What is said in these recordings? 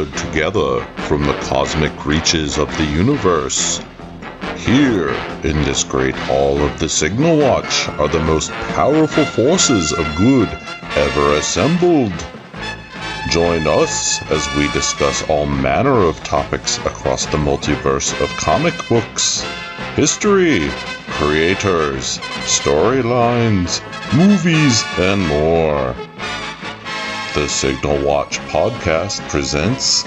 gathered together from the cosmic reaches of the universe. Here, in this great hall of the Signal Watch, are the most powerful forces of good ever assembled. Join us as we discuss all manner of topics across the multiverse of comic books, history, creators, storylines, movies, and more. The Signal Watch podcast presents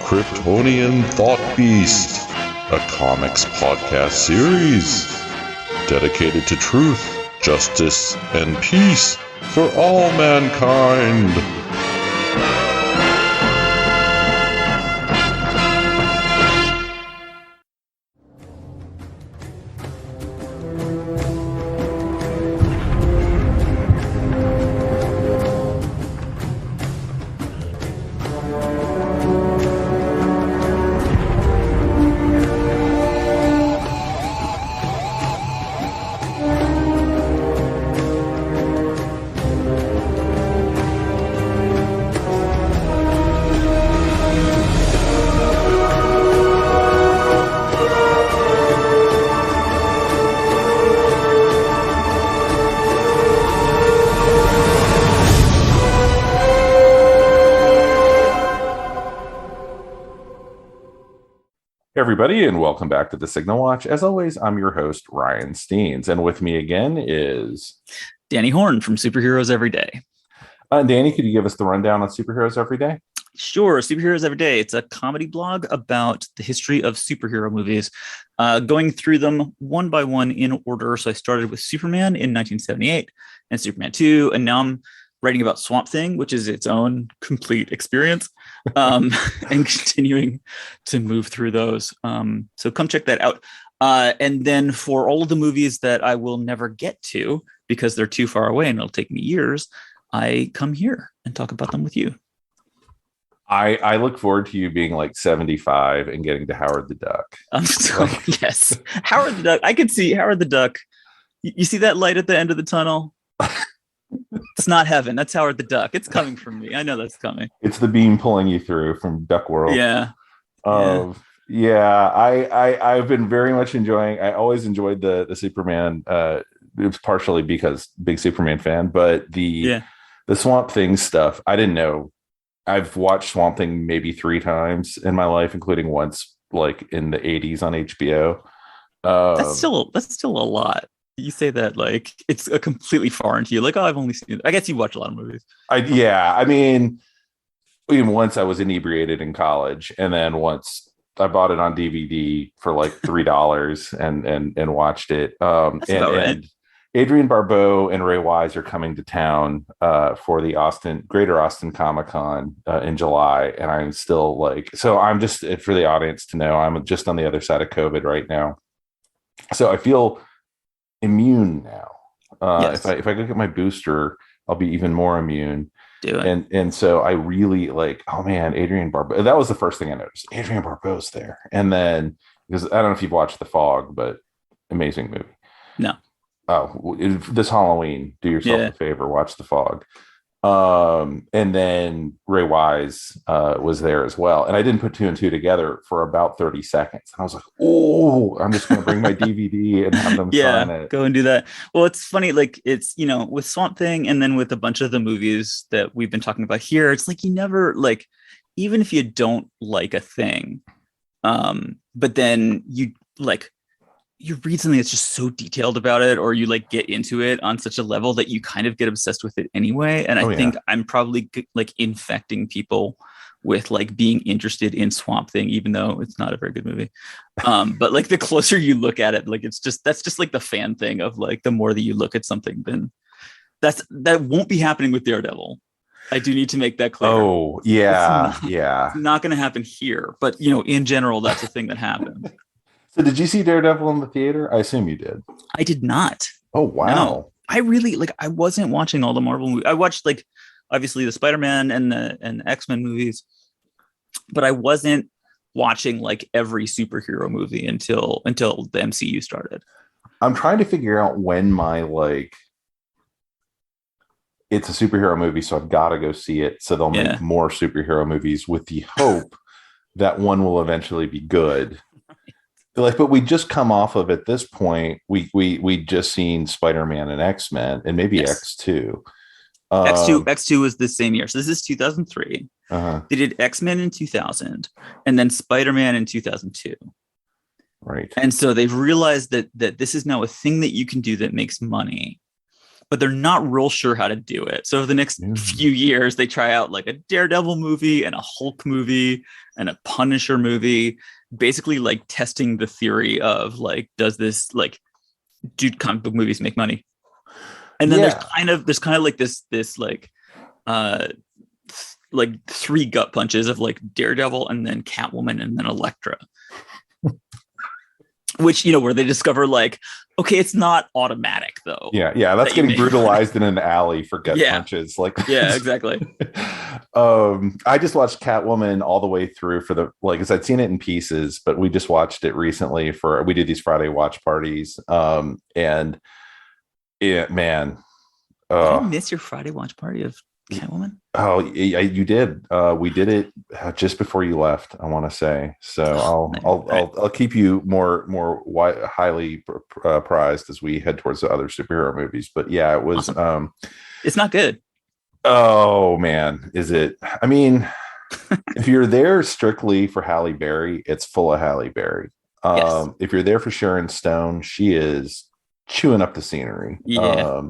Kryptonian Thought Beast, a comics podcast series dedicated to truth, justice, and peace for all mankind. Everybody, and welcome back to the Signal Watch. As always, I'm your host, Ryan Steens, and with me again is Danny Horn from Superheroes Every Day. Danny, could you give us the rundown on Superheroes Every Day? Sure. Superheroes Every Day. It's a comedy blog about the history of superhero movies, going through them one by one in order. So I started with Superman in 1978 and Superman 2, and now I'm writing about Swamp Thing, which is its own complete experience, and continuing to move through those. So come check that out. And then for all of the movies that I will never get to because they're too far away and it'll take me years, I come here and talk about them with you. I look forward to you being like 75 and getting to Howard the Duck. Yes, Howard the Duck. I could see Howard the Duck. You see that light at the end of the tunnel? It's not heaven. That's Howard the Duck. It's coming from me. I know that's coming. It's the beam pulling you through from Duck World. Yeah. I've been very much enjoying. I always enjoyed the Superman. It's partially because big Superman fan, but the Swamp Thing stuff, I didn't know. I've watched Swamp Thing maybe 3 times in my life, including once like in the 80s on HBO. That's still a lot. You say that like it's a completely foreign to you. Like, oh, I've only seen it. I guess you watch a lot of movies. I mean, even once I was inebriated in college, and then once I bought it on DVD for like $3 and watched it. And Adrienne Barbeau and Ray Wise are coming to town for the Greater Austin Comic Con in July, and I'm still like, so I'm just, for the audience to know, I'm just on the other side of COVID right now, so I feel immune now. Yes. If I go get my booster, I'll be even more immune. Do it. And so I really like, oh man, Adrienne Barbeau. That was the first thing I noticed. Adrienne Barbeau's there. And then, because I don't know if you've watched The Fog, but amazing movie. No. Oh, this Halloween, do yourself a favor, watch The Fog. And then Ray Wise was there as well. And I didn't put 2 and 2 together for about 30 seconds. And I was like, oh, I'm just going to bring my DVD and have them sign it. Go and do that. Well, it's funny, like it's, with Swamp Thing and then with a bunch of the movies that we've been talking about here, it's like you never, like, even if you don't like a thing, but then you read something that's just so detailed about it, or you like get into it on such a level that you kind of get obsessed with it anyway. And I think I'm probably like infecting people with like being interested in Swamp Thing, even though it's not a very good movie. But like the closer you look at it, like that's just like the fan thing of like, the more that you look at something, then that won't be happening with Daredevil. I do need to make that clear. Oh yeah. It's not going to happen here, but in general, that's a thing that happened. So did you see Daredevil in the theater? I assume you did. I did not. Oh, wow. No, I really I wasn't watching all the Marvel movies. I watched like obviously the Spider-Man and the X-Men movies, but I wasn't watching like every superhero movie until the MCU started. I'm trying to figure out when my it's a superhero movie, so I've got to go see it. So they'll Yeah. make more superhero movies with the hope that one will eventually be good. Like, but we just come off of, at this point, we just seen Spider-Man and X-Men and maybe Yes. X2. X2 was the same year. So this is 2003. Uh-huh. They did X-Men in 2000 and then Spider-Man in 2002. Right. And so they've realized that this is now a thing that you can do that makes money, but they're not real sure how to do it. So for the next few years, they try out like a Daredevil movie and a Hulk movie and a Punisher movie, basically like testing the theory of like, does this like, do comic book movies make money? And then there's kind of like this like three gut punches of like Daredevil and then Catwoman and then Elektra. Which, where they discover like, okay, it's not automatic though. Yeah, that's getting brutalized in an alley for gut punches. Like, yeah, exactly. I just watched Catwoman all the way through because I'd seen it in pieces, but we just watched it recently we did these Friday watch parties. And yeah, man. Did I miss your Friday watch party of Catwoman? Oh, you did. We did it just before you left, I want to say. So I'll keep you more highly prized as we head towards the other superhero movies. But yeah, it was. Awesome. It's not good. Oh man, is it? I mean, if you're there strictly for Halle Berry, it's full of Halle Berry. Yes. If you're there for Sharon Stone, she is chewing up the scenery. Yeah.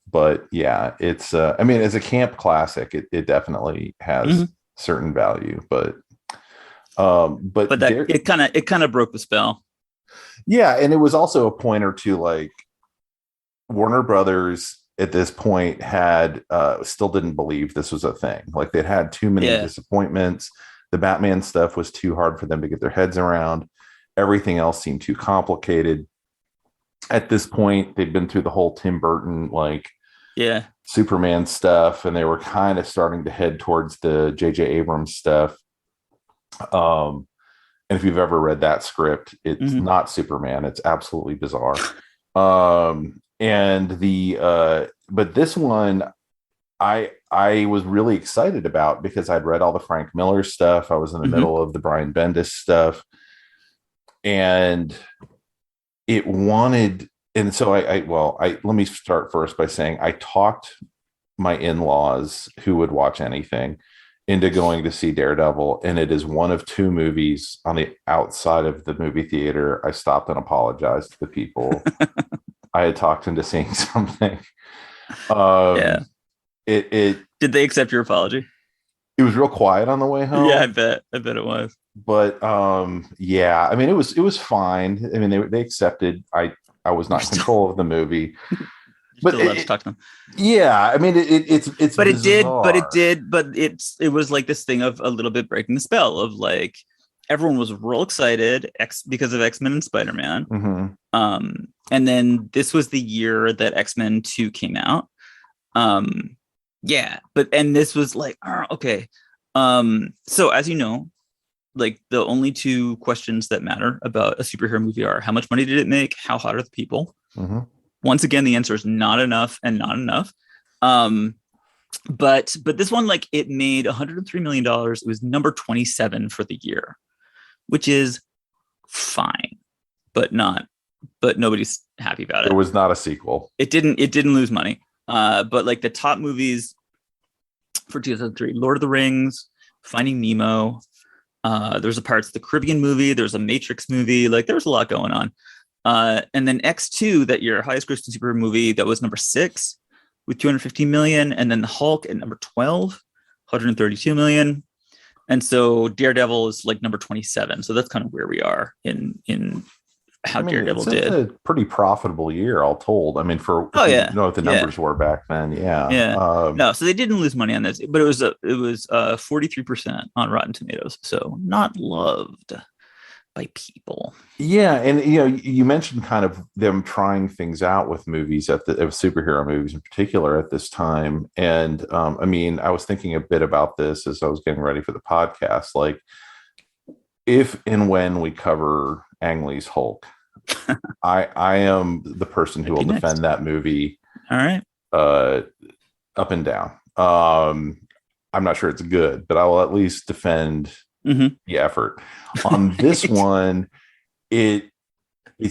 But yeah, it's I mean, as a camp classic, it definitely has certain value, but that it kind of broke the spell. Yeah, and it was also a pointer to like Warner Brothers at this point had still didn't believe this was a thing. Like they'd had too many disappointments. The Batman stuff was too hard for them to get their heads around. Everything else seemed too complicated. At this point, they'd been through the whole Tim Burton Superman stuff, and they were kind of starting to head towards the J.J. Abrams stuff. And if you've ever read that script, it's not Superman. It's absolutely bizarre. And but this one, I was really excited about because I'd read all the Frank Miller stuff. I was in the middle of the Brian Bendis stuff, and it wanted. And so let me start first by saying I talked my in-laws who would watch anything into going to see Daredevil. And it is one of two movies on the outside of the movie theater. I stopped and apologized to the people. I had talked into seeing something. Did they accept your apology? It was real quiet on the way home. Yeah, I bet it was. But I mean, it was fine. I mean, they accepted. I was not in control of the movie, but still allowed to talk to them. Yeah, I mean, it's but bizarre. it was like this thing of a little bit breaking the spell of like everyone was real excited because of X-Men and Spider-Man. And then this was the year that X-Men 2 came out. And this was like, okay. So as you know, like the only two questions that matter about a superhero movie are how much money did it make? How hot are the people? Once again, the answer is not enough and not enough. But this one, like it made $103 million. It was number 27 for the year, which is fine, but nobody's happy about it. There was not a sequel. It didn't lose money. But like the top movies for 2003, Lord of the Rings, Finding Nemo, there's a Pirates of the Caribbean movie, there's a Matrix movie, like there was a lot going on. And then X2, that year, highest grossing superhero movie, that was number 6 with 215 million, and then the Hulk at number 12, 132 million. And so Daredevil is like number 27. So that's kind of where we are in how Daredevil did. It's a pretty profitable year, all told. I mean, for you know what the numbers were back then. No, so they didn't lose money on this, but it was 43% on Rotten Tomatoes, so not loved by people. Yeah, and you mentioned kind of them trying things out with movies of superhero movies in particular at this time, and I mean, I was thinking a bit about this as I was getting ready for the podcast, like if and when we cover Ang Lee's Hulk. I am the person who will defend that movie. All right. up and down. I'm not sure it's good, but I will at least defend the effort. On this one, it's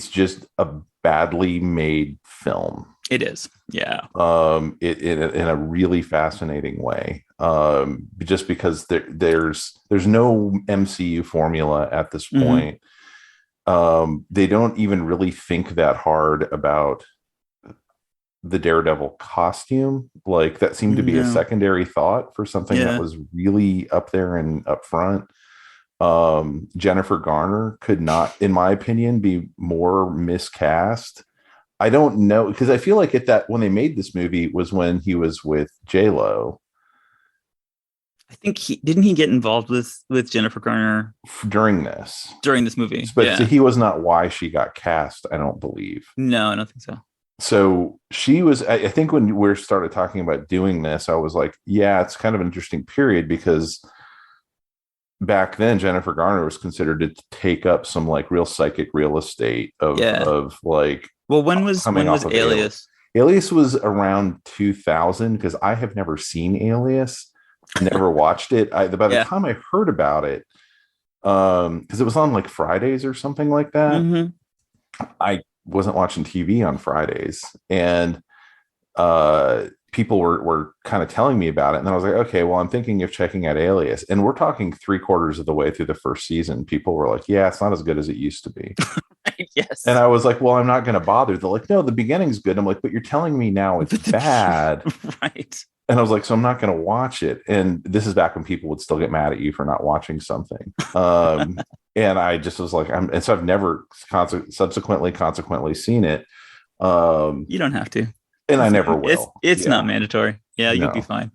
just a badly made film. It is, yeah. In a really fascinating way. Just because there's no MCU formula at this point. They don't even really think that hard about the Daredevil costume. Like, that seemed to be a secondary thought for something that was really up there and up front. Jennifer Garner could not, in my opinion, be more miscast. I don't know, because I feel like when they made this movie was when he was with J-Lo. I think didn't he get involved with Jennifer Garner during this movie? But he was not why she got cast, I don't believe. No, I don't think so. So she was, I think when we started talking about doing this, I was like, yeah, it's kind of an interesting period, because back then Jennifer Garner was considered to take up some like real psychic real estate of like, well, when was Alias? Alias was around 2000, because I have never seen Alias, never watched it. By the time I heard about it, because it was on like Fridays or something like that. I wasn't watching TV on Fridays, and people were kind of telling me about it, and then I was like, okay, well, I'm thinking of checking out Alias, and we're talking 3/4 of the way through the first season. People were like, yeah, it's not as good as it used to be. Yes. And I was like, well, I'm not going to bother. They're like, no, the beginning's good. I'm like, but you're telling me now it's bad. Right. And I was like, so I'm not going to watch it. And this is back when people would still get mad at you for not watching something. And I just was like, and so I've never consequently seen it. You don't have to. And I never will. It's not mandatory. Yeah, you'll be fine.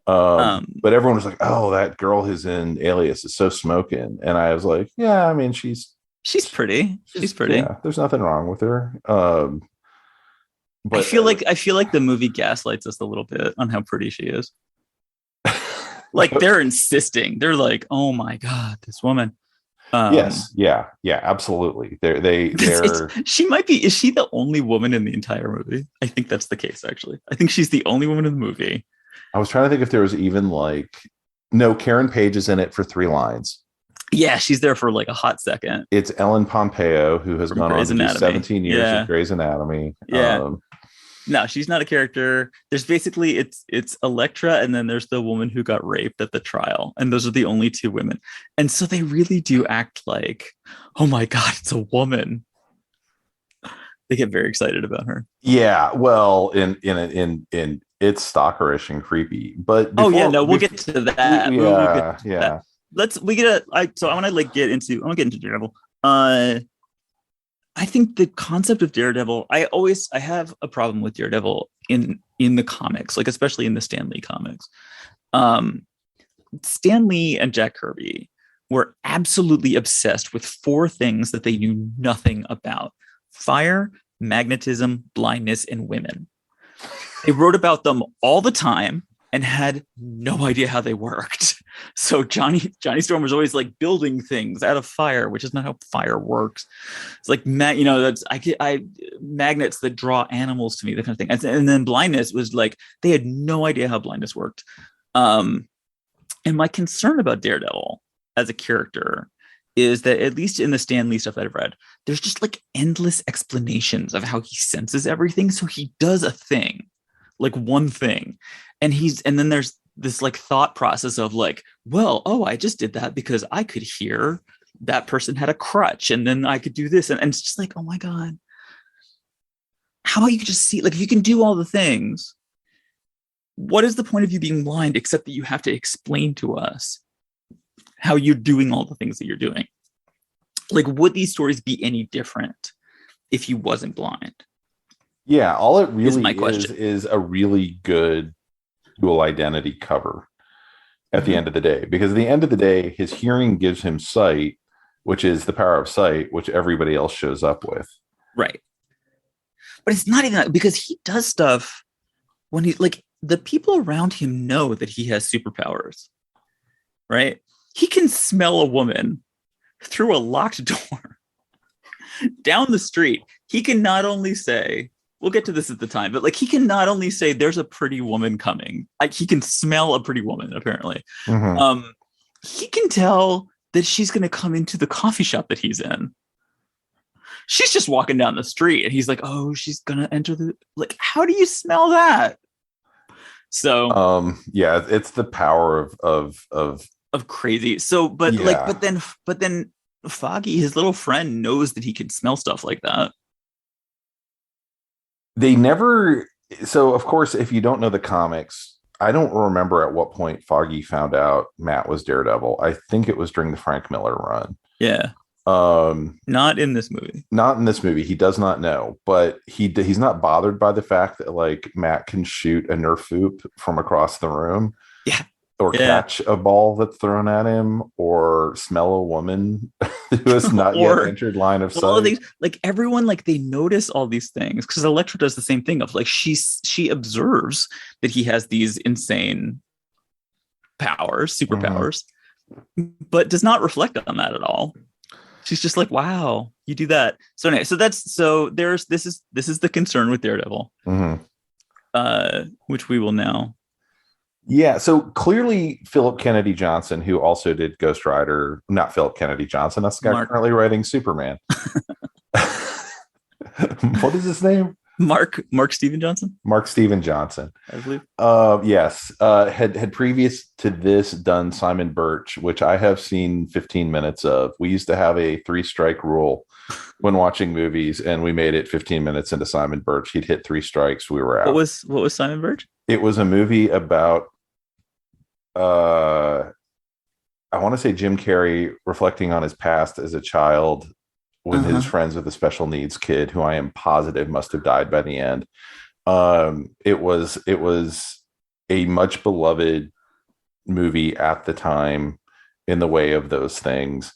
But everyone was like, oh, that girl who's in Alias is so smoking. And I was like, yeah, I mean, she's pretty. She's pretty. Yeah, there's nothing wrong with her. But I feel like the movie gaslights us a little bit on how pretty she is. Like, they're insisting. They're like, oh my God, this woman. Yes. Yeah, absolutely. She might be. Is she the only woman in the entire movie? I think that's the case, actually. I think she's the only woman in the movie. I was trying to think if there was even no, Karen Page is in it for 3 lines. Yeah, she's there for like a hot second. It's Ellen Pompeo, who has gone on to do 17 years of Grey's Anatomy. Yeah. No, she's not a character. There's basically it's Elektra, and then there's the woman who got raped at the trial, and those are the only 2 women. And so they really do act like, oh my God, it's a woman. They get very excited about her. Yeah, well, in it's stalkerish and creepy, but we'll get to that. Yeah. So I want to get into Daredevil. I think the concept of Daredevil, I have a problem with Daredevil in the comics, like especially in the Stan Lee comics. Stan Lee and Jack Kirby were absolutely obsessed with 4 things that they knew nothing about: fire, magnetism, blindness, and women. They wrote about them all the time and had no idea how they worked. So Johnny Storm was always like building things out of fire, which is not how fire works. It's like magnets that draw animals to me, that kind of thing. And then blindness was like they had no idea how blindness worked. And my concern about Daredevil as a character is that, at least in the Stan Lee stuff that I've read, there's just like endless explanations of how he senses everything. So he does a thing, like one thing, and then there's this like thought process of like, well, I just did that because I could hear that person had a crutch, and then I could do this, and it's just like, oh my God, how about you could just see, like, if you can do all the things, what is the point of you being blind except that you have to explain to us how you're doing all the things that you're doing? Like, would these stories be any different if he wasn't blind? Yeah, all it really is a really good dual identity cover at the end of the day, because at the end of the day, his hearing gives him sight, which is the power of sight, which everybody else shows up with. Right. But it's not even that, because he does stuff when he, like, the people around him know that he has superpowers, right? He can smell a woman through a locked door down the street. He can not only say, we'll get to this at the time, but like he can not only say there's a pretty woman coming, like he can smell a pretty woman apparently. He can tell that she's going to come into the coffee shop that he's in. She's just walking down the street and he's like, oh, she's going to enter the, like, how do you smell that? So, yeah, it's the power of crazy. So, but yeah. like, but then Foggy, his little friend, knows that he can smell stuff like that. They never. So, of course, if you don't know the comics, I don't remember at what point Foggy found out Matt was Daredevil. I think it was during the Frank Miller run. Yeah. Not in this movie. Not in this movie. He does not know, but he's not bothered by the fact that like Matt can shoot a Nerf hoop from across the room. Yeah. Or catch a ball that's thrown at him, or smell a woman who has not yet entered line of sight. All of these, like everyone, like they notice all these things because Elektra does the same thing of like she observes that he has these insane powers, superpowers, but does not reflect on that at all. She's just like, wow, you do that. So anyway, this is the concern with Daredevil, which we will now. Yeah, so clearly Philip Kennedy Johnson, who also did Ghost Rider, not Philip Kennedy Johnson, that's the guy currently writing Superman. What is his name? Mark Steven Johnson? Mark Steven Johnson. I believe. Yes. Had previous to this done Simon Birch, which I have seen 15 minutes of. We used to have a 3-strike rule when watching movies, and we made it 15 minutes into Simon Birch. He'd hit 3 strikes, we were out. What was Simon Birch? It was a movie about I want to say Jim Carrey reflecting on his past as a child with his friends with a special needs kid who I am positive must have died by the end. It was a much beloved movie at the time in the way of those things.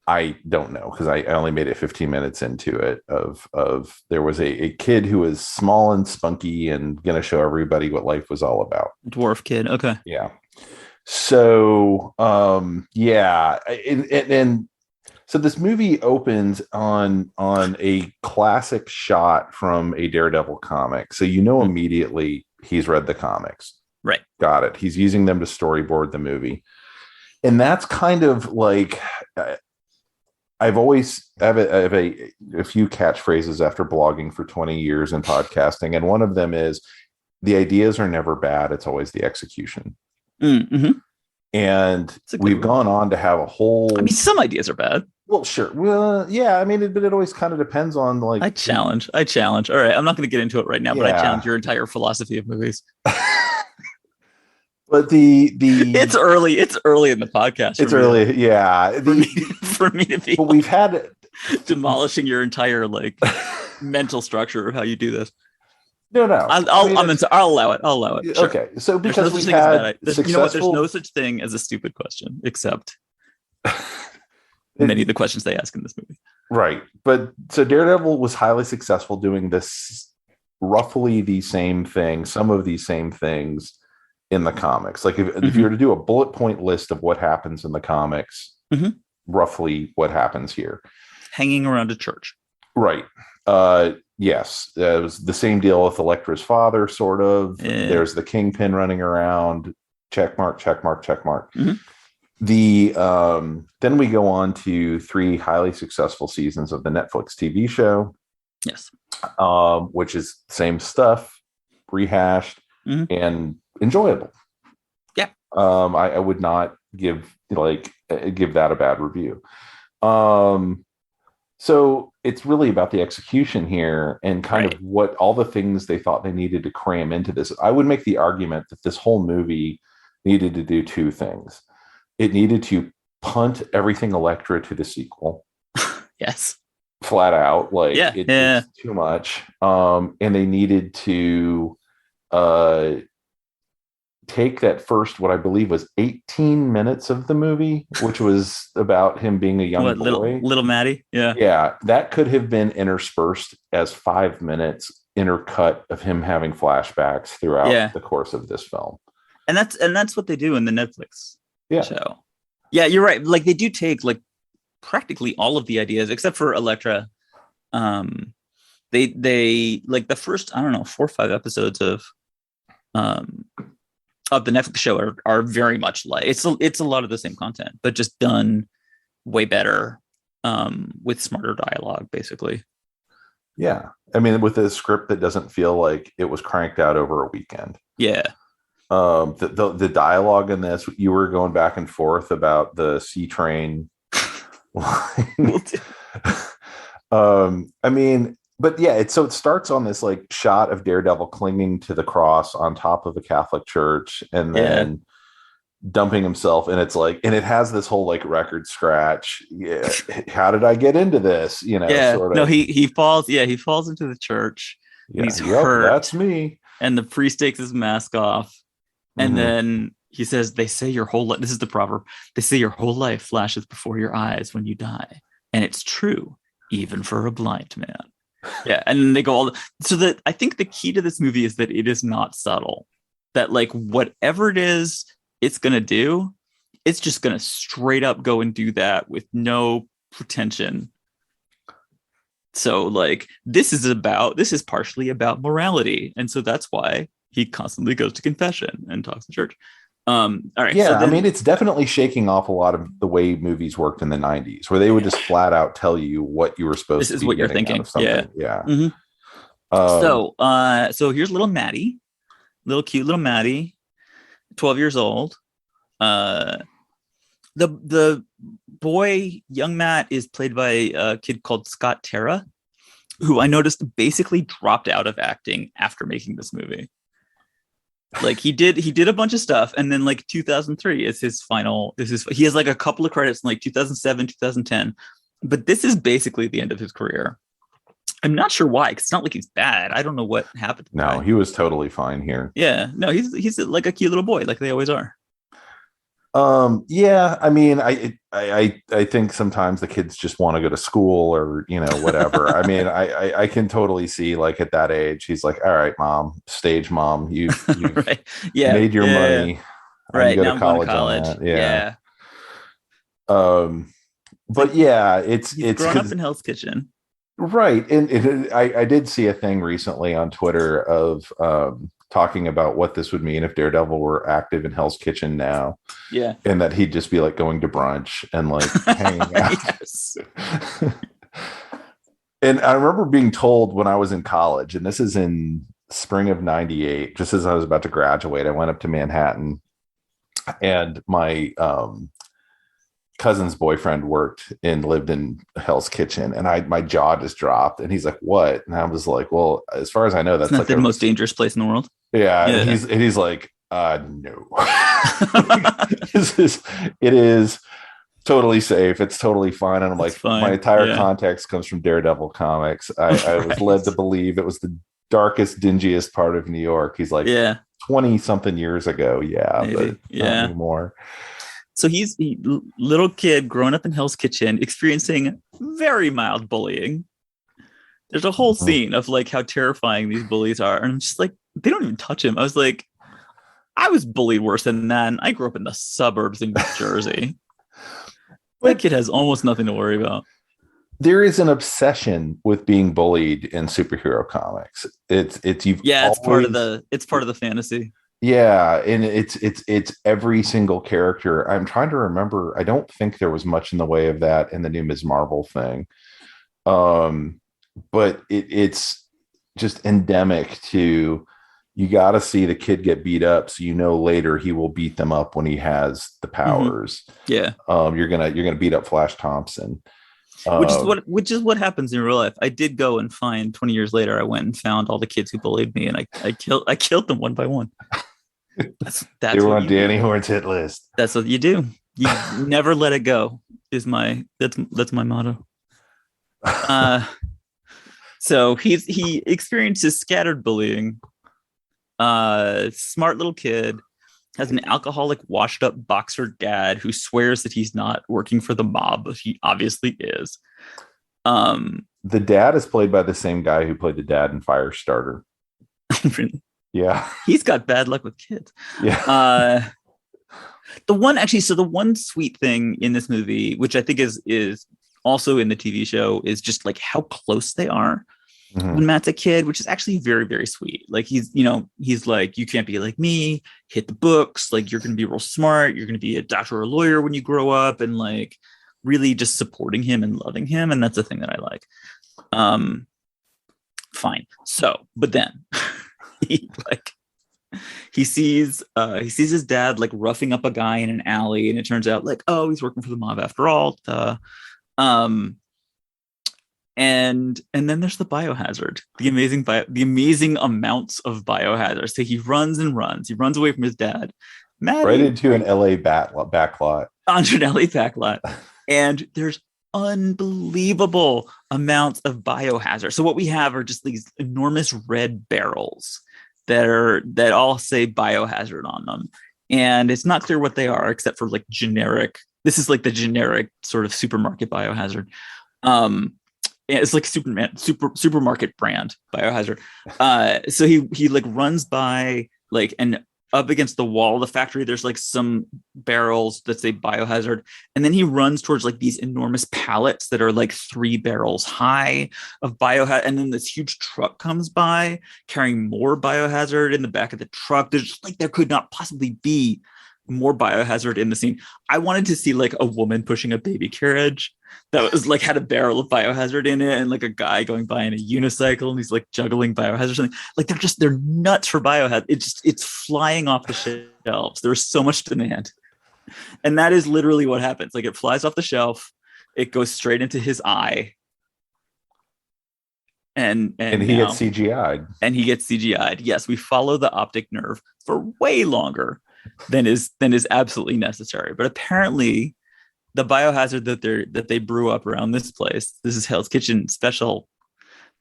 I don't know because I only made it 15 minutes into it of there was a kid who was small and spunky and going to show everybody what life was all about. Dwarf kid. Okay. Yeah. So, yeah. And so this movie opens on a classic shot from a Daredevil comic. So, immediately he's read the comics. Right. Got it. He's using them to storyboard the movie. And that's kind of like, I've always have a few catchphrases after blogging for 20 years and podcasting. And one of them is the ideas are never bad. It's always the execution. Mm-hmm. And we've gone on to have a whole. I mean, some ideas are bad. Well, sure. Well, yeah. I mean, but it always kind of depends on like. I challenge. All right. I'm not going to get into it right now, but I challenge your entire philosophy of movies. But the it's early in the podcast. It's early, yeah. For me to be. But we've had demolishing your entire like mental structure of how you do this. No. I'll allow it. Sure. Okay, so because there's we've had successful... there's no such thing as a stupid question, except many of the questions they ask in this movie. Right, but so Daredevil was highly successful doing this, roughly the same thing, some of these same things in the comics. Like if you were to do a bullet point list of what happens in the comics, roughly what happens here. Hanging around a church. Right. Yes. It was the same deal with Elektra's father, sort of. Yeah. There's the Kingpin running around. Check mark. The then we go on to 3 highly successful seasons of the Netflix TV show. Yes. Which is same stuff, rehashed and enjoyable. Yeah. I would not give that a bad review. So it's really about the execution here and kind of what all the things they thought they needed to cram into this. I would make the argument that this whole movie needed to do 2 things. It needed to punt everything Elektra to the sequel. Yes. Flat out. It's too much. And they needed to take that first, what I believe was 18 minutes of the movie, which was about him being a young boy. Little Maddie. Yeah. Yeah. That could have been interspersed as 5 minutes intercut of him having flashbacks throughout the course of this film. And that's what they do in the Netflix show. Yeah, you're right. Like they do take like practically all of the ideas except for Elektra. they like the first, I don't know, 4 or 5 episodes of the Netflix show are very much like it's a lot of the same content, but just done way better, with smarter dialogue, basically. Yeah. I mean, with a script that doesn't feel like it was cranked out over a weekend. Yeah. The dialogue in this, you were going back and forth about the C train line. I mean, but yeah, it starts on this like shot of Daredevil clinging to the cross on top of the Catholic church and then dumping himself. And it's like, and it has this whole like record scratch. Yeah. How did I get into this? You know, sort of. No, he falls. Yeah. He falls into the church and he's hurt. That's me. And the priest takes his mask off. And then he says, they say your whole life, this is the proverb. They say your whole life flashes before your eyes when you die. And it's true, even for a blind man. Yeah. And then they go all so that I think the key to this movie is that it is not subtle, that like whatever it is it's going to do, it's just going to straight up go and do that with no pretension. So like, this is partially about morality. And so that's why he constantly goes to confession and talks to church. All right. Yeah. So I mean, it's definitely shaking off a lot of the way movies worked in the 90s where they would just flat out tell you what you were supposed to be. This is what you're thinking. Yeah. Yeah. Mm-hmm. So here's little Maddie, cute little Maddie, 12 years old. The boy, young Matt, is played by a kid called Scott Terra, who I noticed basically dropped out of acting after making this movie. Like he did a bunch of stuff, and then like 2003 is his final. He has like a couple of credits in like 2007, 2010, but this is basically the end of his career. I'm not sure why, because it's not like he's bad. I don't know what happened. No, he was totally fine here. Yeah, no, he's like a cute little boy, like they always are. Yeah, I mean, I think sometimes the kids just want to go to school or, you know, whatever. I mean, I can totally see like at that age, he's like, all right, mom, stage mom, you right. Yeah, made your money. Right. Go now to college. On that. Yeah. But yeah, it's grown up in Hell's Kitchen. Right. And I did see a thing recently on Twitter of talking about what this would mean if Daredevil were active in Hell's Kitchen now. Yeah. And that he'd just be like going to brunch and like hanging out. And I remember being told when I was in college, and this is in spring of 98, just as I was about to graduate, I went up to Manhattan and my cousin's boyfriend lived in Hell's Kitchen, and my jaw just dropped. And he's like, "What?" And I was like, "Well, as far as I know, that's not like the most dangerous place in the world." Yeah, yeah. And he's like, "No, it is totally safe. It's totally fine." And I'm like, my entire context comes from Daredevil comics. I was led to believe it was the darkest, dingiest part of New York. He's like, 20 something years ago, but not anymore. So he's a little kid growing up in Hell's Kitchen, experiencing very mild bullying. There's a whole scene of like how terrifying these bullies are. And I'm just like, they don't even touch him. I was like, I was bullied worse than that. And I grew up in the suburbs in New Jersey. That kid has almost nothing to worry about. There is an obsession with being bullied in superhero comics. It's part of the fantasy. Yeah, and it's every single character. I'm trying to remember. I don't think there was much in the way of that in the new Ms. Marvel thing. But it's just endemic to, you got to see the kid get beat up, so you know later he will beat them up when he has the powers. Yeah. You're gonna beat up Flash Thompson. Which is what happens in real life. I did go and find 20 years later. I went and found all the kids who bullied me, and I killed them one by one. That's they were on Danny Horn's hit list. That's what you do. You never let it go. That's my motto. So he experiences scattered bullying. Smart little kid, has an alcoholic, washed up boxer dad who swears that he's not working for the mob, but he obviously is. The dad is played by the same guy who played the dad in Firestarter. Really? Yeah. He's got bad luck with kids. Yeah. The one sweet thing in this movie, which I think is also in the TV show, is just like how close they are. Mhm. when Matt's a kid, which is actually very, very sweet. Like he's like, you can't be like me, hit the books, like you're gonna be real smart, you're gonna be a doctor or a lawyer when you grow up, and like really just supporting him and loving him. And that's the thing that I like. Fine. So, but then he like he sees his dad like roughing up a guy in an alley, and it turns out like, oh, he's working for the mob after all. Um and then there's the biohazard, the amazing amounts of biohazard. So he runs and runs. He runs away from his dad. Right Maddie into an LA backlot. onto an alley backlot, and there's unbelievable amounts of biohazard. So what we have are just these enormous red barrels that all say biohazard on them, and it's not clear what they are except for like generic. This is like the generic sort of supermarket biohazard. It's like supermarket brand biohazard. So he like runs by like and up against the wall of the factory. There's like some barrels that say biohazard, and then he runs towards like these enormous pallets that are like 3 barrels high of biohazard. And then this huge truck comes by carrying more biohazard in the back of the truck. There's like there could not possibly be more biohazard in the scene. I wanted to see like a woman pushing a baby carriage that was like had a barrel of biohazard in it, and like a guy going by in a unicycle and he's like juggling biohazard or something. Like they're nuts for biohazard. It's flying off the shelves. There's so much demand, and that is literally what happens. Like it flies off the shelf, it goes straight into his eye, and he gets CGI'd. And he gets CGI'd. Yes, we follow the optic nerve for way longer than is absolutely necessary. But apparently, the biohazard that they brew up around this place, this is Hell's Kitchen special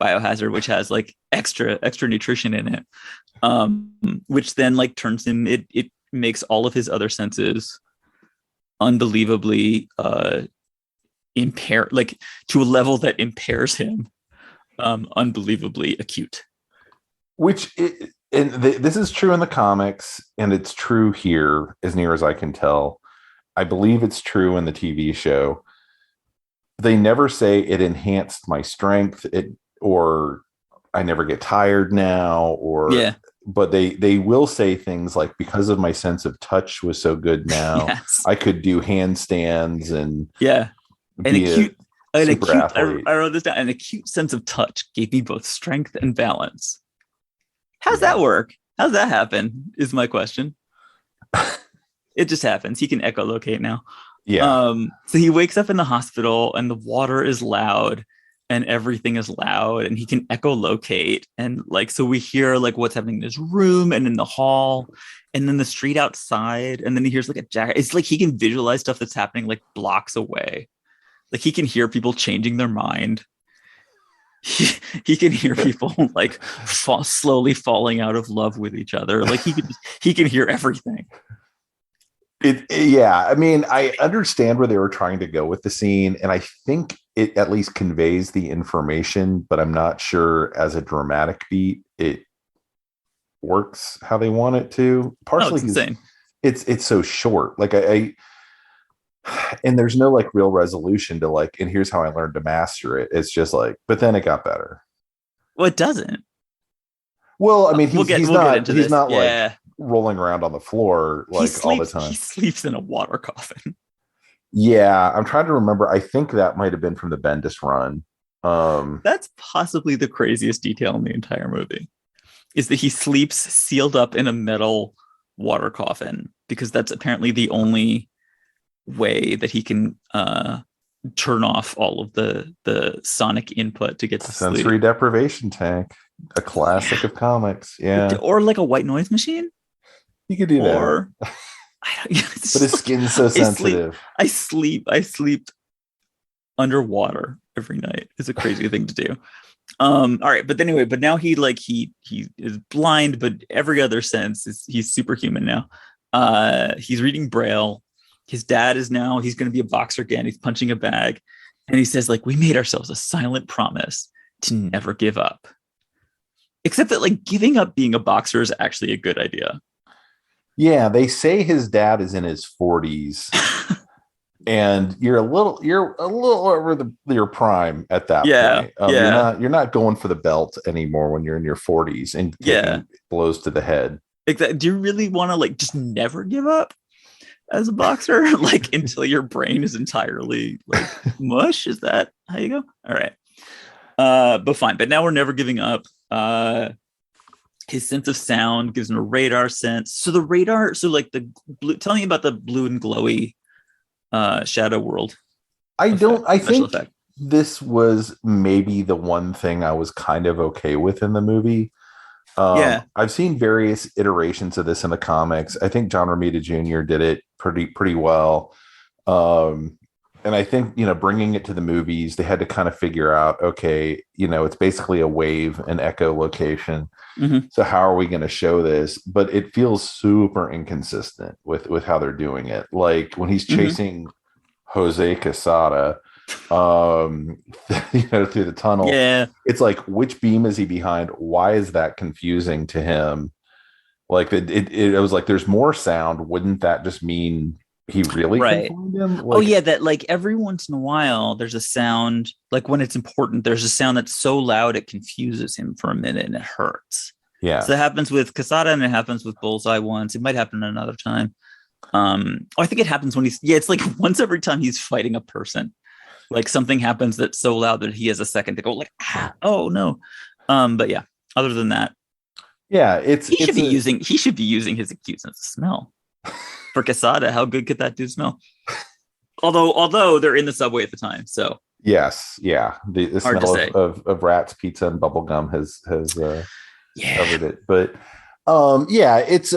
biohazard, which has like extra nutrition in it, which then like turns him. It makes all of his other senses unbelievably impaired, like to a level that impairs him unbelievably acute. This is true in the comics, and it's true here as near as I can tell. I believe it's true in the TV show. They never say it enhanced my strength, or I never get tired now, or yeah. But they will say things like, because of my sense of touch was so good now, yes. I could do handstands and I wrote this down. An acute sense of touch gave me both strength and balance. How's that work? How's that happen? Is my question. It just happens. He can echolocate now. Yeah. So he wakes up in the hospital, and the water is loud, and everything is loud, and he can echolocate, and like so we hear like what's happening in his room and in the hall, and then the street outside, and then he hears like a jacket. It's like he can visualize stuff that's happening like blocks away. Like he can hear people changing their mind. He can hear people like slowly falling out of love with each other. Like he can hear everything. I mean, I understand where they were trying to go with the scene, and I think it at least conveys the information, but I'm not sure as a dramatic beat it works how they want it to. Partially because it's so short. Like I and there's no like real resolution to like, and here's how I learned to master it. It's just like, but then it got better. Well, it doesn't. Well, I mean, he's not yeah. like rolling around on the floor like all the time. He sleeps in a water coffin. Yeah, I'm trying to remember. I think that might have been from the Bendis run. That's possibly the craziest detail in the entire movie, is that he sleeps sealed up in a metal water coffin, because that's apparently the only way that he can turn off all of the sonic input to get to sensory sleep. Deprivation tank, a classic of comic. Yeah, or like a white noise machine. You could do that. But his skin's so sensitive. I sleep underwater every night. It's a crazy thing to do. All right, but anyway, but now he is blind, but every other sense he's superhuman now. He's reading Braille. His dad he's going to be a boxer again. He's punching a bag, and he says like, we made ourselves a silent promise to never give up. Except that like giving up being a boxer is actually a good idea. Yeah, they say his dad is in his 40s. and you're a little over your prime at that Yeah, point. yeah, You're not going for the belt anymore when you're in your 40s and yeah. taking blows to the head. Exactly. Do you really want to like just never give up as a boxer, like until your brain is entirely like mush? Is that how you go? All right. But fine. But now we're never giving up. His sense of sound gives him a radar sense. So the radar, so like the blue, tell me about the blue and glowy shadow world. I think effect. this was maybe the one thing I was kind of okay with in the movie. Yeah. I've seen various iterations of this in the comics. I think John Romita Jr. did it pretty well. And I think, bringing it to the movies, they had to kind of figure out, okay, it's basically a wave and echolocation. Mm-hmm. So how are we going to show this? But it feels super inconsistent with how they're doing it. Like when he's chasing Jose Quesada, through the tunnel. Yeah. It's like, which beam is he behind? Why is that confusing to him? Like it was like, there's more sound. Wouldn't that just mean he really can find him? Like, yeah, that like every once in a while there's a sound, like when it's important, there's a sound that's so loud it confuses him for a minute and it hurts. Yeah. So that happens with Quesada and it happens with Bullseye once. It might happen another time. I think it happens when it's like once every time he's fighting a person. Like something happens that's so loud that he has a second to go like, oh no. But yeah, other than that, yeah, he should be using his acute sense of smell. For Quesada, how good could that dude smell? Although they're in the subway at the time, so yes, yeah, the smell of rats, pizza, and bubblegum has covered it. But yeah, it's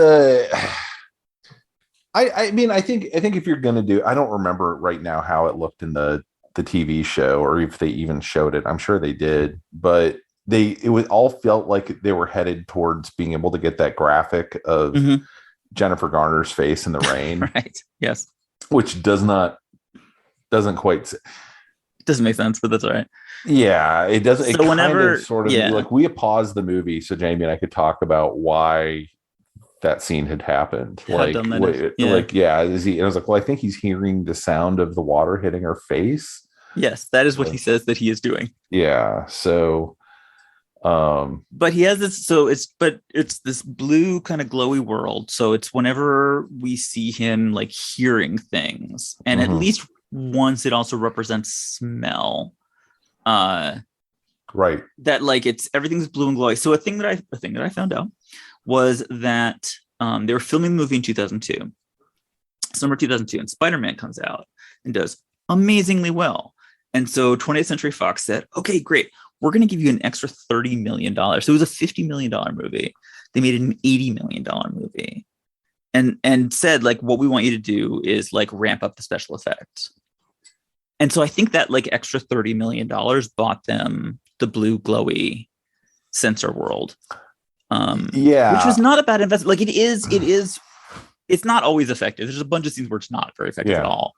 I mean, I think if you're gonna do, I don't remember right now how it looked in the TV show or if they even showed it. I'm sure they did, but it all felt like they were headed towards being able to get that graphic of Jennifer Garner's face in the rain. Right. Yes. Which doesn't quite. It doesn't make sense, but that's all right. Yeah, it doesn't. So whenever like we paused the movie so Jamie and I could talk about why that scene had happened. Yeah, like, is he? And I was like, well, I think he's hearing the sound of the water hitting her face. Yes, that is what he says that he is doing. Yeah. So, but he has this. So it's this blue kind of glowy world. So it's whenever we see him like hearing things, and at least once it also represents smell. Right. That like everything's blue and glowy. So a thing that I found out was that they were filming the movie in 2002, summer 2002, and Spider-Man comes out and does amazingly well. And so 20th Century Fox said, okay, great. We're going to give you an extra $30 million. So it was a $50 million movie. They made it an $80 million movie and said, like, what we want you to do is like ramp up the special effects. And so I think that like extra $30 million bought them the blue glowy sensor world. Which was not a bad investment. Like it's not always effective. There's a bunch of scenes where it's not very effective at all.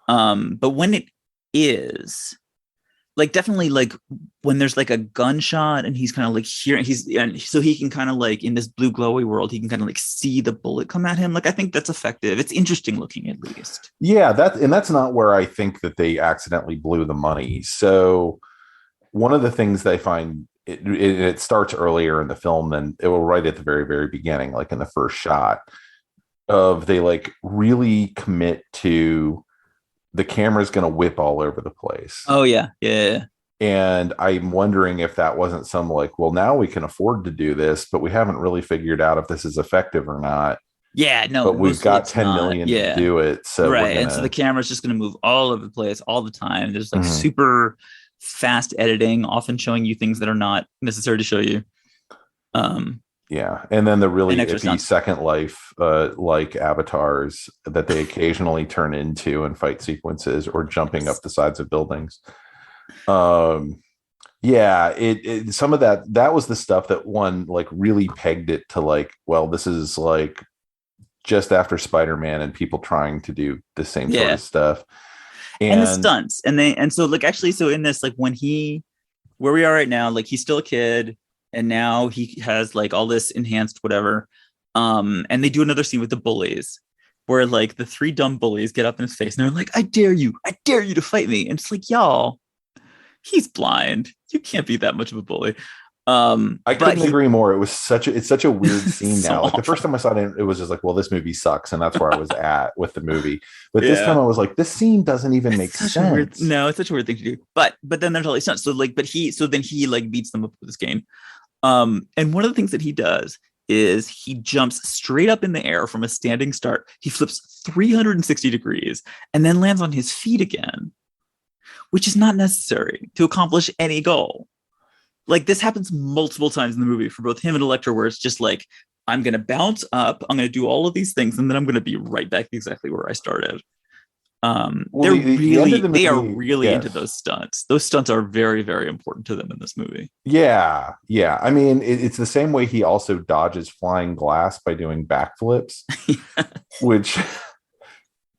But when it is, like, definitely like when there's like a gunshot and he's kind of like hearing, so he can kind of like in this blue glowy world, he can kind of like see the bullet come at him. Like, I think that's effective. It's interesting looking, at least. Yeah, that's not where I think that they accidentally blew the money. So one of the things they find, it starts earlier in the film than it will right at the very, very beginning, like in the first shot of they like really commit to the camera's going to whip all over the place. Oh yeah. Yeah. And I'm wondering if that wasn't some like, well, now we can afford to do this, but we haven't really figured out if this is effective or not. Yeah, no, but we've got 10 million to do it. So right. And so the camera's just going to move all over the place all the time. There's like super fast editing, often showing you things that are not necessary to show you. Yeah, and then the really iffy Second Life like avatars that they occasionally turn into in fight sequences or jumping up the sides of buildings. Yeah, it some of that was the stuff that one like really pegged it to like, well, this is like just after Spider-Man and people trying to do the same sort of stuff. And the stunts and so like actually so in this like when where we are right now, like he's still a kid and now he has like all this enhanced whatever and they do another scene with the bullies where like the three dumb bullies get up in his face and they're like, I dare you to fight me. And it's like, y'all, he's blind. You can't be that much of a bully. I couldn't agree more. It's such a weird scene so now. Like the first time I saw it, it was just like, well, this movie sucks, and that's where I was at with the movie. But this time I was like, this scene doesn't even make sense. It's such a weird thing to do. But then there's all these stunts. So like, then he like beats them up with his cane. And one of the things that he does is he jumps straight up in the air from a standing start. He flips 360 degrees and then lands on his feet again, which is not necessary to accomplish any goal. Like this happens multiple times in the movie for both him and Elektra, where it's just like, I'm going to bounce up, I'm going to do all of these things, and then I'm going to be right back exactly where I started. They are really into those stunts. Those stunts are very, very important to them in this movie. Yeah. I mean, it's the same way he also dodges flying glass by doing backflips, which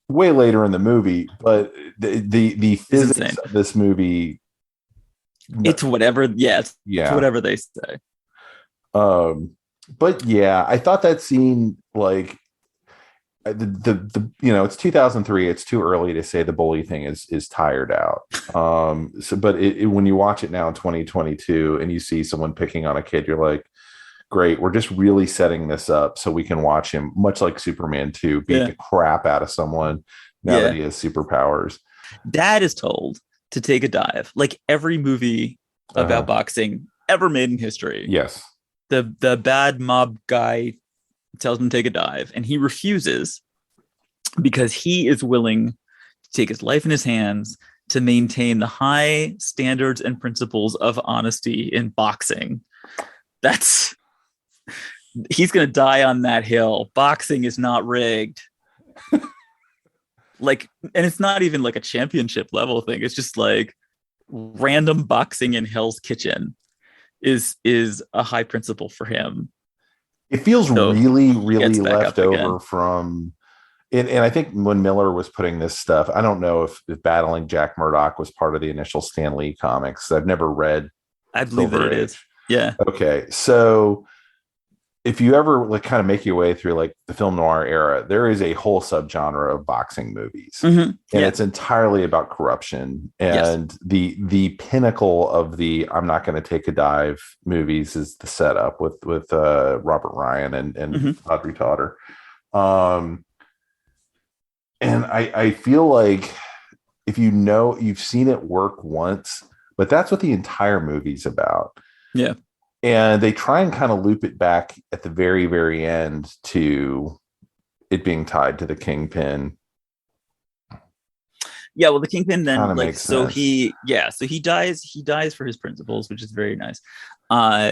way later in the movie. But the physics of this movie, it's whatever. It's whatever they say. But yeah, I thought that scene, like, the it's 2003, it's too early to say the bully thing is tired out. But when you watch it now in 2022 and you see someone picking on a kid, you're like, great, we're just really setting this up so we can watch him, much like Superman 2, beat the crap out of someone now that he has superpowers. Dad is told to take a dive, like every movie about boxing ever made in history. Yes, the bad mob guy tells him to take a dive, and he refuses because he is willing to take his life in his hands to maintain the high standards and principles of honesty in boxing. He's going to die on that hill. Boxing is not rigged. Like, and it's not even like a championship level thing. It's just like random boxing in Hell's Kitchen is a high principle for him. It feels really left over from, and I think when Miller was putting this stuff, I don't know if Battling Jack Murdoch was part of the initial Stan Lee comics. I've never read. I believe that it is. Yeah. Okay. So if you ever like kind of make your way through like the film noir era, there is a whole subgenre of boxing movies, and it's entirely about corruption. And the pinnacle of the I'm not going to take a dive movies is the setup with Robert Ryan and Audrey Totter. And I feel like if you've seen it work once, but that's what the entire movie's about. Yeah. And they try and kind of loop it back at the very, very end to it being tied to the Kingpin. Yeah, well, the Kingpin then he dies for his principles, which is very nice.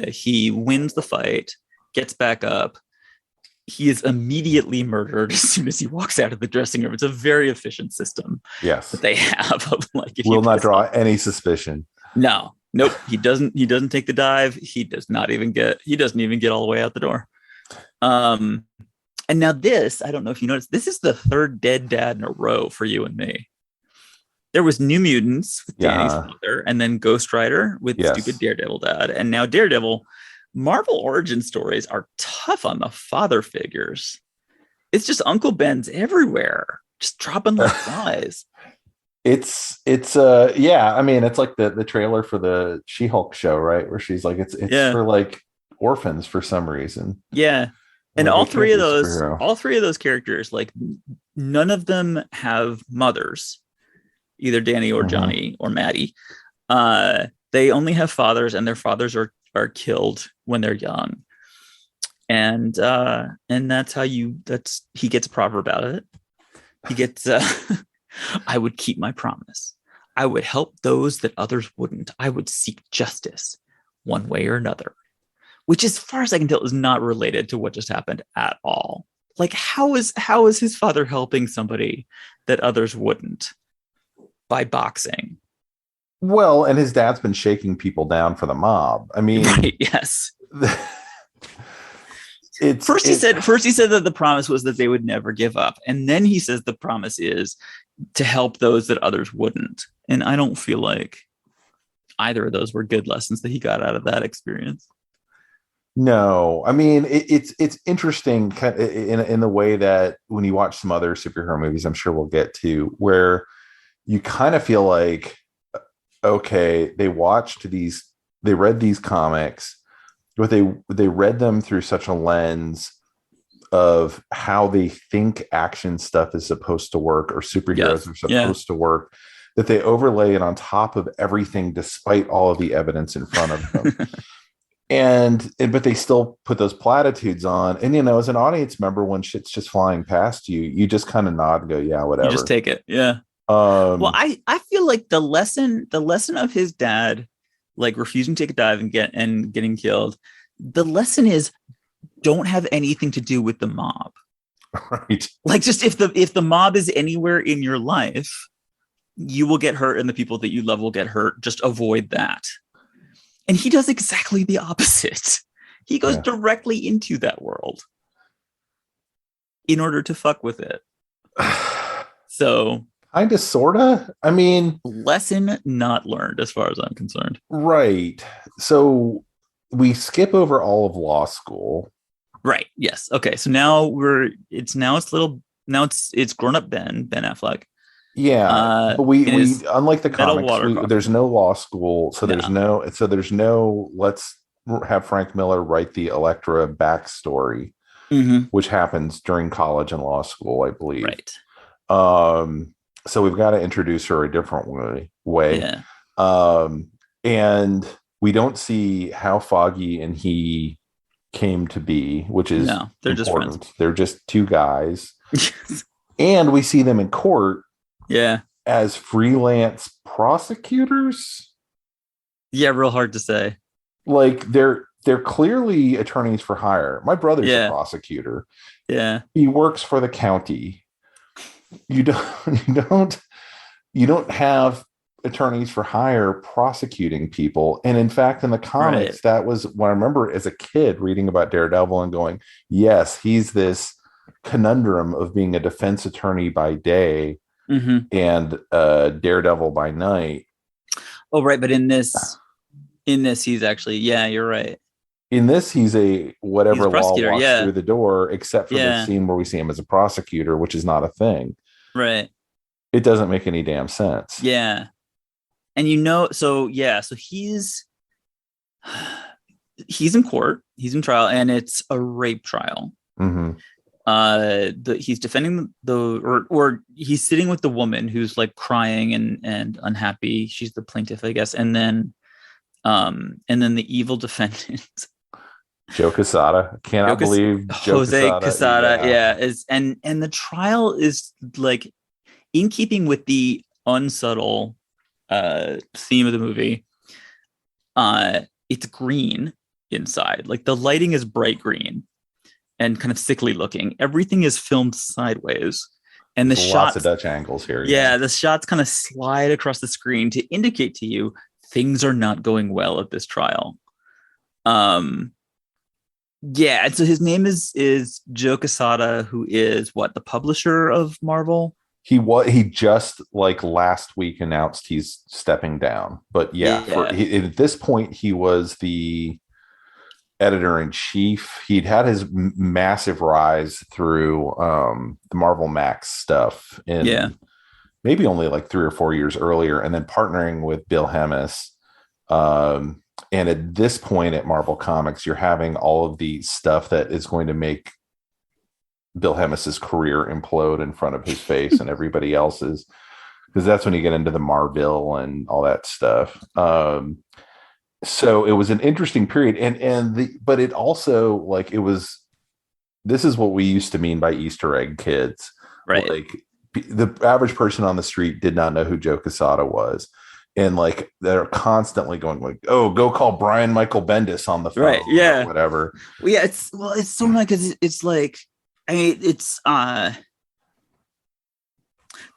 He wins the fight, gets back up. He is immediately murdered as soon as he walks out of the dressing room. It's a very efficient system. Yes, that they have of like will not draw any suspicion. No. Nope, he doesn't take the dive. He doesn't even get all the way out the door. And now this, I don't know if you noticed, this is the third dead dad in a row for you and me. There was New Mutants with Danny's father, and then Ghost Rider with stupid Daredevil dad. And now Daredevil. Marvel origin stories are tough on the father figures. It's just Uncle Ben's everywhere, just dropping like flies. It's I mean, it's like the trailer for the She-Hulk show, right, where she's like it's for like orphans for some reason. And like, all three of those characters, like none of them have mothers, either Danny or Johnny or Maddie. They only have fathers, and their fathers are killed when they're young, and that's how he gets a proverb out of it. He gets I would keep my promise. I would help those that others wouldn't. I would seek justice one way or another, which, as far as I can tell, is not related to what just happened at all. Like, how is his father helping somebody that others wouldn't by boxing? Well, and his dad's been shaking people down for the mob. I mean, right, yes. First he said that the promise was that they would never give up, and then he says the promise is to help those that others wouldn't. And I don't feel like either of those were good lessons that he got out of that experience. No, I mean it's interesting in the way that when you watch some other superhero movies, I'm sure we'll get to, where you kind of feel like, okay, they read these comics, but they read them through such a lens of how they think action stuff is supposed to work, or superheroes Yes. are Yeah. supposed to work, that they overlay it on top of everything despite all of the evidence in front of them. But they still put those platitudes on. And as an audience member, when shit's just flying past you, you just kind of nod and go, yeah, You just whatever. take it. Yeah. Well, Um, I feel like the lesson of his dad, like refusing to take a dive and getting killed, the lesson is don't have anything to do with the mob. right. Like, just if the mob is anywhere in your life, you will get hurt and the people that you love will get hurt. Just avoid that. And he does exactly the opposite. He goes directly into that world in order to fuck with it. So Kind of, sort of. I mean, lesson not learned as far as I'm concerned. right. So we skip over all of law school. Right. Yes. Okay. So it's grown up Ben Affleck. Yeah, but we unlike the metal comics, there's no law school, so there's No. no let's have Frank Miller write the Elektra backstory, which happens during college and law school, I believe. Right. So we've got to introduce her a different way. Yeah. And we don't see how Foggy and he came to be, which is they're important. Just friends. They're just two guys. And we see them in court. Yeah. As freelance prosecutors. Yeah, real hard to say. Like they're clearly attorneys for hire. My brother's a prosecutor. Yeah. He works for the county. You don't have attorneys for hire prosecuting people. And in fact, in the comics, that was what I remember as a kid reading about Daredevil and going, yes, he's this conundrum of being a defense attorney by day and Daredevil by night. Oh, right. But in this, he's actually, you're right. In this, he's a whatever law walks through the door, except for the scene where we see him as a prosecutor, which is not a thing. Right. It doesn't make any damn sense. Yeah. And so he's in court, he's in trial, and it's a rape trial. He's defending or he's sitting with the woman who's like crying and unhappy. She's the plaintiff, I guess. And then the evil defendant, Joe Quesada. Cannot believe Jose Quesada. Is and the trial is like in keeping with the unsubtle theme of the movie. It's green inside, like the lighting is bright green and kind of sickly looking. Everything is filmed sideways, and the shots, lots of Dutch angles here. Yeah, the shots kind of slide across the screen to indicate to you things are not going well at this trial. And so his name is Joe Quesada, who is the publisher of Marvel. He just like last week announced he's stepping down, but at this point he was the editor-in-chief. He'd had his massive rise through the Marvel Max stuff in maybe only like 3 or 4 years earlier, and then partnering with Bill Hemmes. And at this point at Marvel Comics, you're having all of the stuff that is going to make Bill Hemmes's career implode in front of his face and everybody else's, because that's when you get into the Marvel and all that stuff. So it was an interesting period, but it also this is what we used to mean by Easter egg kids, right? Like the average person on the street did not know who Joe Quesada was. And like they're constantly going like, "Oh, go call Brian Michael Bendis on the phone," right? Yeah, or whatever. Well, yeah, it's so nice because it's like, I mean, it's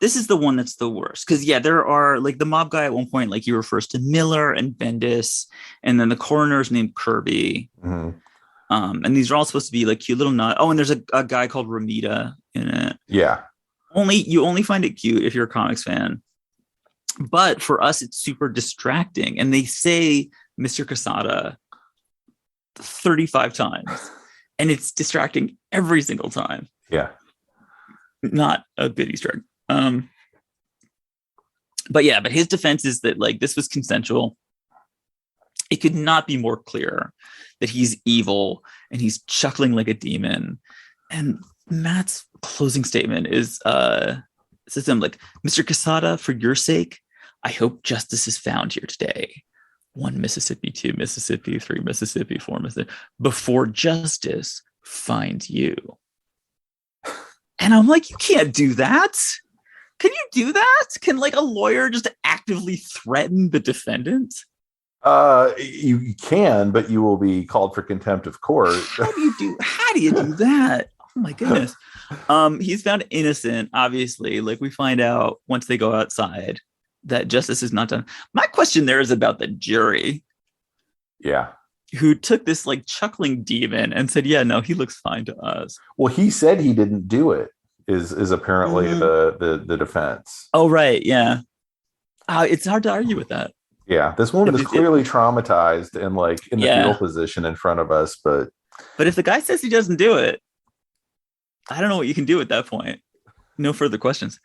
this is the one that's the worst because there are like the mob guy at one point, like he refers to Miller and Bendis, and then the coroner's named Kirby. And these are all supposed to be like cute little nut. Oh, and there's a guy called Ramita in it. Yeah, you only find it cute if you're a comics fan. But for us, it's super distracting. And they say Mr. Quesada 35 times, and it's distracting every single time. Yeah. Not a bit Easter egg. But his defense is that like this was consensual. It could not be more clear that he's evil and he's chuckling like a demon. And Matt's closing statement is says him like, Mr. Quesada, for your sake, I hope justice is found here today. 1 Mississippi, 2 Mississippi, 3 Mississippi, 4 Mississippi, before justice finds you. And I'm like, you can't do that. Can you do that? Can like a lawyer just actively threaten the defendant? You can, but you will be called for contempt of court. How do you do that? Oh my goodness. He's found innocent, obviously. Like we find out once they go outside that justice is not done. My question there is about the jury. Yeah. Who took this like chuckling demon and said, yeah, no, he looks fine to us. Well, he said he didn't do it, is apparently the defense. Oh, right. Yeah. It's hard to argue with that. Yeah. This woman is clearly traumatized and like in the fetal position in front of us. But if the guy says he doesn't do it, I don't know what you can do at that point. No further questions.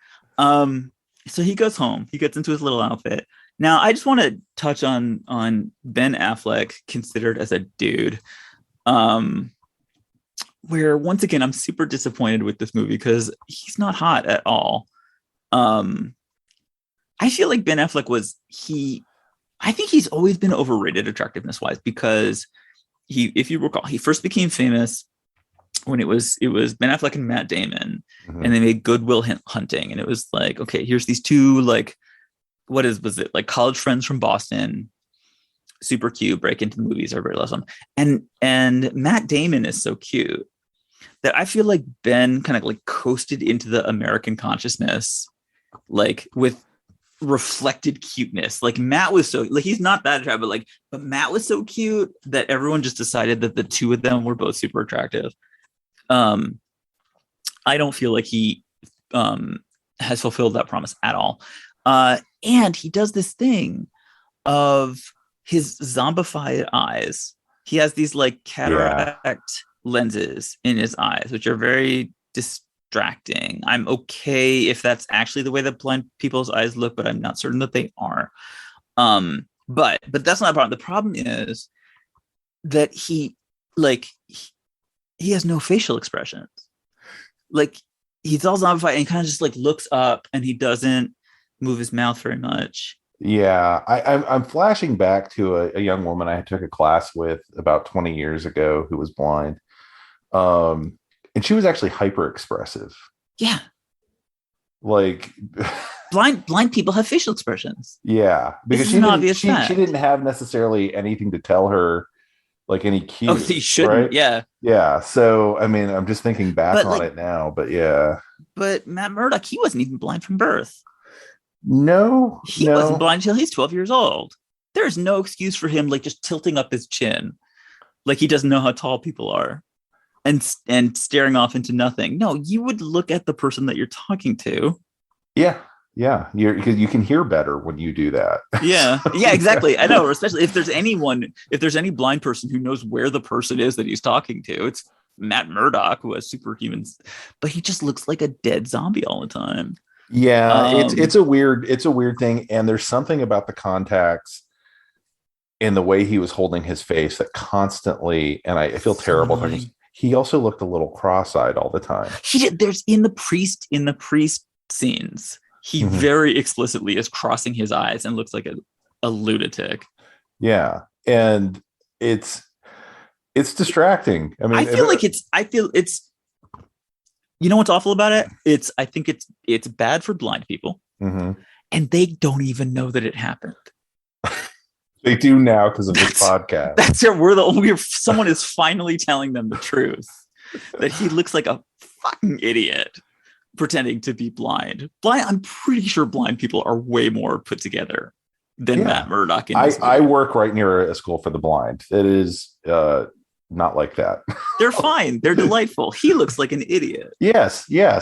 So he goes home. He gets into his little outfit. Now, I just want to touch on Ben Affleck considered as a dude. Where once again, I'm super disappointed with this movie because he's not hot at all. I feel like Ben Affleck I think he's always been overrated attractiveness wise because if you recall, he first became famous when it was Ben Affleck and Matt Damon, and they made Good Will Hunting, and it was like, okay, here's these two like, was it like college friends from Boston, super cute, break into the movies, everybody loves them, and Matt Damon is so cute that I feel like Ben kind of like coasted into the American consciousness, like with reflected cuteness. Like Matt was so like he's not that attractive, but Matt was so cute that everyone just decided that the two of them were both super attractive. I don't feel like he has fulfilled that promise at all. And he does this thing of his zombified eyes. He has these like cataract lenses in his eyes, which are very distracting. I'm okay if that's actually the way that blind people's eyes look, but I'm not certain that they are. But that's not a problem. The problem is that he has no facial expressions. Like he's all zombified and he kind of just like looks up and he doesn't move his mouth very much. Yeah, I'm flashing back to a young woman I took a class with about 20 years ago who was blind. And she was actually hyper expressive. Yeah. Like blind people have facial expressions. Yeah. Because she didn't have necessarily anything to tell her, like any cues. Oh, you shouldn't. Right? Yeah. Yeah. So, I mean, I'm just thinking back on it now, but yeah. But Matt Murdock, he wasn't even blind from birth. No. He wasn't blind until he's 12 years old. There's no excuse for him, like, just tilting up his chin. Like, he doesn't know how tall people are. And staring off into nothing. No, you would look at the person that you're talking to. Yeah. Yeah. Because you can hear better when you do that. Yeah. Yeah, exactly. I know. Especially if there's any blind person who knows where the person is that he's talking to, it's Matt Murdock, who has superhumans, but he just looks like a dead zombie all the time. Yeah. It's a weird thing. And there's something about the contacts and the way he was holding his face that constantly, and I feel terrible for him. He also looked a little cross-eyed all the time. He did. There's in the priest scenes, he very explicitly is crossing his eyes and looks like a lunatic. Yeah, and it's distracting. I mean, I feel it's. You know what's awful about it? I think it's bad for blind people, and they don't even know that it happened. They do now because of this podcast. That's it. Someone is finally telling them the truth that he looks like a fucking idiot pretending to be blind. I'm pretty sure blind people are way more put together than Matt Murdock. I work right near a school for the blind. It is not like that. They're fine. They're delightful. He looks like an idiot. Yes. Yeah.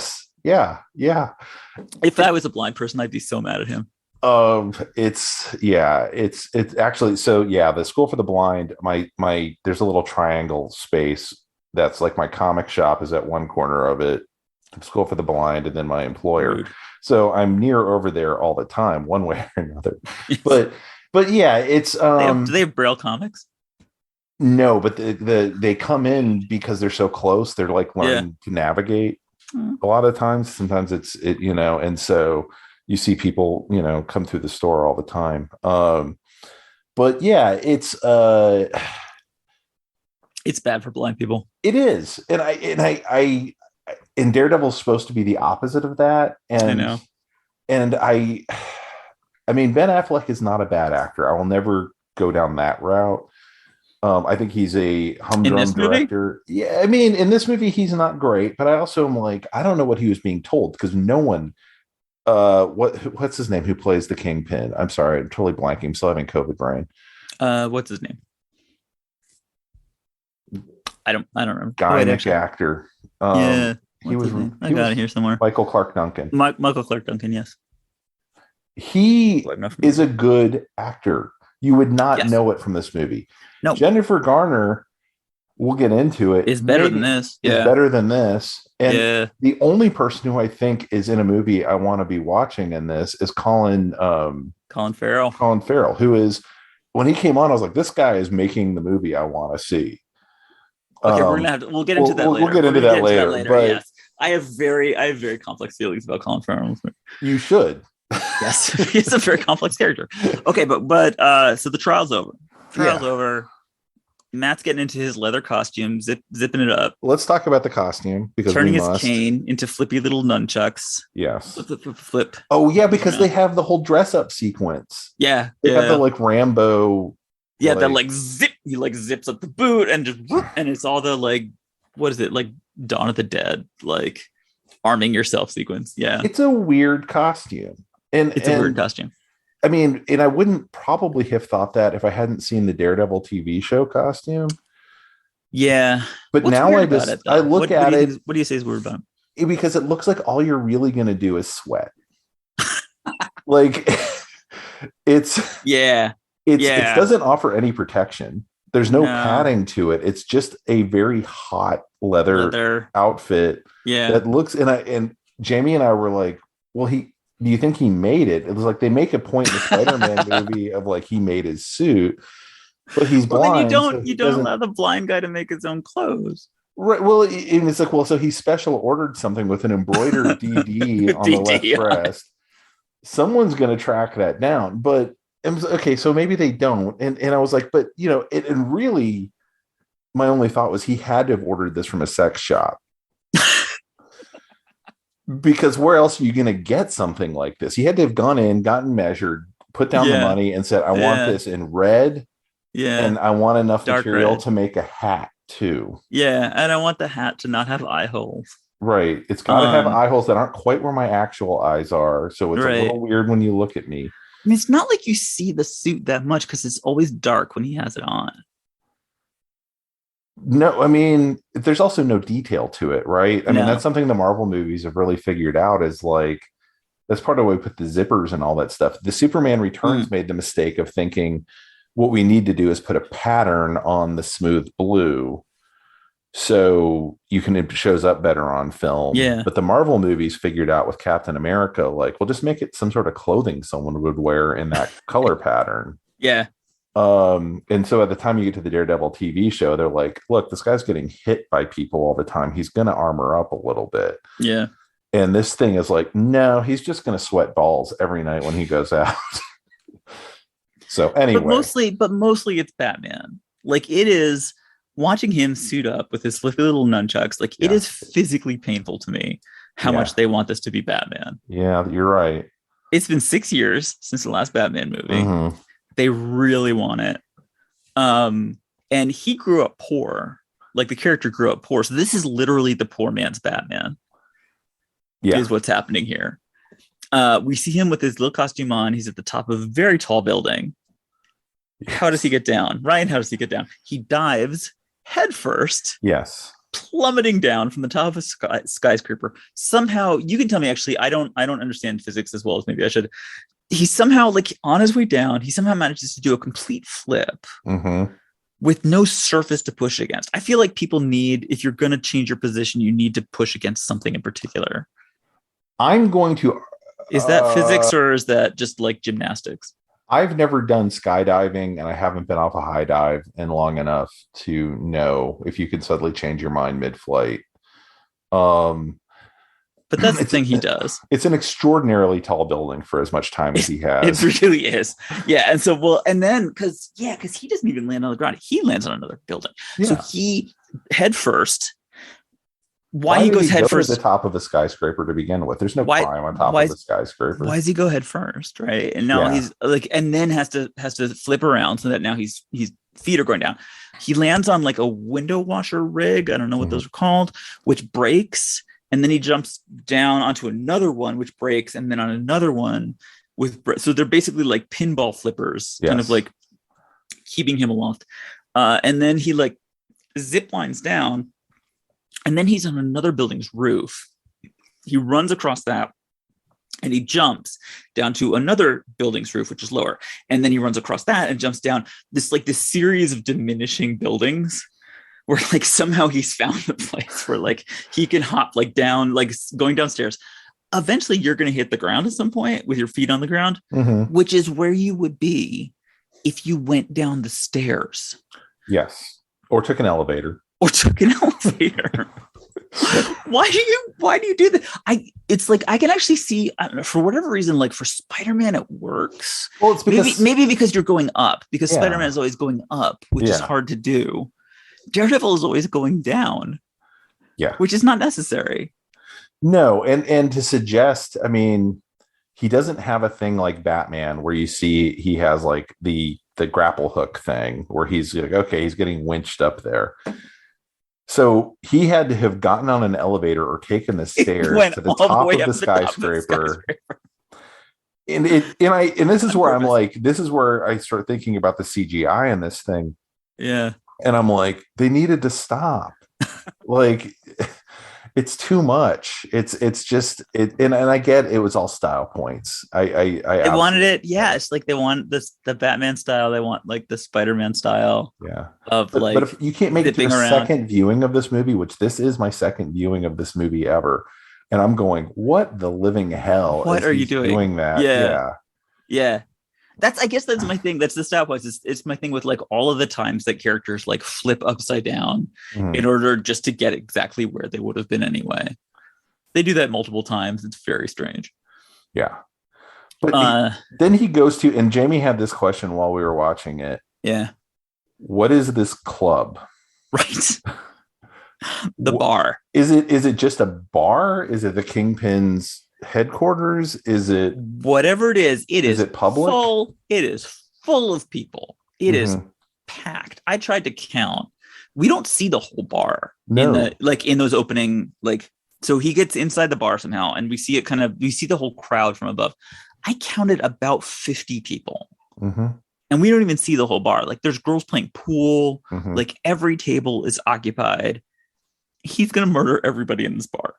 If I was a blind person, I'd be so mad at him. It's actually, so yeah, the School for the Blind, my there's a little triangle space that's like my comic shop is at one corner of it, School for the Blind, and then my employer. Rude. So I'm near over there all the time, one way or another. Yes. But yeah, it's Do they have Braille comics? no, but they come in because they're so close. They're like learning to navigate. Mm. A lot of times, sometimes and so you see people, come through the store all the time. But yeah, It's bad for blind people. it is. And Daredevil's supposed to be the opposite of that. And I know. And I mean, Ben Affleck is not a bad actor. I will never go down that route. I think he's a humdrum director. Yeah, I mean, in this movie, he's not great, but I also am like, I don't know what he was being told because no one, what's his name? Who plays the Kingpin? I'm sorry, I'm totally blanking. I'm still having COVID brain. What's his name? I don't remember. Gynec actor. Yeah, he was. I got it here somewhere. Michael Clark Duncan. Michael Clark Duncan. Yes, he is a good actor. You would not know it from this movie. No, Jennifer Garner, we'll get into it, is better than this. Yeah, better than this. And the only person who I think is in a movie I want to be watching in this is Colin Farrell. Colin Farrell, who is, when he came on, I was like, this guy is making the movie I want to see. Okay, we'll get into that later. We'll get into that later. But yes. I have very complex feelings about Colin Farrell. You should. Yes, he's a very complex character. Okay, but so the trial's over. Over. Matt's getting into his leather costume, zipping it up. Let's talk about the costume because turning his cane into flippy little nunchucks. Yes. Flip. Oh yeah, because they have the whole dress up sequence. Yeah. They have the like Rambo. Yeah, that like zip. He like zips up the boot and just and it's all the like, what is it, like Dawn of the Dead, like arming yourself sequence. Yeah, it's a weird costume, and it's a weird costume. I mean, and I wouldn't probably have thought that if I hadn't seen the Daredevil TV show costume. Yeah, but now I look at it. What do you say is weird about it? Because it looks like all you're really going to do is sweat. Like it's it doesn't offer any protection. There's no padding to it. It's just a very hot leather outfit. Yeah, that looks, and Jamie and I were like, well, do you think he made it? It was like they make a point in the Spider-Man movie of like he made his suit, but he's blind. Then you don't allow the blind guy to make his own clothes. Right. Well, and it's like, well, so he special ordered something with an embroidered DD on the left breast. Someone's going to track that down, but okay, so maybe they don't. And I was like, but and really, my only thought was he had to have ordered this from a sex shop. Because where else are you going to get something like this? He had to have gone in, gotten measured, put down the money, and said, I want this in red. Yeah. And I want enough dark material red to make a hat too. Yeah. And I want the hat to not have eye holes. Right. It's got to have eye holes that aren't quite where my actual eyes are. So it's a little weird when you look at me. I mean, it's not like you see the suit that much because it's always dark when he has it on. No, I mean, there's also no detail to it, right? I mean, that's something the Marvel movies have really figured out is like, that's part of why we put the zippers and all that stuff. The Superman Returns made the mistake of thinking what we need to do is put a pattern on the smooth blue so it shows up better on film. Yeah. But the Marvel movies figured out with Captain America, like, well, just make it some sort of clothing someone would wear in that color pattern. Yeah. And so at the time you get to the Daredevil TV show, they're like, look, this guy's getting hit by people all the time. He's going to armor up a little bit. Yeah. And this thing is like, no, he's just going to sweat balls every night when he goes out. So anyway. But mostly it's Batman. Like it is watching him suit up with his flippy little nunchucks. Like it is physically painful to me how much they want this to be Batman. Yeah, you're right. It's been 6 years since the last Batman movie. Mm-hmm. They really want it. And he grew up poor. Like the character grew up poor. So this is literally the poor man's Batman. Yeah. Is what's happening here. We see him with his little costume on. He's at the top of a very tall building. How does he get down? Ryan, how does he get down? He dives headfirst. Yes. Plummeting down from the top of a skyscraper. Somehow, you can tell me, actually, I don't understand physics as well as maybe I should. he somehow, like, on his way down, he somehow manages to do a complete flip with no surface to push against. I feel like people need, if you're going to change your position, you need to push against something in particular. I'm going to. Is that physics or is that just like gymnastics? I've never done skydiving, and I haven't been off a high dive in long enough to know if you can suddenly change your mind mid-flight. But that's the thing he does. It's an extraordinarily tall building for as much time as he has. It really is. Yeah. And so, well, and then because he doesn't even land on the ground. He lands on another building. Yeah. So he head first. Why he goes head first to the top of a skyscraper to begin with? There's no climb on top of the skyscraper. Why does he go head first? Right. And now he's like, and then has to flip around so that now he's feet are going down. He lands on like a window washer rig. I don't know what those are called, which breaks. And then he jumps down onto another one, which breaks, and then on another one so they're basically like pinball flippers, kind of like keeping him aloft. And then he like zip lines down, and then he's on another building's roof. He runs across that, and he jumps down to another building's roof, which is lower. And then he runs across that and jumps down this series of diminishing buildings, where like somehow he's found the place where like he can hop like down, like going downstairs. Eventually you're going to hit the ground at some point with your feet on the ground, which is where you would be if you went down the stairs. Yes. Or took an elevator. Why do you do that? It's like, I can actually see, I don't know, for whatever reason, like for Spider-Man, it works. Well, it's because maybe because you're going up, because Spider-Man is always going up, which is hard to do. Daredevil is always going down, which is not necessary. No, and to suggest, I mean, he doesn't have a thing like Batman where you see he has like the grapple hook thing where he's like, okay, he's getting winched up there. So he had to have gotten on an elevator or taken the stairs to the top of the skyscraper. And this is where I'm like, this is where I start thinking about the CGI in this thing. Yeah. And I'm like, they needed to stop. Like, it's too much. It's just it. And I get it was all style points. I wanted it. Yeah, it's like they want the Batman style. They want like the Spider-Man style. Yeah. But if you can't make it to a second viewing of this movie, which this is my second viewing of this movie ever, and I'm going, what the living hell? What are you doing that? Yeah. I guess that's my thing. That's the style points. It's my thing with like all of the times that characters like flip upside down in order just to get exactly where they would have been anyway. They do that multiple times. It's very strange. Yeah. But then he goes to, and Jamie had this question while we were watching it. Yeah. What is this club? Right. The bar. Is it just a bar? Is it the Kingpin's headquarters? Is it whatever it is? Is it public? It is full of people. It is packed. I tried to count. We don't see the whole bar in those opening, like, so he gets inside the bar somehow and we see the whole crowd from above. I counted about 50 people. And we don't even see the whole bar. Like there's girls playing pool. Like every table is occupied. He's going to murder everybody in this bar.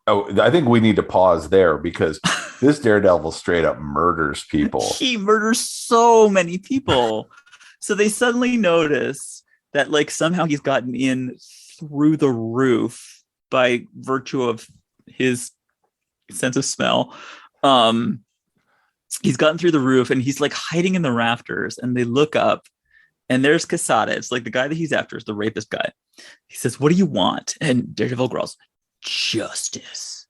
Oh, I think we need to pause there because this Daredevil straight up murders people. He murders so many people. So they suddenly notice that like somehow he's gotten in through the roof by virtue of his sense of smell. He's gotten through the roof and he's like hiding in the rafters, and they look up and there's Quesada. It's like the guy that he's after is the rapist guy. He says, "What do you want?" And Daredevil growls, "Justice."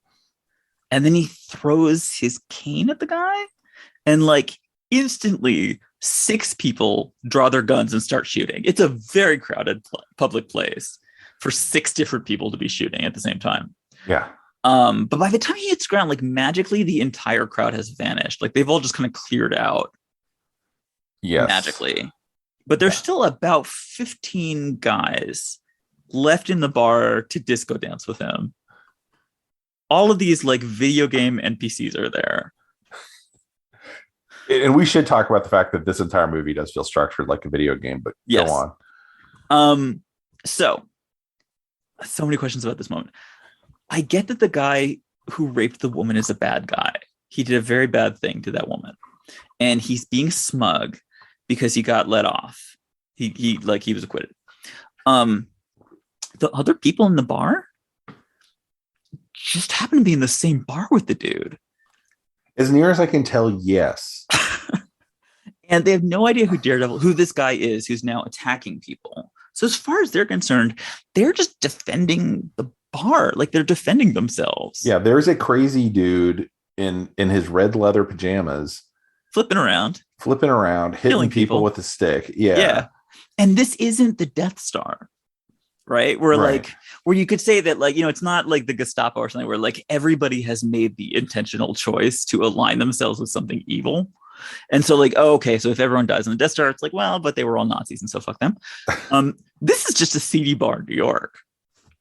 And then he throws his cane at the guy, and like instantly 6 people draw their guns and start shooting. It's a very crowded public place for 6 different people to be shooting at the same time. Yeah. But by the time he hits ground, like magically the entire crowd has vanished. Like they've all just kind of cleared out. Yes. Magically. But there's still about 15 guys left in the bar to disco dance with him. All of these like video game NPCs are there. And we should talk about the fact that this entire movie does feel structured like a video game, but yes. Go on. So many questions about this moment. I get that the guy who raped the woman is a bad guy. He did a very bad thing to that woman, and he's being smug because he got let off. He was acquitted. The other people in the bar just happen to be in the same bar with the dude. As near as I can tell, yes. And they have no idea who this guy is, who's now attacking people. So as far as they're concerned, they're just defending the bar, like they're defending themselves. Yeah, there's a crazy dude in his red leather pajamas, flipping around, hitting people with a stick. Yeah. And this isn't the Death Star, right? Where you could say that, like, you know, it's not like the Gestapo or something where like everybody has made the intentional choice to align themselves with something evil. And so like, oh, okay, so if everyone dies on the Death Star, it's like, well, but they were all Nazis and so fuck them. This is just a seedy bar in New York.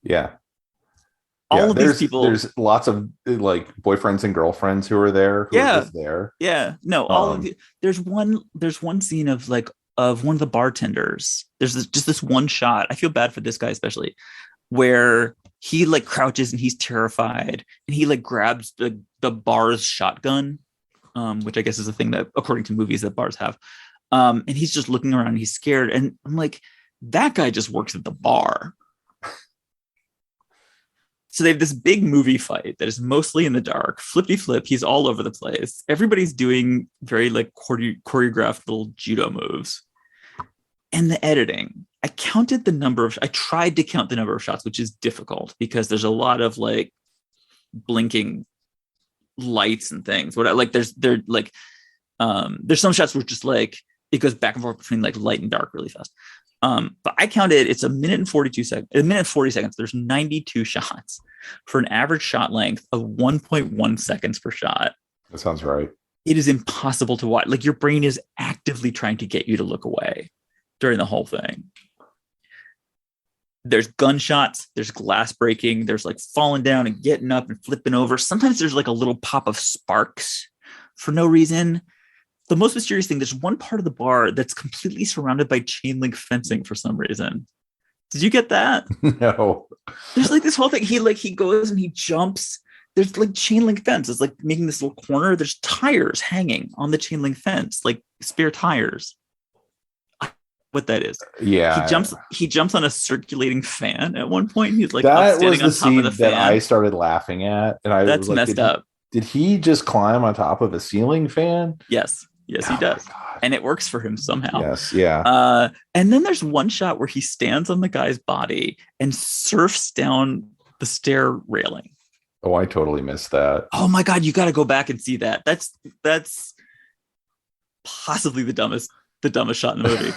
Yeah. All of these people. There's lots of like boyfriends and girlfriends who are there. Who are just there. Yeah. No, all of the, there's one scene of one of the bartenders. There's just this one shot. I feel bad for this guy especially, where he like crouches and he's terrified, and he like grabs the bar's shotgun. Which I guess is a thing that, according to movies, that bars have. And he's just looking around and he's scared. And I'm like, that guy just works at the bar. So they have this big movie fight that is mostly in the dark. Flippy flip, he's all over the place. Everybody's doing very like choreographed little judo moves. And the editing, I tried to count the number of shots, which is difficult because there's a lot of like blinking lights and things. There's some shots where just like it goes back and forth between like light and dark really fast. But I counted, it's a minute and 40 seconds. There's 92 shots for an average shot length of 1.1 seconds per shot. That sounds right. It is impossible to watch. Like your brain is actively trying to get you to look away during the whole thing. There's gunshots, there's glass breaking, there's like falling down and getting up and flipping over. Sometimes there's like a little pop of sparks for no reason. The most mysterious thing, there's one part of the bar that's completely surrounded by chain link fencing for some reason. Did you get that? No. There's like this whole thing. He goes and he jumps. There's like chain link fence. It's like making this little corner. There's tires hanging on the chain link fence, like spare tires. What that is. Yeah. He jumps on a circulating fan at one point. He's like that was the on scene top of the fan. that I started laughing at. And I That's was like, messed up. Did he just climb on top of a ceiling fan? Yes, he does. And it works for him somehow. Yes, yeah. And then there's one shot where he stands on the guy's body and surfs down the stair railing. Oh, I totally missed that. Oh my God, you got to go back and see that. That's possibly the dumbest shot in the movie.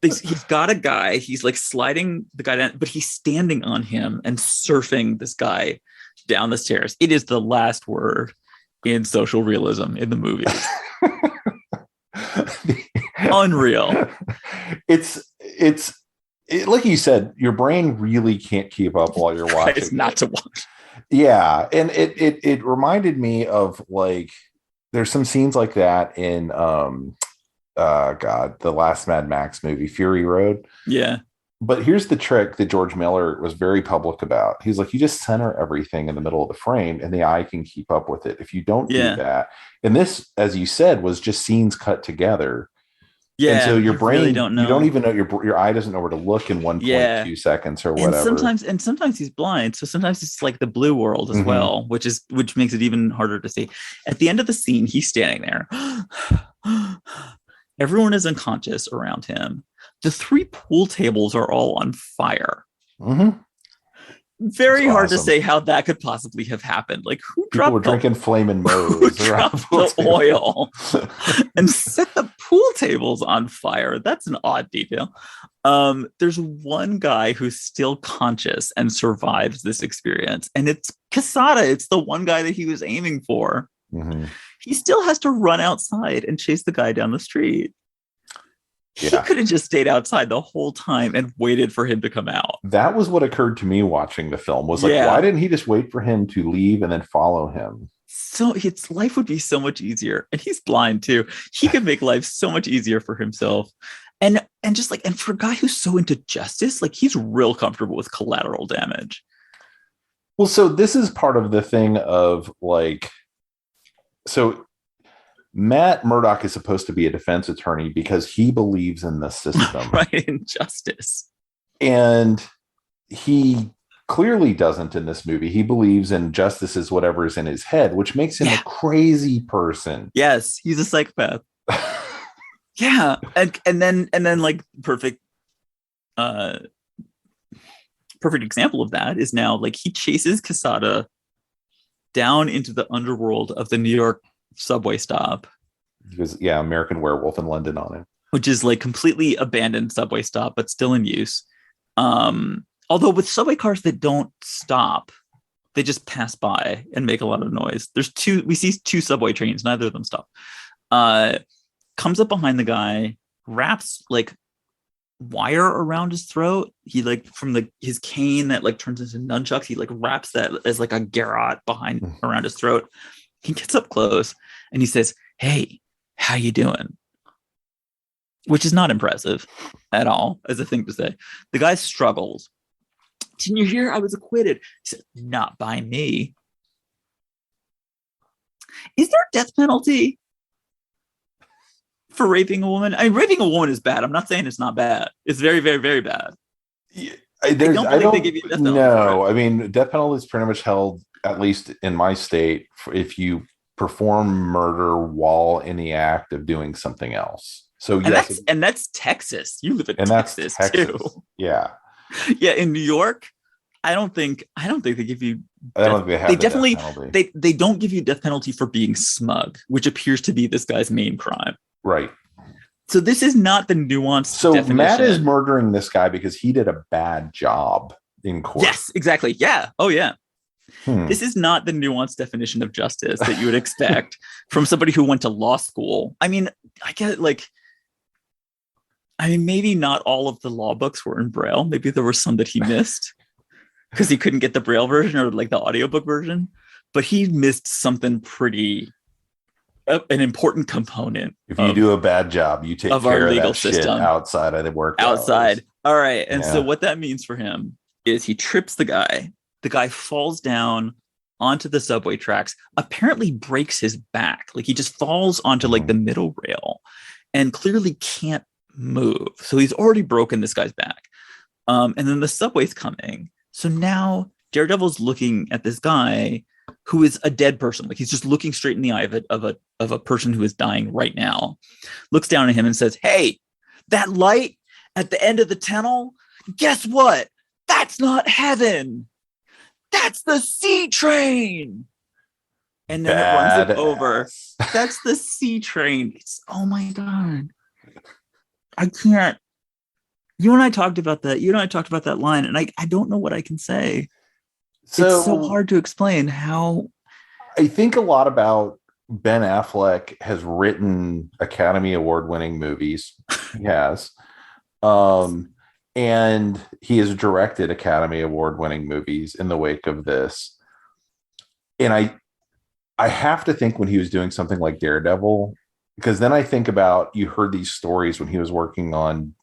He's got a guy, he's like sliding the guy down, but he's standing on him and surfing this guy down the stairs. It is the last word in social realism in the movies. Unreal. It's like you said, your brain really can't keep up while you're watching. It's not to watch. Yeah, and it reminded me of like there's some scenes like that in the last Mad Max movie, Fury Road. Yeah. But here's the trick that George Miller was very public about. He's like, you just center everything in the middle of the frame and the eye can keep up with it. If you don't do that, and this, as you said, was just scenes cut together. Yeah. And so your brain, really don't know. You don't even know, your eye doesn't know where to look in 1.2 seconds or whatever. And sometimes he's blind. So sometimes it's like the blue world as well, which makes it even harder to see. At the end of the scene, he's standing there. Everyone is unconscious around him. The 3 pool tables are all on fire. Mm-hmm. Very hard to say how that could possibly have happened. Like who were drinking Flamin' Moe's dropped the oil and set the pool tables on fire? That's an odd detail. There's one guy who's still conscious and survives this experience, and it's Quesada. It's the one guy that he was aiming for. Mm-hmm. He still has to run outside and chase the guy down the street. He could have just stayed outside the whole time and waited for him to come out. That was what occurred to me watching the film. Was like, why didn't he just wait for him to leave and then follow him? So his life would be so much easier. And he's blind too. He could make life so much easier for himself. And for a guy who's so into justice, like he's real comfortable with collateral damage. Well, so this is part of the thing of like, So Matt Murdock is supposed to be a defense attorney because he believes in the system. Right, in justice. And he clearly doesn't in this movie. He believes in justice is whatever is in his head, which makes him a crazy person. Yes, he's a psychopath. Yeah, and then like perfect example of that is now like he chases Quesada down into the underworld of the New York subway stop. Because American Werewolf in London on it, which is like completely abandoned subway stop, but still in use. Although with subway cars that don't stop, they just pass by and make a lot of noise. We see two subway trains, neither of them stop. Comes up behind the guy, wraps like wire around his throat. He like from his cane that like turns into nunchucks, he like wraps that as like a garrote around his throat. He gets up close and he says, "Hey, how you doing?" Which is not impressive at all as a thing to say. The guy struggles. "Didn't you hear I was acquitted?" He said, "Not by me." Is there a death penalty for raping a woman? I mean, raping a woman is bad. I'm not saying it's not bad. It's very, very, very bad. I don't they give you a death penalty. No, I mean, death penalty is pretty much held, at least in my state, if you perform murder while in the act of doing something else. So that's Texas. You live in Texas too. Yeah. Yeah, in New York, I don't think they give you. I don't think they definitely they don't give you death penalty for being smug, which appears to be this guy's main crime. Right. So this is not the nuanced. So definition. Matt is murdering this guy because he did a bad job in court. Yes, exactly. Yeah. Oh yeah. This is not the nuanced definition of justice that you would expect from somebody who went to law school. I mean, I get it, like. I mean, maybe not all of the law books were in Braille. Maybe there were some that he missed because he couldn't get the Braille version or like the audiobook version. But he missed something pretty, an important component. If you do a bad job, you take care our legal of that system shit outside of the work. Outside. All right. And so what that means for him is he trips the guy. The guy falls down onto the subway tracks, apparently breaks his back. Like he just falls onto like the middle rail and clearly can't move. So he's already broken this guy's back. And then the subway's coming. So now Daredevil's looking at this guy who is a dead person. Like he's just looking straight in the eye of a person who is dying right now. Looks down at him and says, "Hey, that light at the end of the tunnel, guess what? That's not heaven. That's the C train." And then it runs it over. That's the C train. Oh my God. I can't. You and I talked about that line, and I don't know what I can say. So, it's so hard to explain how. I think a lot about Ben Affleck has written Academy Award winning movies. He has. And he has directed Academy Award winning movies in the wake of this. And I have to think when he was doing something like Daredevil, because then I think about, you heard these stories when he was working on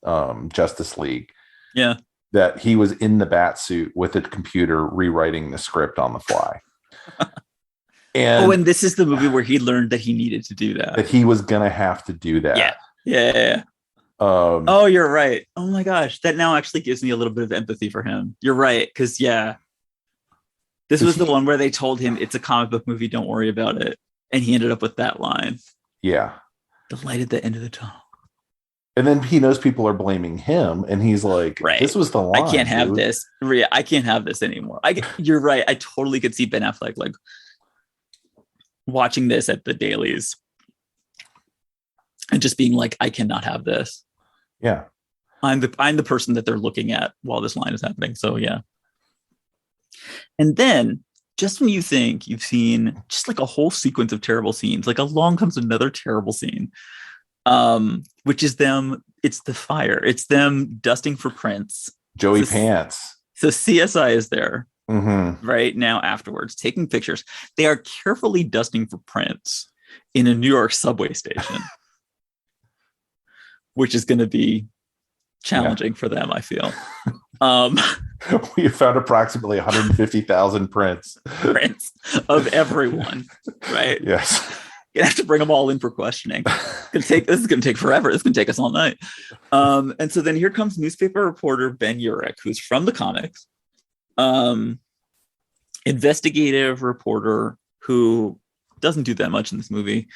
Justice League. Yeah. That he was in the bat suit with a computer rewriting the script on the fly. And this is the movie where he learned that he needed to do that. That he was going to have to do that. Yeah. Oh, you're right. Oh my gosh. That now actually gives me a little bit of empathy for him. You're right. Because this was the one where they told him it's a comic book movie, don't worry about it. And he ended up with that line. Yeah. The light at the end of the tunnel. And then he knows people are blaming him, and he's like, "This was the line. I can't have this. I can't have this anymore." You're right. I totally could see Ben Affleck like watching this at the dailies and just being like, "I cannot have this." Yeah, I'm the person that they're looking at while this line is happening. So yeah. And then just when you think you've seen just like a whole sequence of terrible scenes, like along comes another terrible scene. Which is it's the fire. It's them dusting for prints. Joey Pants. So CSI is there mm-hmm. right now afterwards, taking pictures. They are carefully dusting for prints in a New York subway station, which is going to be challenging for them, I feel. We found approximately 150,000 prints of everyone, right? Yes. Gonna have to bring them all in for questioning. This is gonna take forever. This is gonna take us all night. And so then here comes newspaper reporter Ben Urich, who's from the comics, investigative reporter who doesn't do that much in this movie.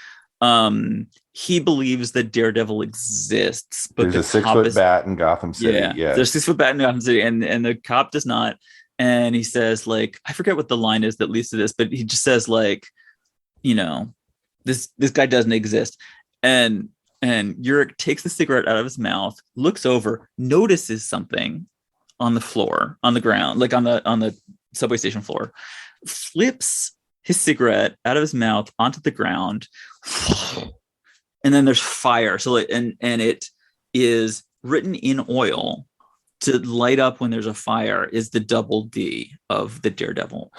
He believes that Daredevil exists, but there's a 6-foot bat in Gotham City. Yeah, there's a 6-foot bat in Gotham City, and the cop does not. And he says, like, I forget what the line is that leads to this, but he just says, like, you know, this guy doesn't exist. And Urich takes the cigarette out of his mouth, looks over, notices something on the floor, on the ground, like on the subway station floor, flips his cigarette out of his mouth onto the ground, and then there's fire. So and it is written in oil to light up when there's a fire is the double D of the Daredevil,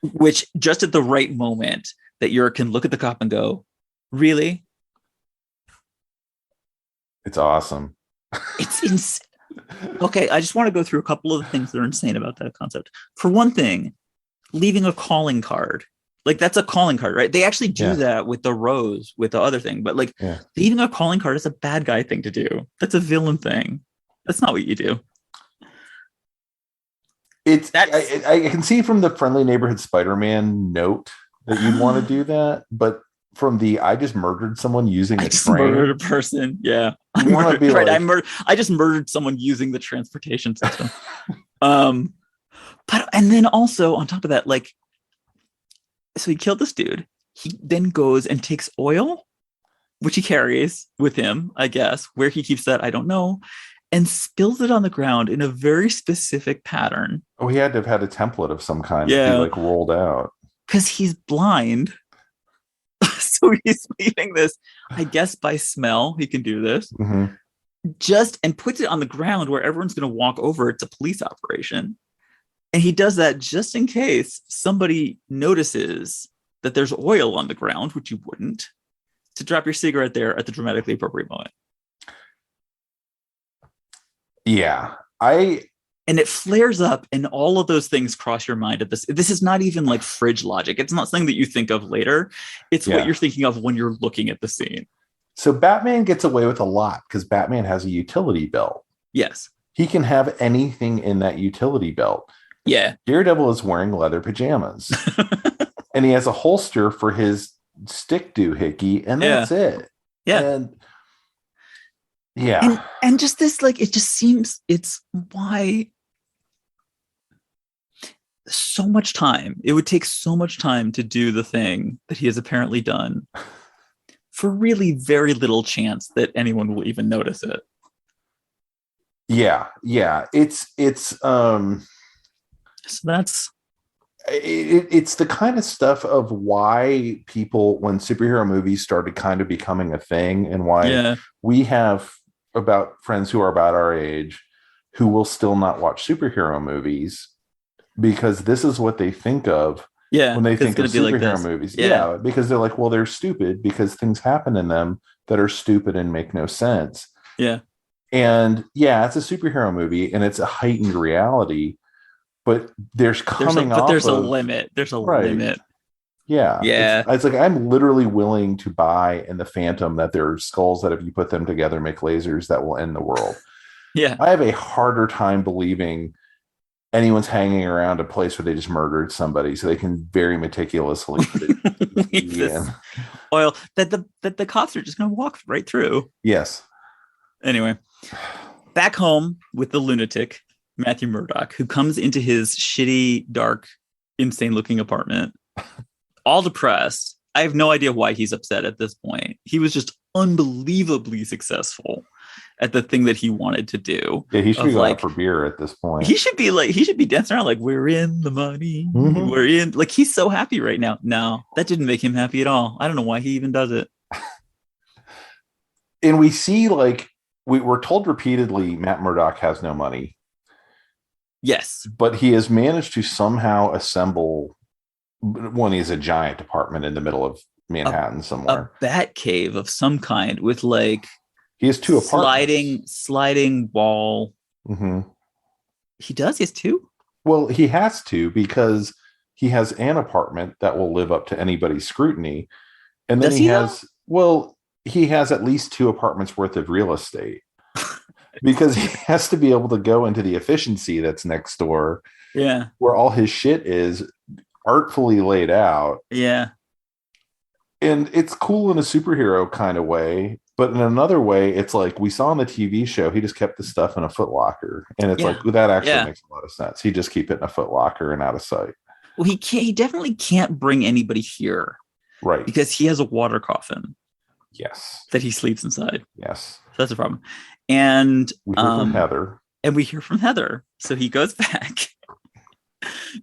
which just at the right moment that you can look at the cop and go, really? It's awesome. It's insane. Okay, I just want to go through a couple of the things that are insane about that concept. For one thing, leaving a calling card. Like, that's a calling card, right? They actually do that with the rose, with the other thing. But like, leaving a calling card is a bad guy thing to do. That's a villain thing. That's not what you do. I can see from the Friendly Neighborhood Spider-Man note that you'd want to do that, but from the I just murdered someone using a train. Murdered a person. Yeah. I just murdered someone using the transportation system. But and then also on top of that, like, so he killed this dude. He then goes and takes oil, which he carries with him, I guess. Where he keeps that, I don't know, and spills it on the ground in a very specific pattern. Oh, he had to have had a template of some kind that he like rolled out. Because he's blind. So he's leaving this, I guess by smell, he can do this. Mm-hmm. Just and puts it on the ground where everyone's going to walk over. It's a police operation. And he does that just in case somebody notices that there's oil on the ground, which you wouldn't, to drop your cigarette there at the dramatically appropriate moment. Yeah. And it flares up, and all of those things cross your mind at this. This is not even like fridge logic. It's not something that you think of later. It's what you're thinking of when you're looking at the scene. So Batman gets away with a lot because Batman has a utility belt. Yes. He can have anything in that utility belt. Yeah. Daredevil is wearing leather pajamas. And he has a holster for his stick doohickey, and that's it. Yeah. And just this, like, it just seems it's why so much time. It would take so much time to do the thing that he has apparently done for really very little chance that anyone will even notice it. Yeah. So that's it's the kind of stuff of why people, when superhero movies started kind of becoming a thing, and why we have about friends who are about our age who will still not watch superhero movies because this is what they think of when they think of superhero movies. Yeah, because they're like, well, they're stupid because things happen in them that are stupid and make no sense. Yeah. And it's a superhero movie and it's a heightened reality, but there's a limit. There's a limit. Yeah. Yeah. It's like, I'm literally willing to buy in the Phantom that there are skulls that if you put them together make lasers that will end the world. Yeah. I have a harder time believing anyone's hanging around a place where they just murdered somebody so they can very meticulously leave this oil that the cops are just going to walk right through. Yes. Anyway, back home with the lunatic, Matthew Murdock, who comes into his shitty, dark, insane-looking apartment, all depressed. I have no idea why he's upset at this point. He was just unbelievably successful at the thing that he wanted to do. Yeah, he should be going out for beer at this point. He should be dancing around like, we're in the money. Mm-hmm. We're in, like, he's so happy right now. No, that didn't make him happy at all. I don't know why he even does it. And we see, like, we're told repeatedly Matt Murdock has no money. Yes. But he has managed to somehow assemble one. He has a giant apartment in the middle of Manhattan somewhere. A bat cave of some kind with, like, he has two apartments. Sliding wall. Mm-hmm. He does? He has two? Well, he has to because he has an apartment that will live up to anybody's scrutiny. And then Does he he, though? has, well, he has at least 2 apartments worth of real estate because he has to be able to go into the efficiency that's next door Yeah. where all his shit is artfully laid out. Yeah. And it's cool in a superhero kind of way, but in another way, it's like we saw on the TV show, he just kept the stuff in a footlocker. And it's Yeah. like, well, that actually Yeah. makes a lot of sense. He just keep it in a footlocker and out of sight. Well, he definitely can't bring anybody here Right. because he has a water coffin Yes. that he sleeps inside. Yes. So that's a problem. And We hear from Heather. And we hear from Heather. So he goes back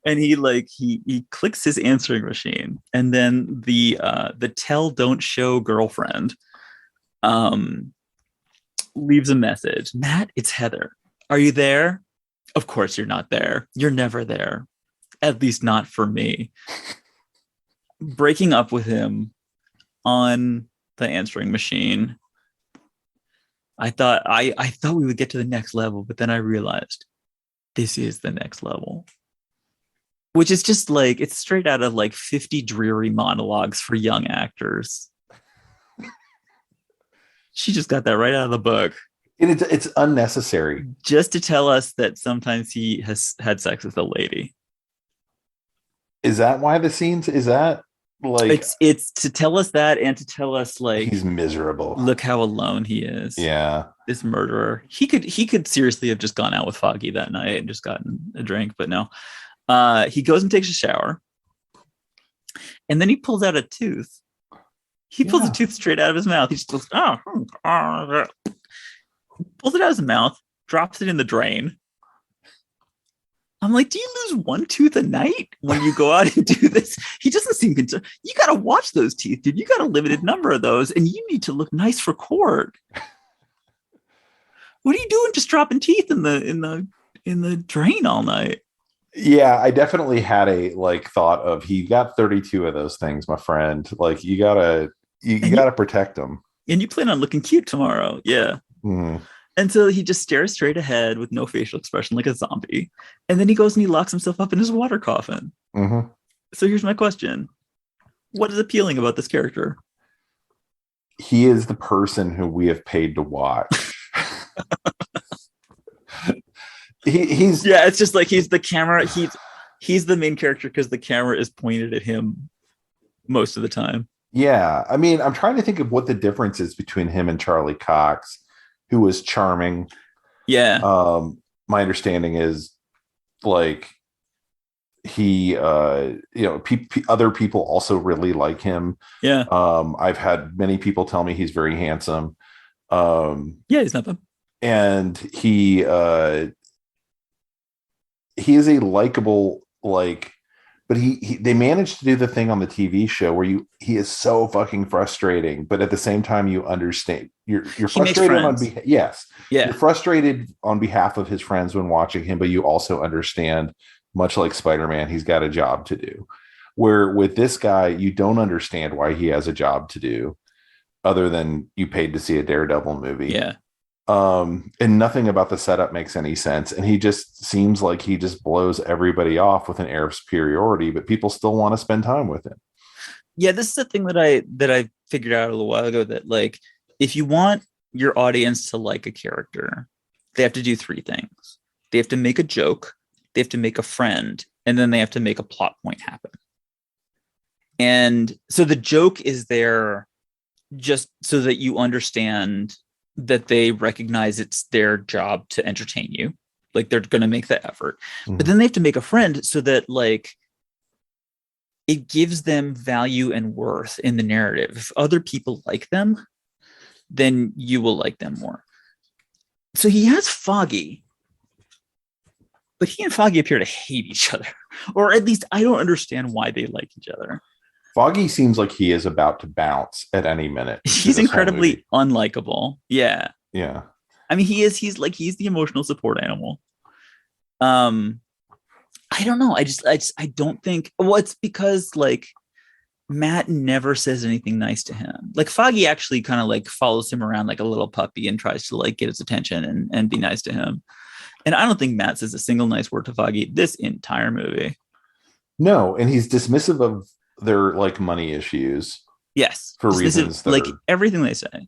and he clicks his answering machine, and then the tell don't show girlfriend leaves a message. Matt, it's Heather. Are you there? Of course you're not there. You're never there. At least not for me. Breaking up with him on the answering machine. I thought we would get to the next level, but then I realized this is the next level. Which is just like, it's straight out of like 50 dreary monologues for young actors. She just got that right out of the book. And it's unnecessary. Just to tell us that sometimes he has had sex with a lady. Is that why the scenes, is that like, it's to tell us that, and to tell us like he's miserable. Look how alone he is. Yeah. This murderer. He could seriously have just gone out with Foggy that night and just gotten a drink, but no. He goes and takes a shower, and then he pulls out a tooth. He pulls a tooth straight out of his mouth. He just goes, pulls it out of his mouth, drops it in the drain. I'm like, do you lose one tooth a night when you go out and do this? He doesn't seem concerned. You got to watch those teeth, dude. You got a limited number of those, and you need to look nice for court. What are you doing just dropping teeth in the drain all night? Yeah, I definitely had a thought of, he got 32 of those things, my friend. Like, you gotta protect them. And you plan on looking cute tomorrow. Yeah. Mm. And so he just stares straight ahead with no facial expression, like a zombie. And then he goes and he locks himself up in his water coffin. Mm-hmm. So here's my question. What is appealing about this character? He is the person who we have paid to watch. He's it's just like he's the camera. He's the main character because the camera is pointed at him most of the time. Yeah. I mean, I'm trying to think of what the difference is between him and Charlie Cox, who was charming. Yeah. My understanding is like he other people also really like him. Yeah. I've had many people tell me he's very handsome. He's not bad. And he is a likable, but they managed to do the thing on the TV show where he is so fucking frustrating, but at the same time you understand you're frustrated on you're frustrated on behalf of his friends when watching him, but you also understand, much like Spider-Man, he's got a job to do. Where with this guy, you don't understand why he has a job to do, other than you paid to see a Daredevil movie. Yeah. And nothing about the setup makes any sense. And he just seems like he just blows everybody off with an air of superiority, but people still want to spend time with him. Yeah, this is the thing that I figured out a little while ago, that like, if you want your audience to like a character, they have to do 3 things. They have to make a joke, they have to make a friend, and then they have to make a plot point happen. And so the joke is there just so that you understand that they recognize it's their job to entertain you. Like, they're going to make the effort. Mm-hmm. But then they have to make a friend so that like it gives them value and worth in the narrative. If other people like them, then you will like them more. So he has Foggy, but he and Foggy appear to hate each other, or at least I don't understand why they like each other. Foggy seems like he is about to bounce at any minute. He's incredibly unlikable. Yeah. Yeah. I mean, he's the emotional support animal. I don't know. I don't think, well, it's because like Matt never says anything nice to him. Like Foggy actually kind of like follows him around like a little puppy and tries to like get his attention and be nice to him. And I don't think Matt says a single nice word to Foggy this entire movie. No. And he's dismissive of their like money issues. Yes, for this reasons is that like are, everything they say.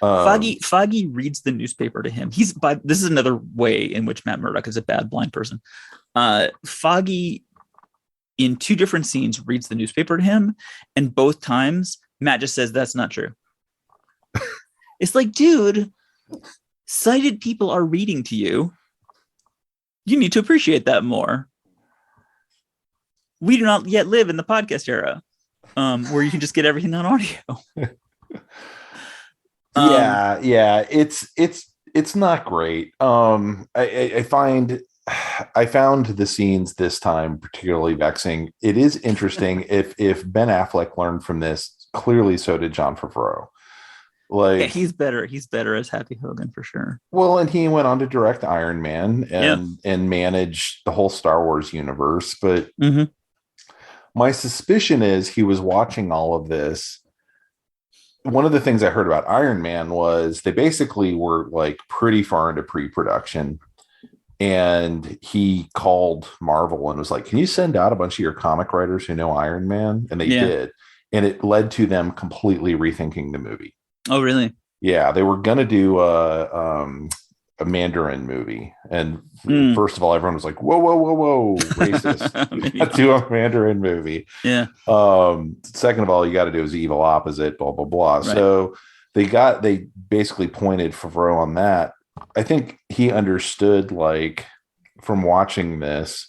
Foggy reads the newspaper to him. This is another way in which Matt Murdock is a bad blind person. Foggy, in two different scenes, reads the newspaper to him, and both times Matt just says that's not true. It's like, dude, sighted people are reading to you. You need to appreciate that more. We do not yet live in the podcast era, where you can just get everything on audio. Yeah, it's not great. I found the scenes this time particularly vexing. It is interesting if Ben Affleck learned from this. Clearly, so did Jon Favreau. Like, yeah, he's better. He's better as Happy Hogan for sure. well, and he went on to direct Iron Man and manage the whole Star Wars universe. But my suspicion is he was watching all of this. One of the things I heard about Iron Man was they basically were like pretty far into pre-production, and he called Marvel and was like, "Can you send out a bunch of your comic writers who know Iron Man?" And they did, and it led to them completely rethinking the movie. Oh, really? Yeah, they were gonna do a Mandarin movie, and first of all, everyone was like, whoa, racist. Do a Mandarin movie. Yeah. Second of all, you got to do his evil opposite, blah blah blah. Right. So they basically pointed Favreau on that. I think he understood, like, from watching this,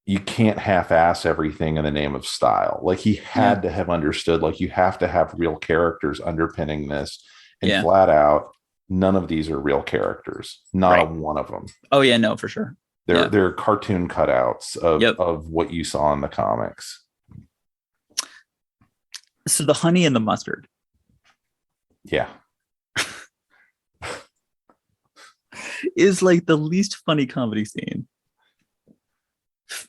you can't half-ass everything in the name of style. Like, he had to have understood, like, you have to have real characters underpinning this, and flat out, none of these are real characters. Not one of them. Oh yeah, no, for sure. They're cartoon cutouts of what you saw in the comics. So the honey and the mustard. Yeah. Is like the least funny comedy scene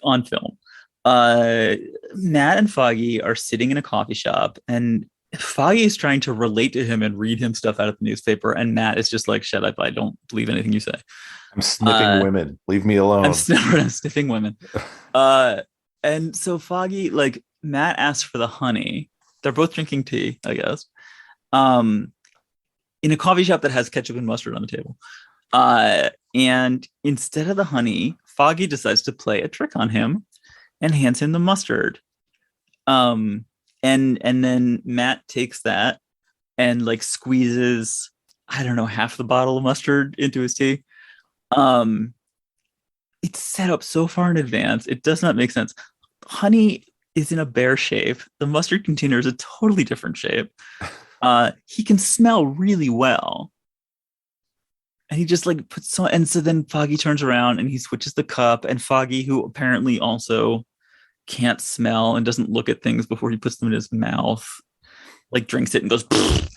on film. Matt and Foggy are sitting in a coffee shop, and Foggy is trying to relate to him and read him stuff out of the newspaper, and Matt is just like, shut up, I don't believe anything you say. I'm sniffing women. Leave me alone. I'm sniffing women. And so Foggy, like, Matt asks for the honey. They're both drinking tea, I guess. In a coffee shop that has ketchup and mustard on the table. And instead of the honey, Foggy decides to play a trick on him and hands him the mustard. And then Matt takes that and, like, squeezes, I don't know, half the bottle of mustard into his tea. It's set up so far in advance. It does not make sense. Honey is in a bear shape. The mustard container is a totally different shape. He can smell really well. And he just, like, puts so, and so then Foggy turns around and he switches the cup, and Foggy, who apparently also can't smell and doesn't look at things before he puts them in his mouth, like, drinks it and goes, pfft.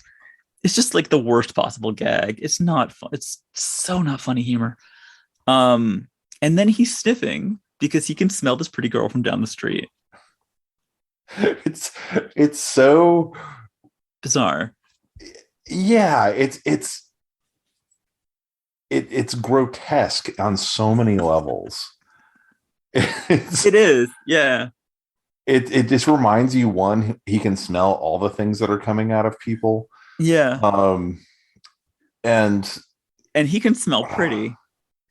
It's just like the worst possible gag. It's not fun. It's so not funny humor. And then he's sniffing because he can smell this pretty girl from down the street. It's so bizarre. Yeah, it's grotesque on so many levels. It is, yeah. It just reminds you, one, he can smell all the things that are coming out of people. Yeah. And he can smell pretty.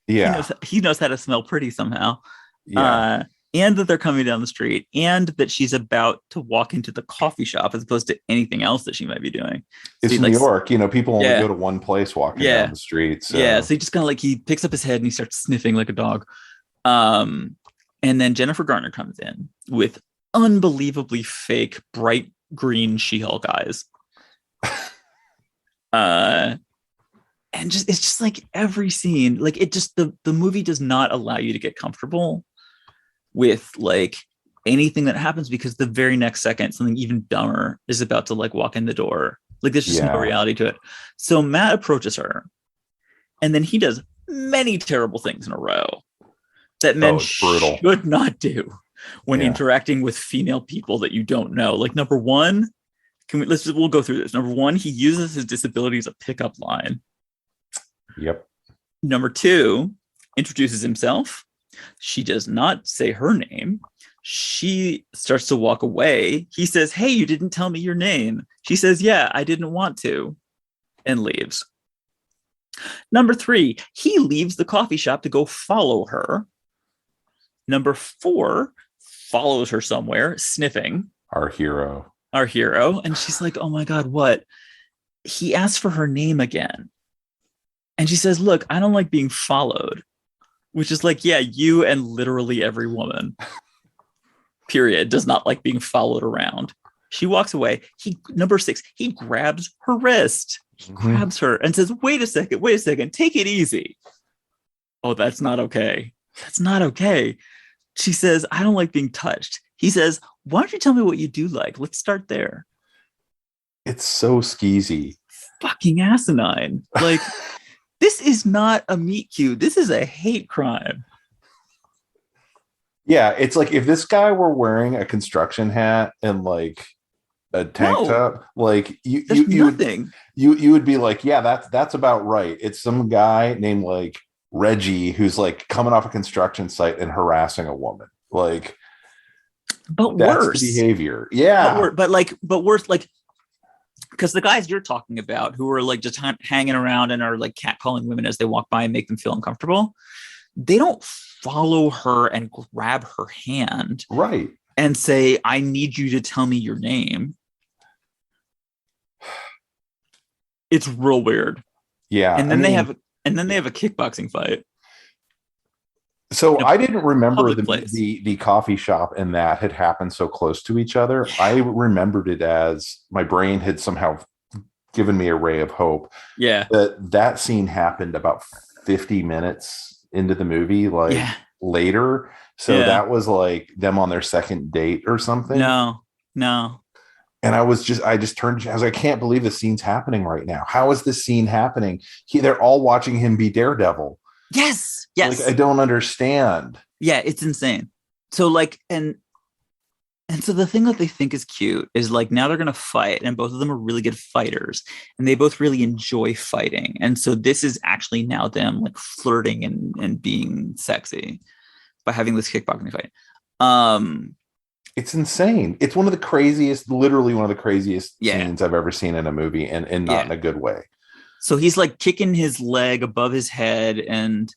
Yeah. He knows how to smell pretty somehow. Yeah. And that they're coming down the street, and that she's about to walk into the coffee shop as opposed to anything else that she might be doing. It's New York, people only go to one place walking down the street. So. Yeah. So he just kind of, like, he picks up his head and he starts sniffing like a dog. And then Jennifer Garner comes in with unbelievably fake bright green She-Hulk eyes. And it's just like every scene, like, it just, the movie does not allow you to get comfortable with, like, anything that happens, because the very next second something even dumber is about to, like, walk in the door. Like, there's just no reality to it. So Matt approaches her, and then he does many terrible things in a row that men should not do when interacting with female people that you don't know. Like, number one, we'll go through this. Number one, he uses his disability as a pickup line. Yep. Number two, introduces himself. She does not say her name. She starts to walk away. He says, "Hey, you didn't tell me your name." She says, "Yeah, I didn't want to," and leaves. Number 3, he leaves the coffee shop to go follow her. Number 4 follows her somewhere, sniffing. Our hero. And she's like, "Oh my God, what?" He asks for her name again. And she says, "Look, I don't like being followed," which is like, yeah, you and literally every woman, period, does not like being followed around. She walks away. Number 6, he grabs her wrist. He grabs her and says, wait a second, take it easy. Oh, that's not okay. That's not okay. She says, "I don't like being touched." He says, "Why don't you tell me what you do like? Let's start there." It's so skeezy. Fucking asinine. Like, this is not a meet cute. This is a hate crime. Yeah, it's like if this guy were wearing a construction hat and like a tank top, like you would be like, yeah, that's about right. It's some guy named like Reggie who's like coming off a construction site and harassing a woman. Like, but that's worse the behavior. Yeah, but worse, like, because the guys you're talking about who are like just hanging around and are like catcalling women as they walk by and make them feel uncomfortable, they don't follow her and grab her hand, right, and say, "I need you to tell me your name." It's real weird. Yeah, and then they have a kickboxing fight. So I didn't remember the coffee shop and that had happened so close to each other. Yeah. I remembered it as my brain had somehow given me a ray of hope. Yeah. That scene happened about 50 minutes into the movie, like later. So that was like them on their second date or something. No. And I just turned, I was like, I can't believe this scene's happening right now. How is this scene happening? They're all watching him be Daredevil. Yes. Like, I don't understand. Yeah, it's insane. So like, and so the thing that they think is cute is like, now they're going to fight, and both of them are really good fighters, and they both really enjoy fighting. And so this is actually now them like flirting and being sexy by having this kickboxing fight. It's insane. It's literally one of the craziest scenes I've ever seen in a movie, and not in a good way. So he's like kicking his leg above his head and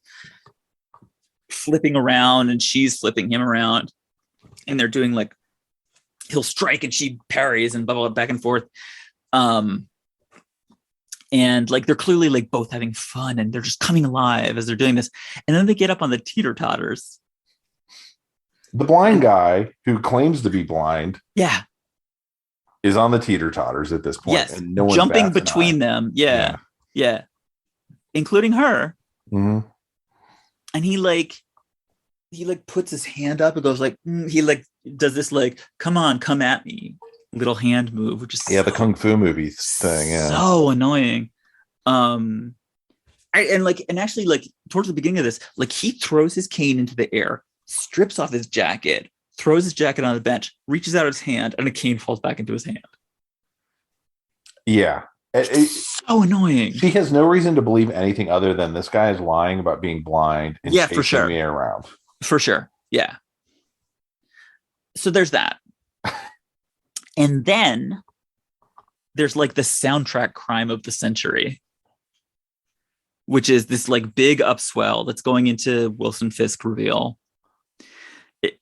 flipping around, and she's flipping him around, and they're doing like, he'll strike and she parries and blah, blah, blah, back and forth. And like, they're clearly like both having fun, and they're just coming alive as they're doing this. And then they get up on the teeter-totters. The blind guy who claims to be blind. Yeah. Is on the teeter-totters at this point. Yes. And no one's jumping between them. Yeah. Including her. Mm-hmm. And he puts his hand up and goes like, he like does this like, come on, come at me little hand move, which is the kung fu movie thing. Yeah. So annoying. And actually like towards the beginning of this, like he throws his cane into the air, strips off his jacket, throws his jacket on the bench, reaches out his hand, and a cane falls back into his hand. Yeah. It's so annoying. She has no reason to believe anything other than this guy is lying about being blind and chasing for sure. me around. For sure. Yeah. So there's that. And then there's like the soundtrack crime of the century, which is this like big upswell that's going into Wilson Fisk reveal.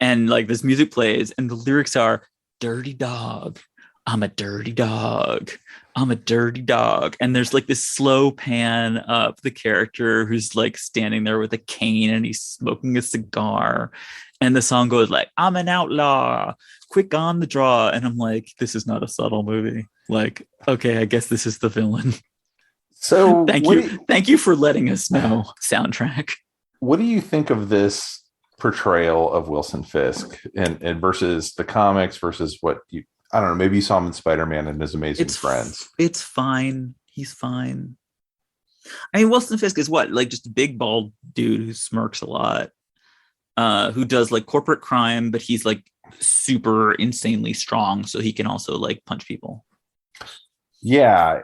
And like this music plays, and the lyrics are, "Dirty dog, I'm a dirty dog, I'm a dirty dog." And there's like this slow pan up the character who's like standing there with a cane and he's smoking a cigar. And the song goes like, "I'm an outlaw, quick on the draw." And I'm like, this is not a subtle movie. Like, okay, I guess this is the villain. So thank you for letting us know, soundtrack. What do you think of this portrayal of Wilson Fisk and versus the comics versus what I don't know, maybe you saw him in Spider-Man and His Amazing Friends. It's fine. He's fine. I mean, Wilson Fisk is what? Like just a big bald dude who smirks a lot, who does like corporate crime, but he's like super insanely strong, so he can also like punch people. Yeah,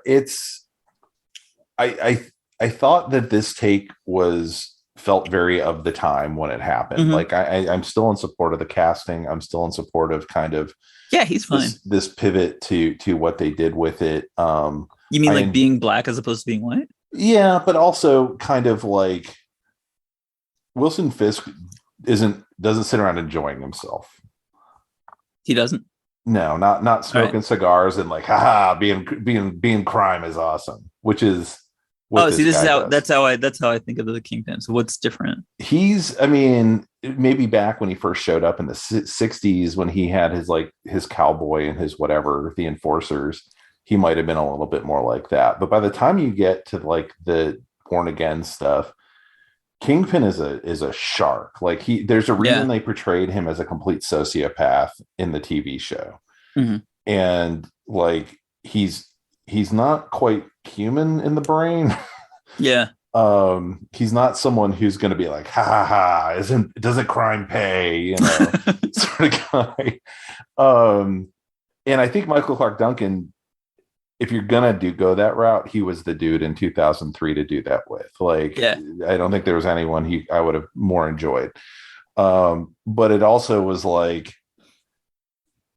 I thought that this take was felt very of the time when it happened. Mhm. Like I'm still in support of the casting. I'm still in support of kind of Yeah, he's fine. this pivot to what they did with it. You mean like I being black as opposed to being white? Yeah, but also kind of like Wilson Fisk doesn't sit around enjoying himself. He doesn't. No, not smoking cigars and like, haha, being crime is awesome, which is what Oh, see, this this is guy how does. that's how I think of the Kingpin. So what's different? I mean, maybe back when he first showed up in the 60s when he had his cowboy and his whatever, the enforcers, he might have been a little bit more like that. But by the time you get to like the Born Again stuff, Kingpin is a shark. Like there's a reason they portrayed him as a complete sociopath in the TV show. Mm-hmm. And like he's not quite human in the brain. Yeah. He's not someone who's going to be like, ha ha ha, doesn't crime pay, you know, sort of guy. And I think Michael Clark Duncan, if you're gonna go that route, he was the dude in 2003 to do that with. Like, I don't think there was anyone I would have more enjoyed. But it also was like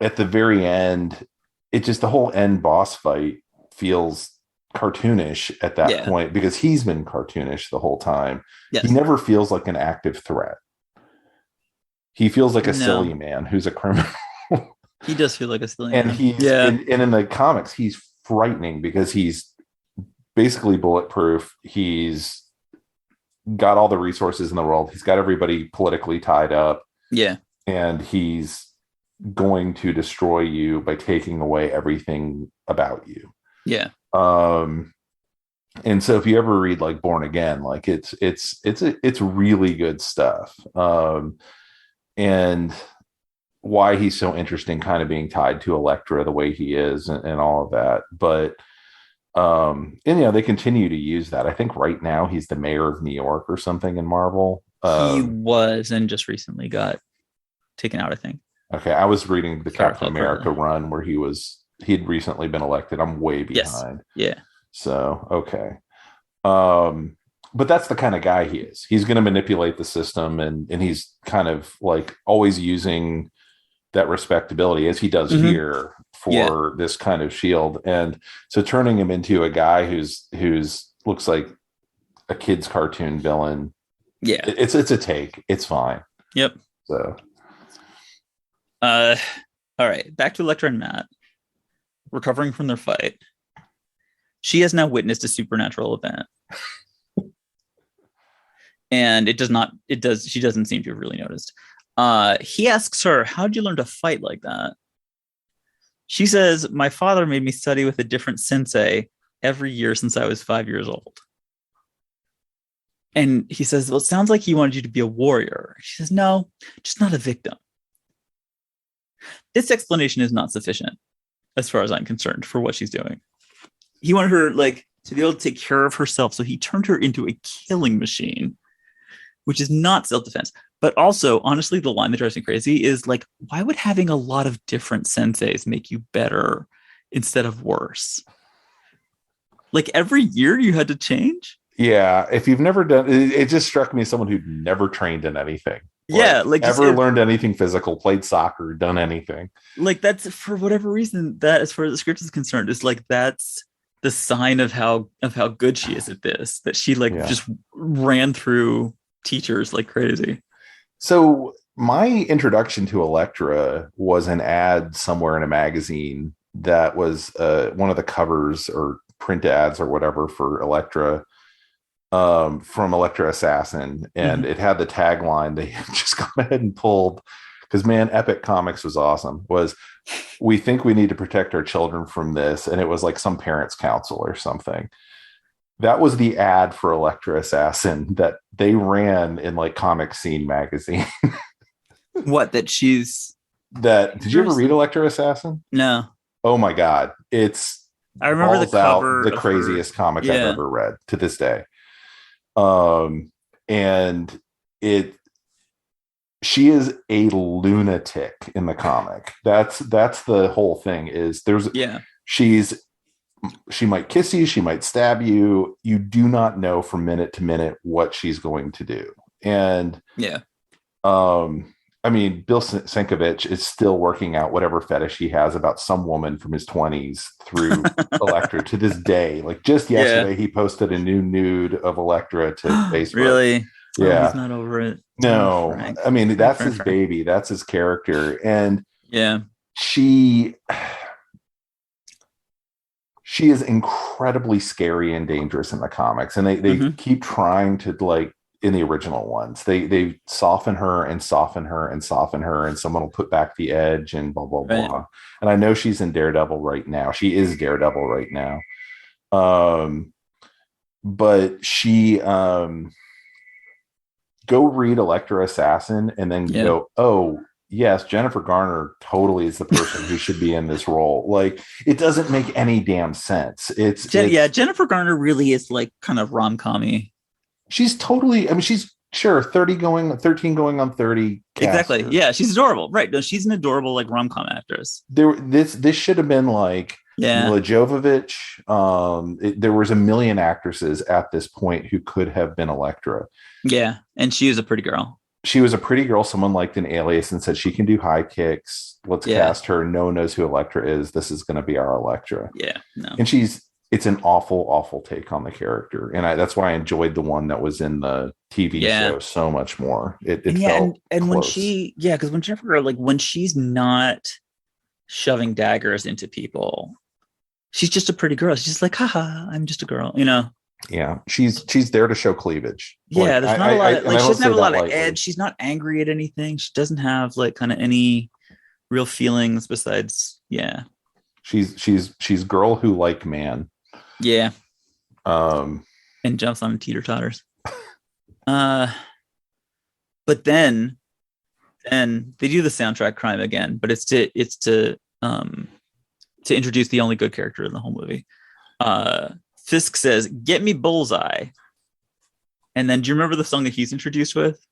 at the very end, it just the whole end boss fight feels cartoonish at that point because he's been cartoonish the whole time. Yes. He never feels like an active threat. He feels like a silly man who's a criminal. He does feel like a silly man. And he's and in the comics, he's frightening because he's basically bulletproof. He's got all the resources in the world. He's got everybody politically tied up. Yeah. And he's going to destroy you by taking away everything about you. Yeah. And so if you ever read like Born Again, like it's really good stuff. And why he's so interesting kind of being tied to Elektra the way he is and all of that. But and they continue to use that. I think right now he's the mayor of New York or something in Marvel. He was and just recently got taken out, I think. Okay, I was reading the Captain America run where he'd recently been elected. I'm way behind. Yes. Yeah. So, okay. But that's the kind of guy he is. He's going to manipulate the system and he's kind of like always using that respectability as he does here for this kind of shield. And so turning him into a guy who's looks like a kid's cartoon villain. Yeah. It's a take. It's fine. Yep. So all right, back to Elektra and Matt recovering from their fight. She has now witnessed a supernatural event. And she doesn't seem to have really noticed. He asks her, how'd you learn to fight like that? She says, my father made me study with a different sensei every year since I was 5 years old. And he says, well, it sounds like he wanted you to be a warrior. She says, no, just not a victim. This explanation is not sufficient, as far as I'm concerned, for what she's doing. He wanted her to be able to take care of herself, so he turned her into a killing machine, which is not self-defense. But also, honestly, the line that drives me crazy is like, why would having a lot of different senseis make you better instead of worse? Like every year you had to change? Yeah, if you've never done it, just struck me as someone who'd never trained in anything. Ever learned anything physical, played soccer, done anything. Like that's for whatever reason, that as far as the script is concerned, is like that's the sign of how good she is at this, that she just ran through teachers like crazy. So my introduction to Elektra was an ad somewhere in a magazine that was one of the covers or print ads or whatever for Elektra. From Elektra Assassin, and it had the tagline they just gone ahead and pulled because man, Epic Comics was awesome. Was we think we need to protect our children from this, and it was like some parents' council or something. That was the ad for Elektra Assassin that they ran in like Comic Scene magazine. What did you ever read Elektra Assassin? No. Oh my god, I remember the cover, the craziest comic I've ever read to this day. And she is a lunatic in the comic. That's the whole thing is she's She might kiss you, she might stab you. You do not know from minute to minute what she's going to do. And yeah. I mean, Bill Sienkiewicz is still working out whatever fetish he has about some woman from his 20s through Elektra to this day. Like just yesterday, he posted a new nude of Elektra to Facebook. Really? Yeah. Oh, he's not over it. No, Frank. I mean, that's Frank. his baby. That's his character. And yeah, she is incredibly scary and dangerous in the comics. And they keep trying to, like, in the original ones, they soften her and soften her and soften her, and someone will put back the edge and blah, blah, right. blah. And I know she's in Daredevil right now. She is Daredevil right now. But she, go read Elektra Assassin and then go, oh, yes, Jennifer Garner totally is the person who should be in this role. Like, it doesn't make any damn sense. It's Jennifer Garner really is like kind of rom-com-y. She's totally, I mean, she's sure 13 going on 30. Exactly. Yeah, she's adorable. Right. No, she's an adorable, like, rom-com actress. This should have been like Mila Jovovich. There was a million actresses at this point who could have been Elektra. Yeah. And she is a pretty girl. She was a pretty girl. Someone liked an Alias and said she can do high kicks. Let's cast her. No one knows who Elektra is. This is going to be our Elektra. Yeah. No. And it's an awful, awful take on the character. And that's why I enjoyed the one that was in the TV show so much more. It felt and close. because when Jennifer, like, when she's not shoving daggers into people, she's just a pretty girl. She's just like, haha, I'm just a girl, you know? Yeah. She's there to show cleavage. Yeah. Like, there's not a lot of, like, she doesn't have a lot of lightly. edge. She's not angry at anything. She doesn't have, like, kind of any real feelings besides, She's girl who like man. Yeah. And jumps on teeter-totters. But then they do the soundtrack crime again, but it's to introduce the only good character in the whole movie. Fisk says, "Get me Bullseye." And then do you remember the song that he's introduced with?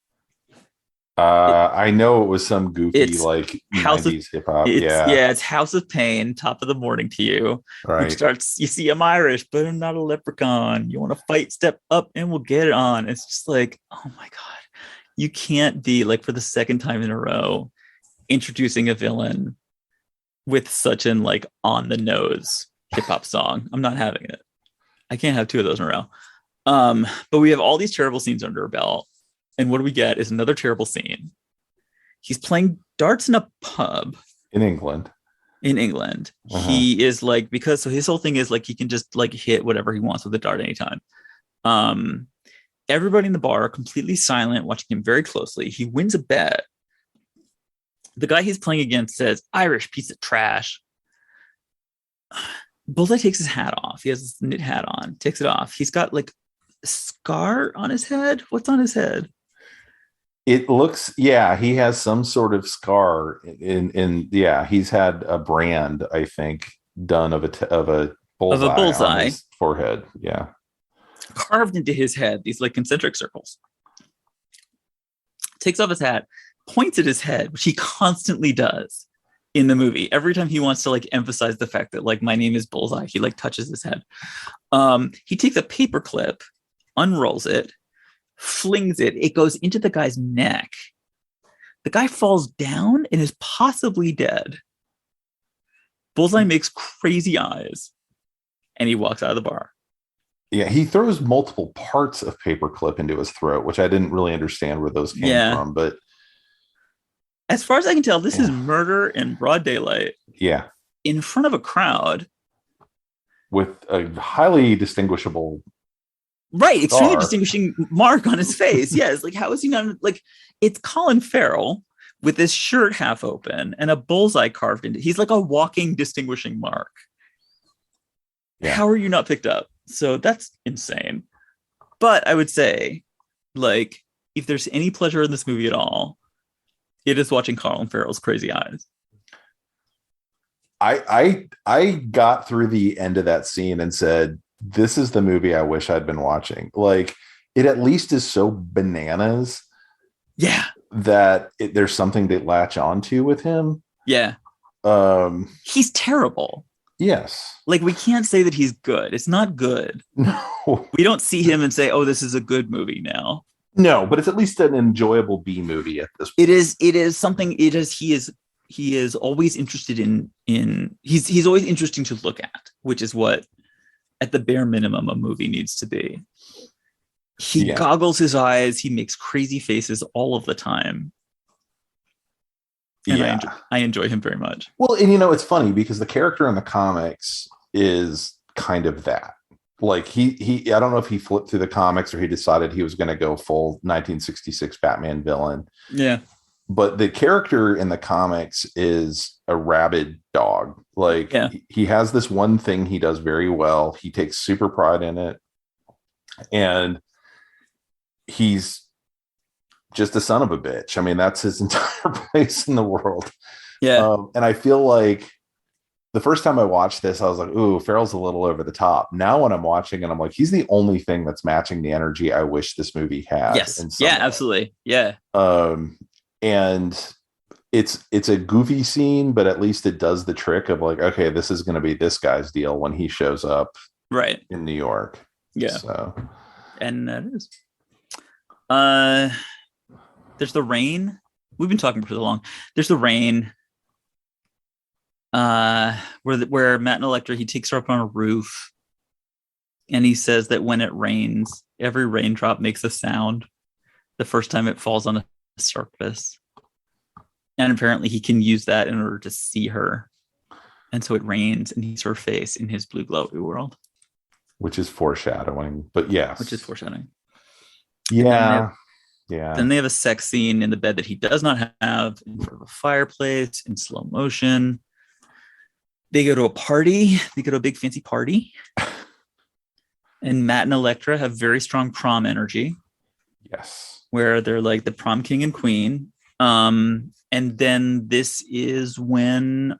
I know it was some goofy, like, House 90s hip hop. It's House of Pain, Top of the Morning to You. Right. Which starts, you see, I'm Irish, but I'm not a leprechaun. You want to fight? Step up and we'll get it on. It's just like, oh my God. You can't be, like, for the second time in a row, introducing a villain with such an, like, on the nose hip hop song. I'm not having it. I can't have two of those in a row. But we have all these terrible scenes under our belt. And what do we get is another terrible scene. He's playing darts in a pub. In England. He is like, so his whole thing is, like, he can just, like, hit whatever he wants with a dart anytime. Everybody in the bar are completely silent, watching him very closely. He wins a bet. The guy he's playing against says, "Irish piece of trash." Bullseye takes his hat off. He has this knit hat on, takes it off. He's got, like, a scar on his head. What's on his head? It looks, he has some sort of scar he's had a brand, I think, done of a bullseye on his forehead. Yeah. Carved into his head, these, like, concentric circles. Takes off his hat, points at his head, which he constantly does in the movie. Every time he wants to, like, emphasize the fact that, like, my name is Bullseye, he, like, touches his head. He takes a paper clip, unrolls it, flings it. It goes into the guy's neck. The guy falls down and is possibly dead. Bullseye makes crazy eyes and he walks out of the bar. Yeah, he throws multiple parts of paperclip into his throat, which I didn't really understand where those came from. But as far as I can tell, this is murder in broad daylight. Yeah. In front of a crowd. With a highly distinguishable... Right, extremely distinguishing mark on his face. Yes, like, how is he not, like, it's Colin Farrell with his shirt half open and a bullseye carved into. He's like a walking distinguishing mark. Yeah. How are you not picked up? So that's insane. But I would say, like, if there's any pleasure in this movie at all, it is watching Colin Farrell's crazy eyes. I got through the end of that scene and said, this is the movie I wish I'd been watching. Like, it at least is so bananas. Yeah. That there's something to latch onto with him. Yeah. He's terrible. Yes. Like, we can't say that he's good. It's not good. No. We don't see him and say, oh, this is a good movie now. No, but it's at least an enjoyable B movie at this point. It is something. He is always interested in he's always interesting to look at, which is what at the bare minimum a movie needs to be. He goggles his eyes, he makes crazy faces all of the time. And I enjoy him very much. Well, and it's funny because the character in the comics is kind of that. Like he I don't know if he flipped through the comics or he decided he was going to go full 1966 Batman villain. Yeah. But the character in the comics is a rabid dog. Like he has this one thing he does very well. He takes super pride in it. And he's just a son of a bitch. I mean, that's his entire place in the world. Yeah. And I feel like the first time I watched this, I was like, ooh, Farrell's a little over the top. Now when I'm watching it, I'm like, he's the only thing that's matching the energy I wish this movie had. Yes. Yeah, absolutely. Yeah. And it's a goofy scene, but at least it does the trick of like, okay, this is going to be this guy's deal when he shows up right in New York. Yeah. So. And that is. There's the rain. We've been talking for so long. There's the rain. Where Matt and Elektra, he takes her up on a roof, and he says that when it rains, every raindrop makes a sound the first time it falls on a surface. And apparently he can use that in order to see her. And so it rains and he sees her face in his blue glowy world. Which is foreshadowing, but yes. Which is foreshadowing. Yeah. Then they have a sex scene in the bed that he does not have in front of a fireplace in slow motion. They go to a party. They go to a big fancy party. And Matt and Elektra have very strong prom energy. Yes. Where they're like the prom king and queen. And then this is when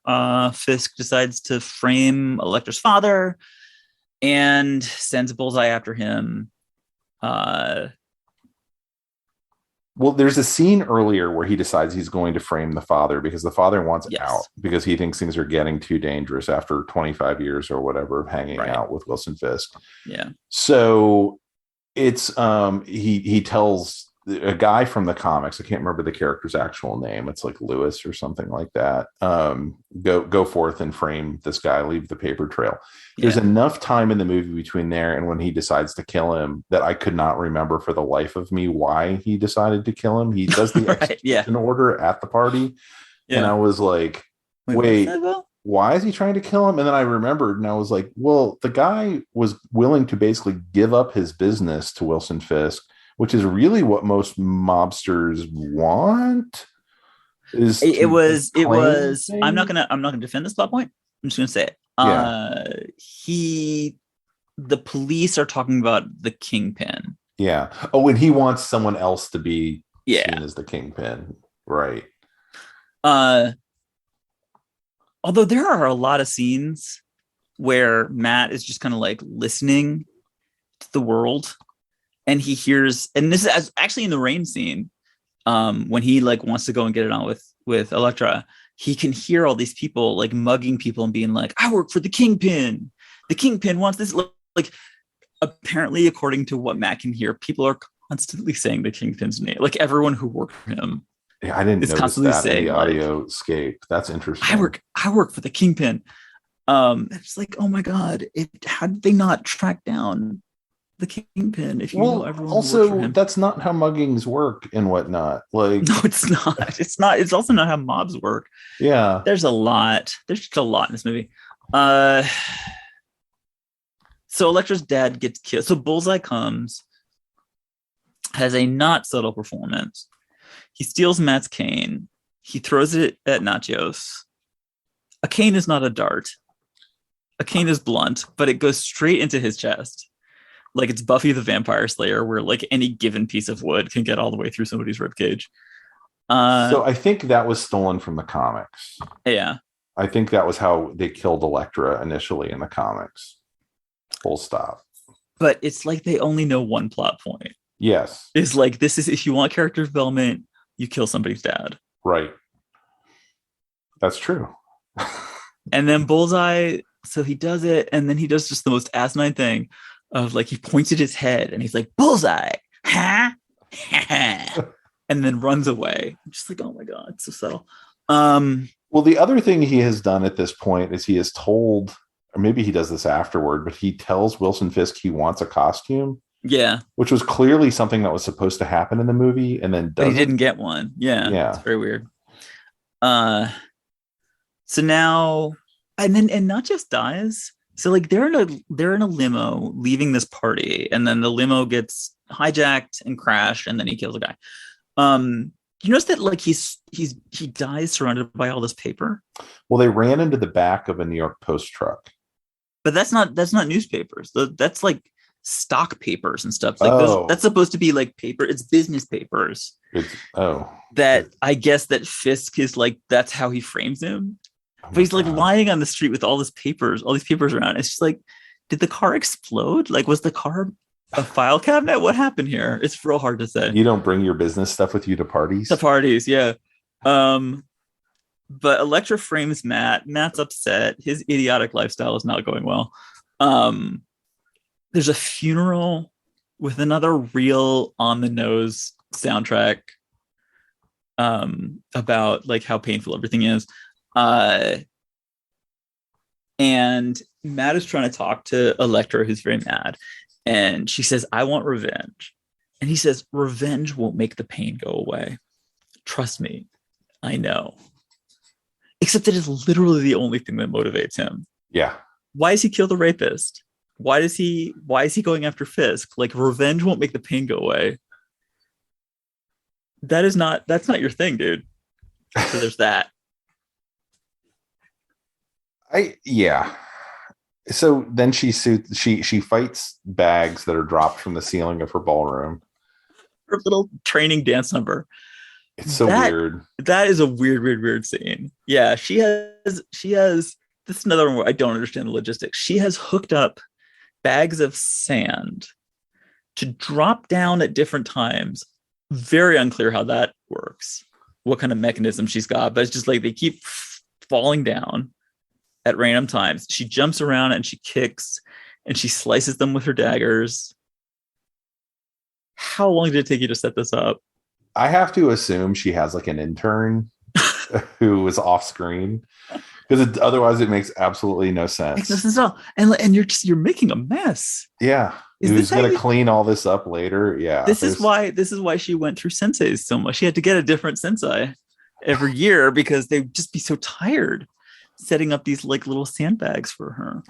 Fisk decides to frame Elektra's father and sends Bullseye after him. Well, there's a scene earlier where he decides he's going to frame the father because the father wants out because he thinks things are getting too dangerous after 25 years or whatever of hanging out with Wilson Fisk. Yeah. So it's he tells a guy from the comics, I can't remember the character's actual name, it's like Lewis or something like that, go forth and frame this guy, leave the paper trail. There's enough time in the movie between there and when he decides to kill him that I could not remember for the life of me why he decided to kill him. He does the execution order at the party, and I was like, wait, why is he trying to kill him? And then I remembered and I was like, well, the guy was willing to basically give up his business to Wilson Fisk, which is really what most mobsters want. It was I'm not gonna defend this plot point. I'm just gonna say it. The police are talking about the kingpin. Yeah. Oh, and he wants someone else to be seen as the kingpin. Right. Although there are a lot of scenes where Matt is just kind of like listening to the world. And he hears, and this is actually in the rain scene, when he like wants to go and get it on with Elektra, he can hear all these people like mugging people and being like, I work for the kingpin. The kingpin wants this. Like, apparently, according to what Matt can hear, people are constantly saying the kingpin's name. Like everyone who worked for him. Yeah, I didn't notice that in the audio scape. That's interesting. I work for the kingpin. It's like, oh my God, how did they not track down the kingpin if you know everyone also that's not how muggings work and whatnot. Like, no, it's not. It's also not how mobs work. Yeah, there's just a lot in this movie. So Elektra's dad gets killed. So Bullseye comes, has a not subtle performance. He steals Matt's cane. He throws it at Nachos. A cane is not a dart. A cane is blunt, but it goes straight into his chest. Like it's Buffy the Vampire Slayer, where like any given piece of wood can get all the way through somebody's ribcage. So I think that was stolen from the comics. Yeah. I think that was how they killed Elektra initially in the comics. Full stop. But it's like they only know one plot point. Yes. It's like, this is, if you want character development, you kill somebody's dad. Right. That's true. And then Bullseye so he does it, and then he does just the most asinine thing of like he points at his head and he's like, bullseye, huh? And then runs away. I'm just like, oh my god, it's so subtle. Well, the other thing he has done at this point is he has told, or maybe he does this afterward, but he tells Wilson Fisk he wants a costume. Yeah, which was clearly something that was supposed to happen in the movie, and then but he didn't get one. Yeah, it's very weird. So now, and not just dies. So like they're in a limo leaving this party, and then the limo gets hijacked and crashed, and then he kills a guy. You notice that like he dies surrounded by all this paper. Well, they ran into the back of a New York Post truck, but that's not newspapers. That's like stock papers and stuff. Like that's supposed to be like paper. It's business papers. That I guess that Fisk is like, that's how he frames him. But he's like lying on the street with all these papers around. It's just like, did the car explode? Like, was the car a file cabinet? What happened here? It's real hard to say. You don't bring your business stuff with you to parties? To parties, yeah. But Elektra frames Matt. Matt's upset. His idiotic lifestyle is not going well. There's a funeral with another real on the nose soundtrack about like how painful everything is. And Matt is trying to talk to Elektra, who's very mad. And she says, I want revenge. And he says, revenge won't make the pain go away. Trust me. I know. Except it is literally the only thing that motivates him. Yeah. Why does he kill the rapist? Why is he going after Fisk? Like, revenge won't make the pain go away. That's not your thing, dude. So there's that. So then she fights bags that are dropped from the ceiling of her ballroom. Her little training dance number. It's so weird. That is a weird scene. Yeah, she has this is another one where I don't understand the logistics. She has hooked up bags of sand to drop down at different times. Very unclear how that works. What kind of mechanism she's got, but it's just like they keep falling down at random times. She jumps around and she kicks and she slices them with her daggers. How long did it take you to set this up? I have to assume she has like an intern who is off screen, because otherwise it makes absolutely no sense. Makes no sense at all. And you're making a mess. Yeah. Who's going to clean all this up later? Yeah. This is why she went through senseis so much. She had to get a different sensei every year because they'd just be so tired setting up these like little sandbags for her.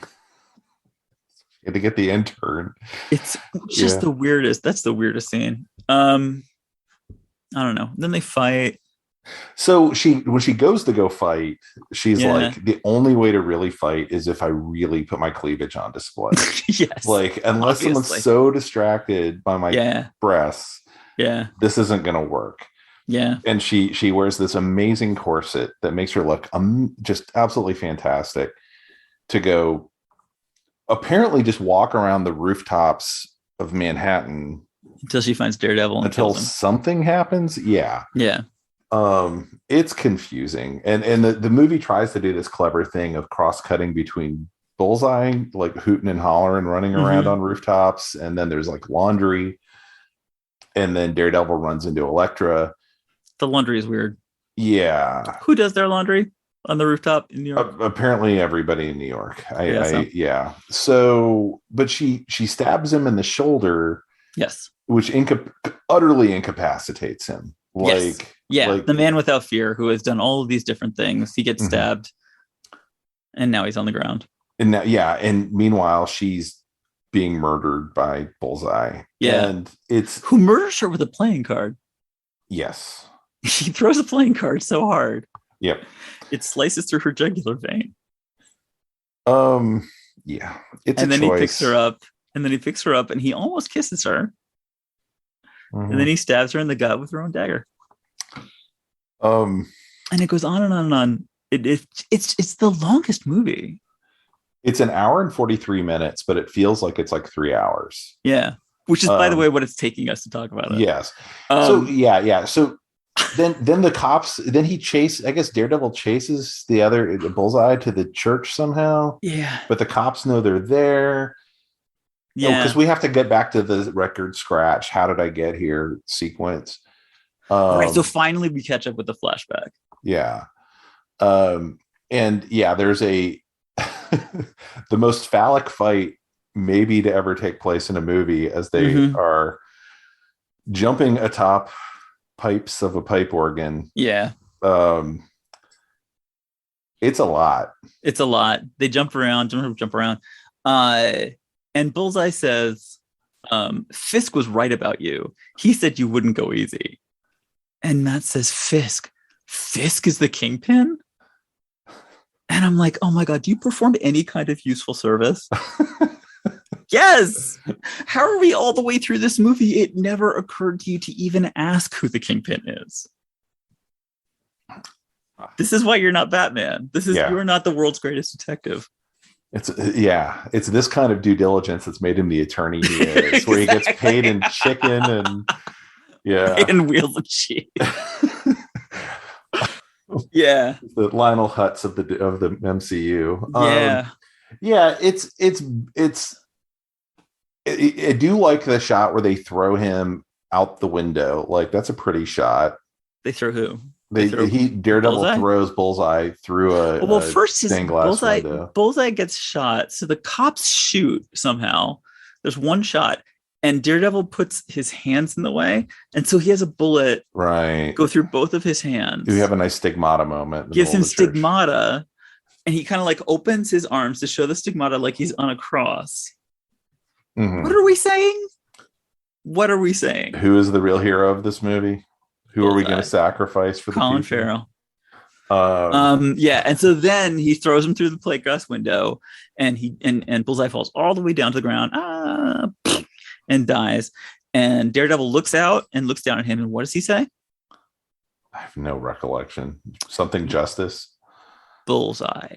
You had to get the intern. It's just the weirdest. That's the weirdest scene. I don't know. Then they fight. So when she goes to go fight, she's like, the only way to really fight is if I really put my cleavage on display. Yes. Like, unless someone's so distracted by my breasts, this isn't going to work. Yeah. And she wears this amazing corset that makes her look just absolutely fantastic to go apparently just walk around the rooftops of Manhattan until she finds Daredevil until something happens. Yeah. It's confusing. And the movie tries to do this clever thing of cross-cutting between Bullseye, like hooting and hollering, running around on rooftops, and then there's like laundry, and then Daredevil runs into Elektra. The laundry is weird. Yeah. Who does their laundry on the rooftop in New York? Apparently everybody in New York. So, but she stabs him in the shoulder. Yes. Which utterly incapacitates him. Like, the man without fear who has done all of these different things. He gets stabbed, and now he's on the ground. And meanwhile, she's being murdered by Bullseye. Yeah, and it's who murders her with a playing card. Yes, he throws a playing card so hard. Yep, it slices through her jugular vein. It's and then choice. He picks her up, and he almost kisses her. And then he stabs her in the gut with her own dagger. And it goes on and on and on. It's the longest movie. It's an hour and 43 minutes, but it feels like it's like 3 hours. Yeah. Which is, by the way, what it's taking us to talk about it. Yes. So then the cops, then I guess Daredevil chases the Bullseye to the church somehow. Yeah. But the cops know they're there. Yeah. Because we have to get back to the record scratch. How did I get here sequence? Right. So finally we catch up with the flashback. Yeah. And yeah, there's the most phallic fight maybe to ever take place in a movie as they are jumping atop pipes of a pipe organ. Yeah. It's a lot. They jump around. And Bullseye says, Fisk was right about you. He said you wouldn't go easy. And Matt says, Fisk is the Kingpin? And I'm like, oh my God, do you perform any kind of useful service? Yes. How are we all the way through this movie? It never occurred to you to even ask who the Kingpin is. This is why you're not Batman. You're not the world's greatest detective. It's this kind of due diligence that's made him the attorney he is, exactly. Where he gets paid in chicken and and wheels of cheese. Yeah, the Lionel Hutz of the MCU. I do like the shot where they throw him out the window. Like, that's a pretty shot. They throw who? Daredevil Bullseye? Throws Bullseye through a first his stained glass window. Bullseye gets shot, so the cops shoot somehow. There's one shot, and Daredevil puts his hands in the way, and so he has a bullet go through both of his hands. We have a nice stigmata moment. Gives him stigmata, and he kind of like opens his arms to show the stigmata like he's on a cross. Mm-hmm. What are we saying? Who is the real hero of this movie? Who are we going to sacrifice for Colin Farrell? And so then he throws him through the plate glass window, and and Bullseye falls all the way down to the ground, and dies. And Daredevil looks out and looks down at him, and what does he say? I have no recollection. Something justice. Bullseye.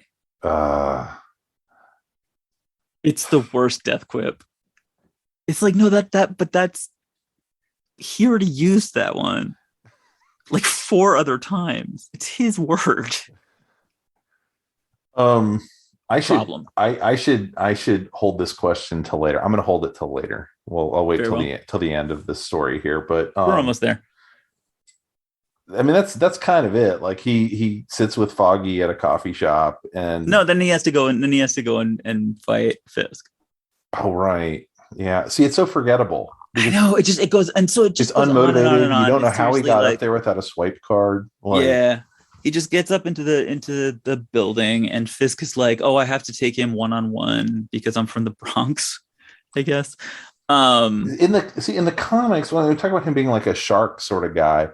It's the worst death quip. It's like, no, but that's he already used that one like 4 other times. It's his word. I should hold this question till later. I'm going to hold it till later. Well, I'll wait till the end of the story here, but we're almost there. I mean, that's kind of it. Like he sits with Foggy at a coffee shop, and then he has to go and fight Fisk. Oh, right. Yeah. See, it's so forgettable. I know. It goes, and so it just goes unmotivated. On and on. You don't know how he got up there without a swipe card. He just gets up into the building, and Fisk is like, "Oh, I have to take him one-on-one because I'm from the Bronx, I guess." In the comics, when we talk about him being like a shark sort of guy,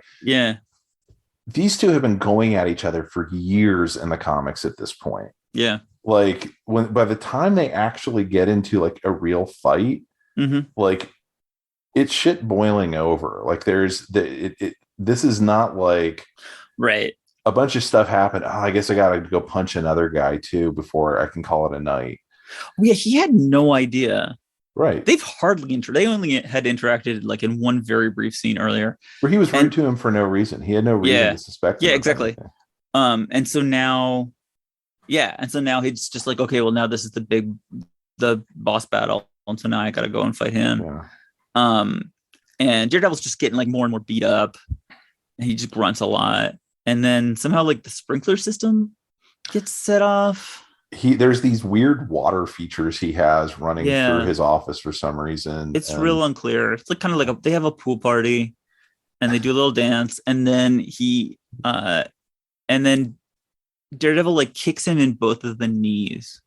these two have been going at each other for years in the comics at this point. Yeah. Like by the time they actually get into like a real fight, like it's shit boiling over. Like this is not like right. A bunch of stuff happened. Oh, I guess I got to go punch another guy too before I can call it a night. Yeah, he had no idea. Right. They've hardly they only had interacted like in one very brief scene earlier where he was rude to him for no reason. He had no reason to suspect him. Yeah, exactly. And so now he's just like, okay, well, now this is the boss battle, and so now I gotta go and fight him. And Daredevil's just getting like more and more beat up, and he just grunts a lot, and then somehow like the sprinkler system gets set off. There's these weird water features he has running through his office for some reason. It's real unclear. It's like kind of like they have a pool party, and they do a little dance, and then Daredevil like kicks him in both of the knees,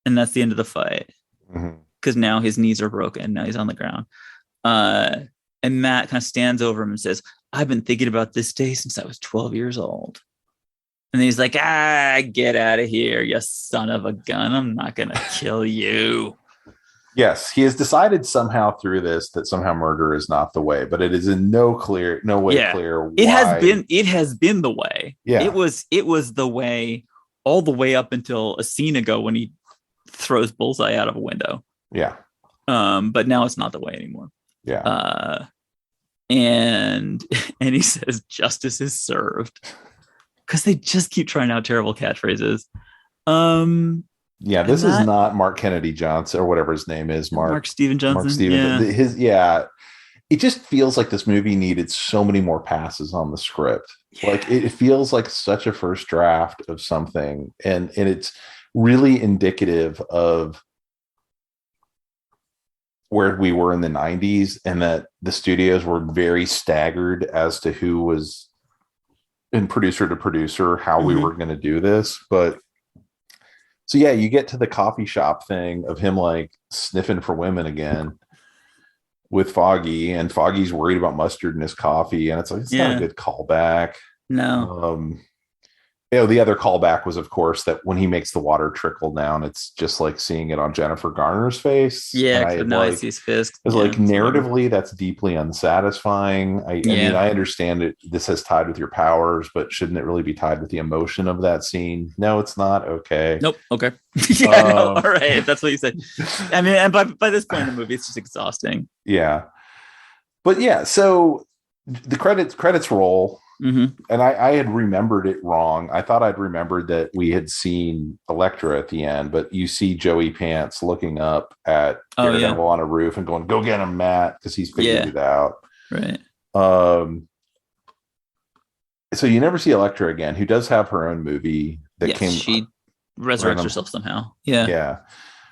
and that's the end of the fight because now his knees are broken. Now he's on the ground, and Matt kind of stands over him and says, "I've been thinking about this day since I was 12 years old." And he's like, get out of here, you son of a gun. I'm not going to kill you. Yes, he has decided somehow through this that somehow murder is not the way, but it is in no way clear why. It has been the way. Yeah. It was the way all the way up until a scene ago when he throws Bullseye out of a window. Yeah. But now it's not the way anymore. Yeah. and he says justice is served, because they just keep trying out terrible catchphrases. Yeah, this is not Mark Kennedy Johnson or whatever his name is. Mark Steven Johnson. Mark Steven. Yeah. It just feels like this movie needed so many more passes on the script. Yeah. Like it feels like such a first draft of something, and it's really indicative of where we were in the 90s, and that the studios were very staggered as to who was in producer to producer, how we were going to do this. But so yeah, you get to the coffee shop thing of him like sniffing for women again with Foggy, and Foggy's worried about mustard in his coffee, and it's like, it's not a good callback. No. The other callback was, of course, that when he makes the water trickle down, it's just like seeing it on Jennifer Garner's face. Yeah, I see his fist. It's like narratively, that's deeply unsatisfying. I mean, I understand it. This has tied with your powers, but shouldn't it really be tied with the emotion of that scene? No, it's not. Okay. Nope. Okay. All right. If that's what you said. I mean, and by this point in the movie, it's just exhausting. Yeah. But yeah, so the credits roll. Mm-hmm. And I had remembered it wrong. I thought I'd remembered that we had seen Elektra at the end, but you see Joey Pants looking up at Daredevil on a roof and going, "Go get him, Matt," because he's figured it out. Right. So you never see Elektra again, who does have her own movie that came. She resurrects herself somehow. Yeah.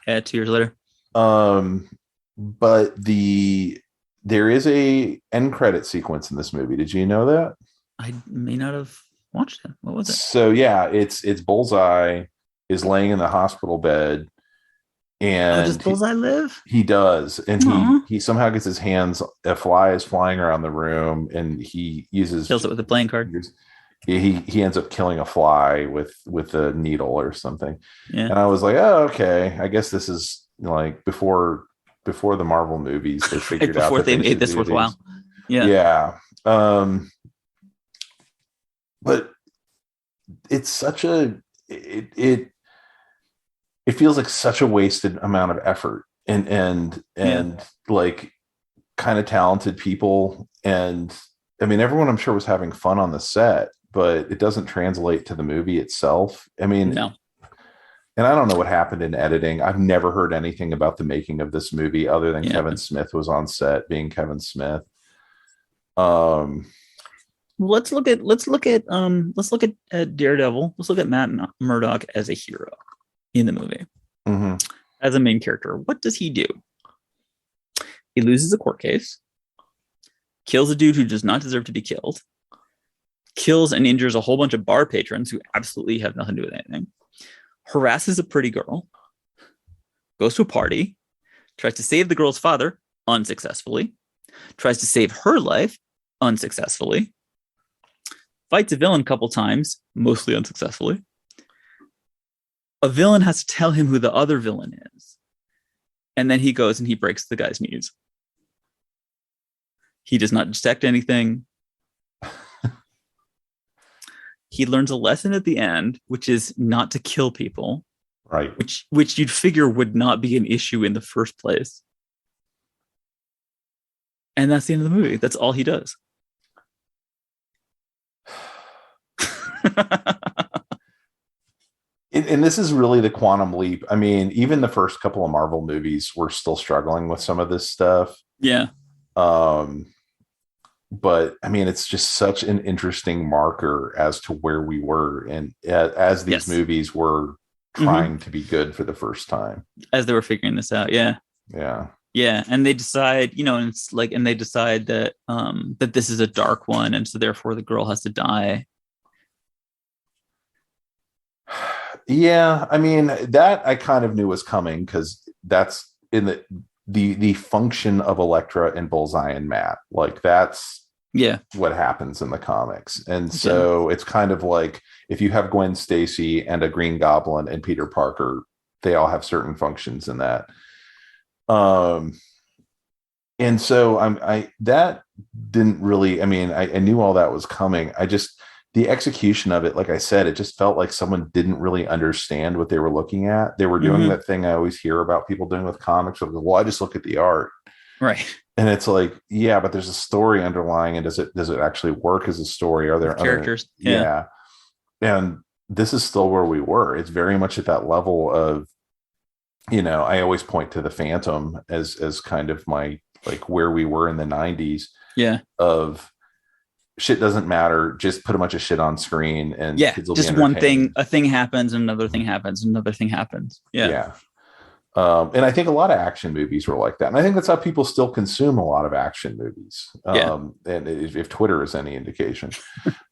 2 years later. But there is a end credit sequence in this movie. Did you know that? I may not have watched it. What was it? So yeah, it's Bullseye is laying in the hospital bed, and does Bullseye live? He does, and he somehow gets his hands. A fly is flying around the room, and he kills it with a playing card. He ends up killing a fly with a needle or something. Yeah. And I was like, oh, okay, I guess this is like before the Marvel movies. They figured out before they made this worthwhile. Yeah. But it's such it feels like such a wasted amount of effort and like kind of talented people. And I mean, everyone I'm sure was having fun on the set, but it doesn't translate to the movie itself. I mean, no. And I don't know what happened in editing. I've never heard anything about the making of this movie other than Kevin Smith was on set being Kevin Smith. Let's look at Daredevil. Let's look at Matt Murdock as a hero in the movie. Mm-hmm. As a main character. What does he do? He loses a court case, kills a dude who does not deserve to be killed, kills and injures a whole bunch of bar patrons who absolutely have nothing to do with anything, harasses a pretty girl, goes to a party, tries to save the girl's father unsuccessfully, tries to save her life unsuccessfully, fights a villain a couple times, mostly unsuccessfully. A villain has to tell him who the other villain is. And then he goes and he breaks the guy's knees. He does not detect anything. He learns a lesson at the end, which is not to kill people. Right. Which you'd figure would not be an issue in the first place. And that's the end of the movie. That's all he does. And this is really the quantum leap. I mean, even the first couple of Marvel movies were still struggling with some of this stuff. Yeah. But I mean, it's just such an interesting marker as to where we were, and as these movies were trying to be good for the first time, as they were figuring this out. Yeah. And they decide, and it's like, and they decide that that this is a dark one, and so therefore the girl has to die. Yeah, I mean, that I kind of knew was coming, because that's in the function of Elektra and Bullseye and Matt. Like, that's what happens in the comics. And so it's kind of like if you have Gwen Stacy and a Green Goblin and Peter Parker, they all have certain functions in that. And so I that didn't really, I mean, I knew all that was coming. The execution of it, like I said, it just felt like someone didn't really understand what they were looking at. They were doing that thing I always hear about people doing with comics. Well, I just look at the art. Right. And it's like, yeah, but there's a story underlying, and does it actually work as a story? Are there With other characters. yeah. And this is still where we were. It's very much at that level of, I always point to the Phantom as kind of my, like, where we were in the 90s Yeah. of shit doesn't matter, just put a bunch of shit on screen and kids will just be one thing, entertained. a thing happens and another thing happens and another thing happens. Yeah. And I think a lot of action movies were like that. And I think that's how people still consume a lot of action movies. And if Twitter is any indication.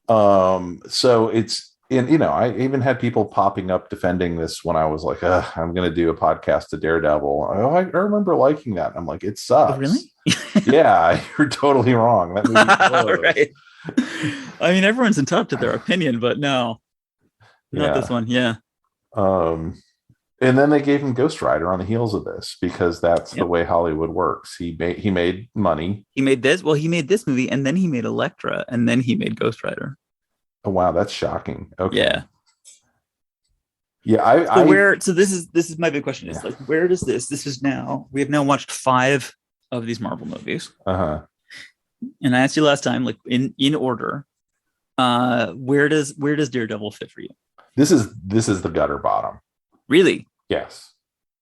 So it's, and I even had people popping up defending this when I was like, I'm going to do a podcast to Daredevil. I remember liking that. I'm like, it sucks. Oh, really? Yeah, you're totally wrong. That movie right. I mean, everyone's entitled to their opinion, but no, not this one. Yeah. And then they gave him Ghost Rider on the heels of this because that's the way Hollywood works. He made money. He made this. Well, he made this movie, and then he made Elektra, and then he made Ghost Rider. Oh wow, that's shocking. Okay. Yeah. Yeah. So this is my big question. Is like, where does this is now? We have now watched 5 of these Marvel movies. Uh-huh. And I asked you last time, like in order, where does Daredevil fit for you? This is the gutter bottom. Really? Yes.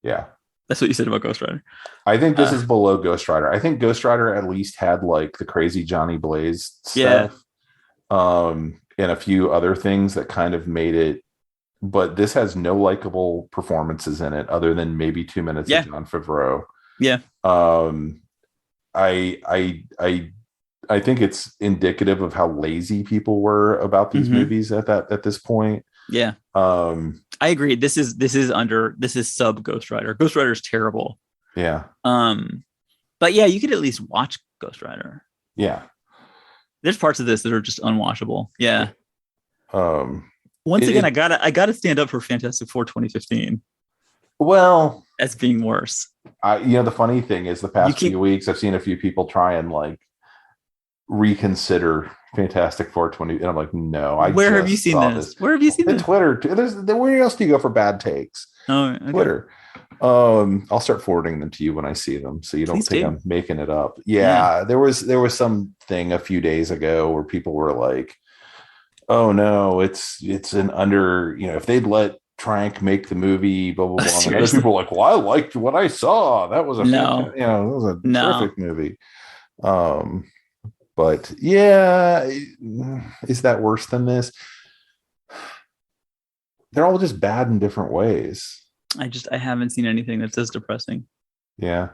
Yeah. That's what you said about Ghost Rider. I think this is below Ghost Rider. I think Ghost Rider at least had like the crazy Johnny Blaze stuff. And a few other things that kind of made it, but this has no likable performances in it other than maybe 2 minutes of Jon Favreau. Yeah. I think it's indicative of how lazy people were about these movies at this point. Yeah. I agree. This is sub Ghost Rider. Ghost Rider is terrible. Yeah. But yeah, you could at least watch Ghost Rider. Yeah. There's parts of this that are just unwatchable. Yeah. Once again, I gotta stand up for Fantastic Four 2015. Well, as being worse. The funny thing is, the past few weeks, I've seen a few people try and like reconsider Fantastic Four 20, and I'm like, no. Where have you seen this? Where have you seen this? Twitter. Where else do you go for bad takes? Oh, okay. Twitter. I'll start forwarding them to you when I see them, so you don't think I'm making it up. Yeah, there was something a few days ago where people were like, "Oh no, it's an under." If they'd let Trank make the movie, blah blah blah. And other people were like, "Well, I liked what I saw. That was a terrific movie." But yeah, is that worse than this? They're all just bad in different ways. I haven't seen anything that's as depressing. Yeah.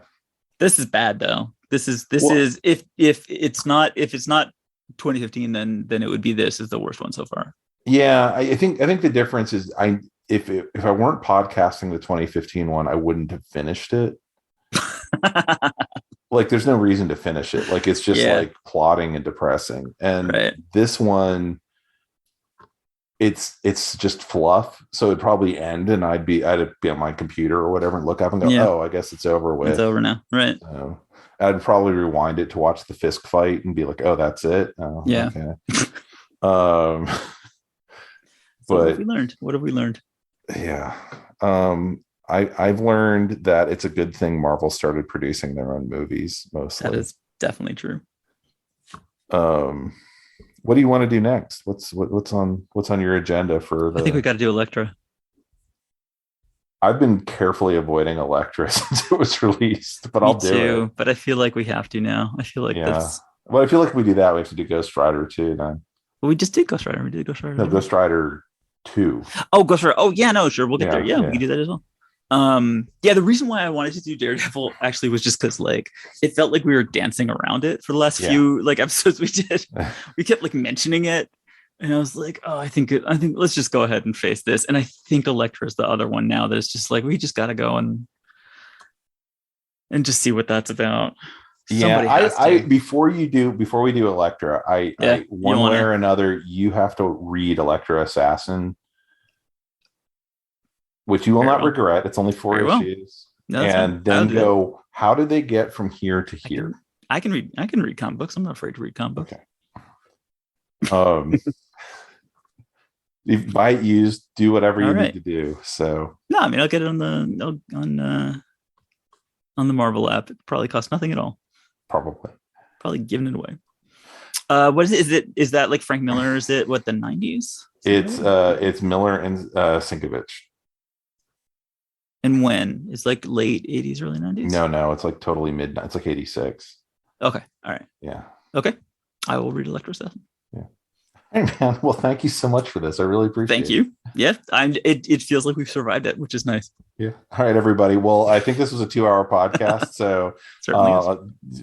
This is bad though. This is if it's not 2015, then it would be this is the worst one so far. Yeah, I think the difference is if I weren't podcasting the 2015 one, I wouldn't have finished it. Like there's no reason to finish it. Like it's just like plotting and depressing. And this one, it's just fluff. So it'd probably end and I'd be on my computer or whatever and look up and go, oh, I guess it's over with. It's over now. Right. So I'd probably rewind it to watch the fist fight and be like, oh, that's it. Oh, yeah. Okay. So what have we learned? What have we learned? Yeah. I've learned that it's a good thing Marvel started producing their own movies mostly. That is definitely true. What do you want to do next? What's on your agenda for the... I think we got to do Elektra. I've been carefully avoiding Elektra since it was released, but I'll do it. But I feel like we have to now. I feel like that's... Well, I feel like if we do that, we have to do Ghost Rider too then. Well, we just did Ghost Rider. We did Ghost Rider. No, Ghost Rider 2. Oh, Ghost Rider. Oh, yeah, no, sure. We'll get there. Yeah, we can do that as well. The reason why I wanted to do Daredevil actually was just because like it felt like we were dancing around it for the last few like episodes we did. We kept like mentioning it, and I was like, oh, I think let's just go ahead and face this. And I think Elektra is the other one now that it's just like we just got to go and just see what that's about. Yeah, before we do Elektra, I one way or another, you have to read Elektra Assassin, which you will not regret. It's only 4 issues. No, and then go, how did they get from here to here? I can read comic books. I'm not afraid to read comic books. Okay. If buy it used, do whatever you need to do. So no, I mean I'll get it on the Marvel app. It probably costs nothing at all. Probably. Probably giving it away. What is it? Is that like Frank Miller? Is it what, the 90s? It's Miller and Sienkiewicz. And when? It's like late 80s, early 90s? No, it's like totally midnight. It's like 86. Okay. All right. Yeah. Okay. I will read Electro Stuff. Yeah. Hey man, well, thank you so much for this. I really appreciate it. Thank you. Yeah, it feels like we've survived it, which is nice. Yeah. All right, everybody. Well, I think this was a 2-hour podcast, so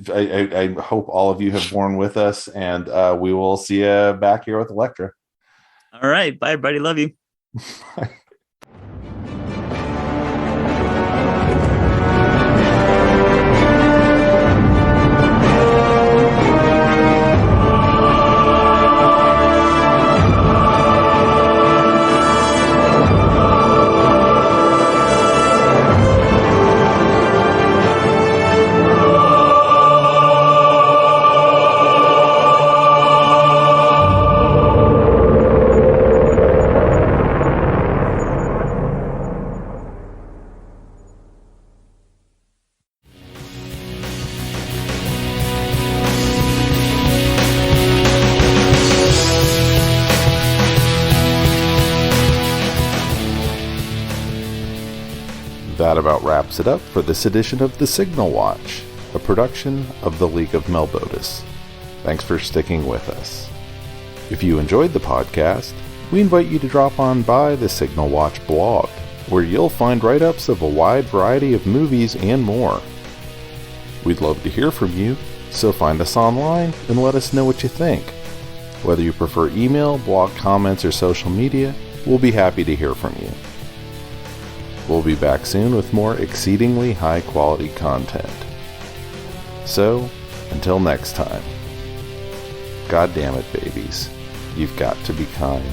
I hope all of you have borne with us, and we will see you back here with Electra. All right. Bye, everybody. Love you. That about wraps it up for this edition of The Signal Watch, a production of the League of Melbotus. Thanks for sticking with us. If you enjoyed the podcast, we invite you to drop on by the Signal Watch blog, where you'll find write-ups of a wide variety of movies and more. We'd love to hear from you, so find us online and let us know what you think. Whether you prefer email, blog comments, or social media, we'll be happy to hear from you. We'll be back soon with more exceedingly high-quality content. So, until next time, God damn it, babies, you've got to be kind.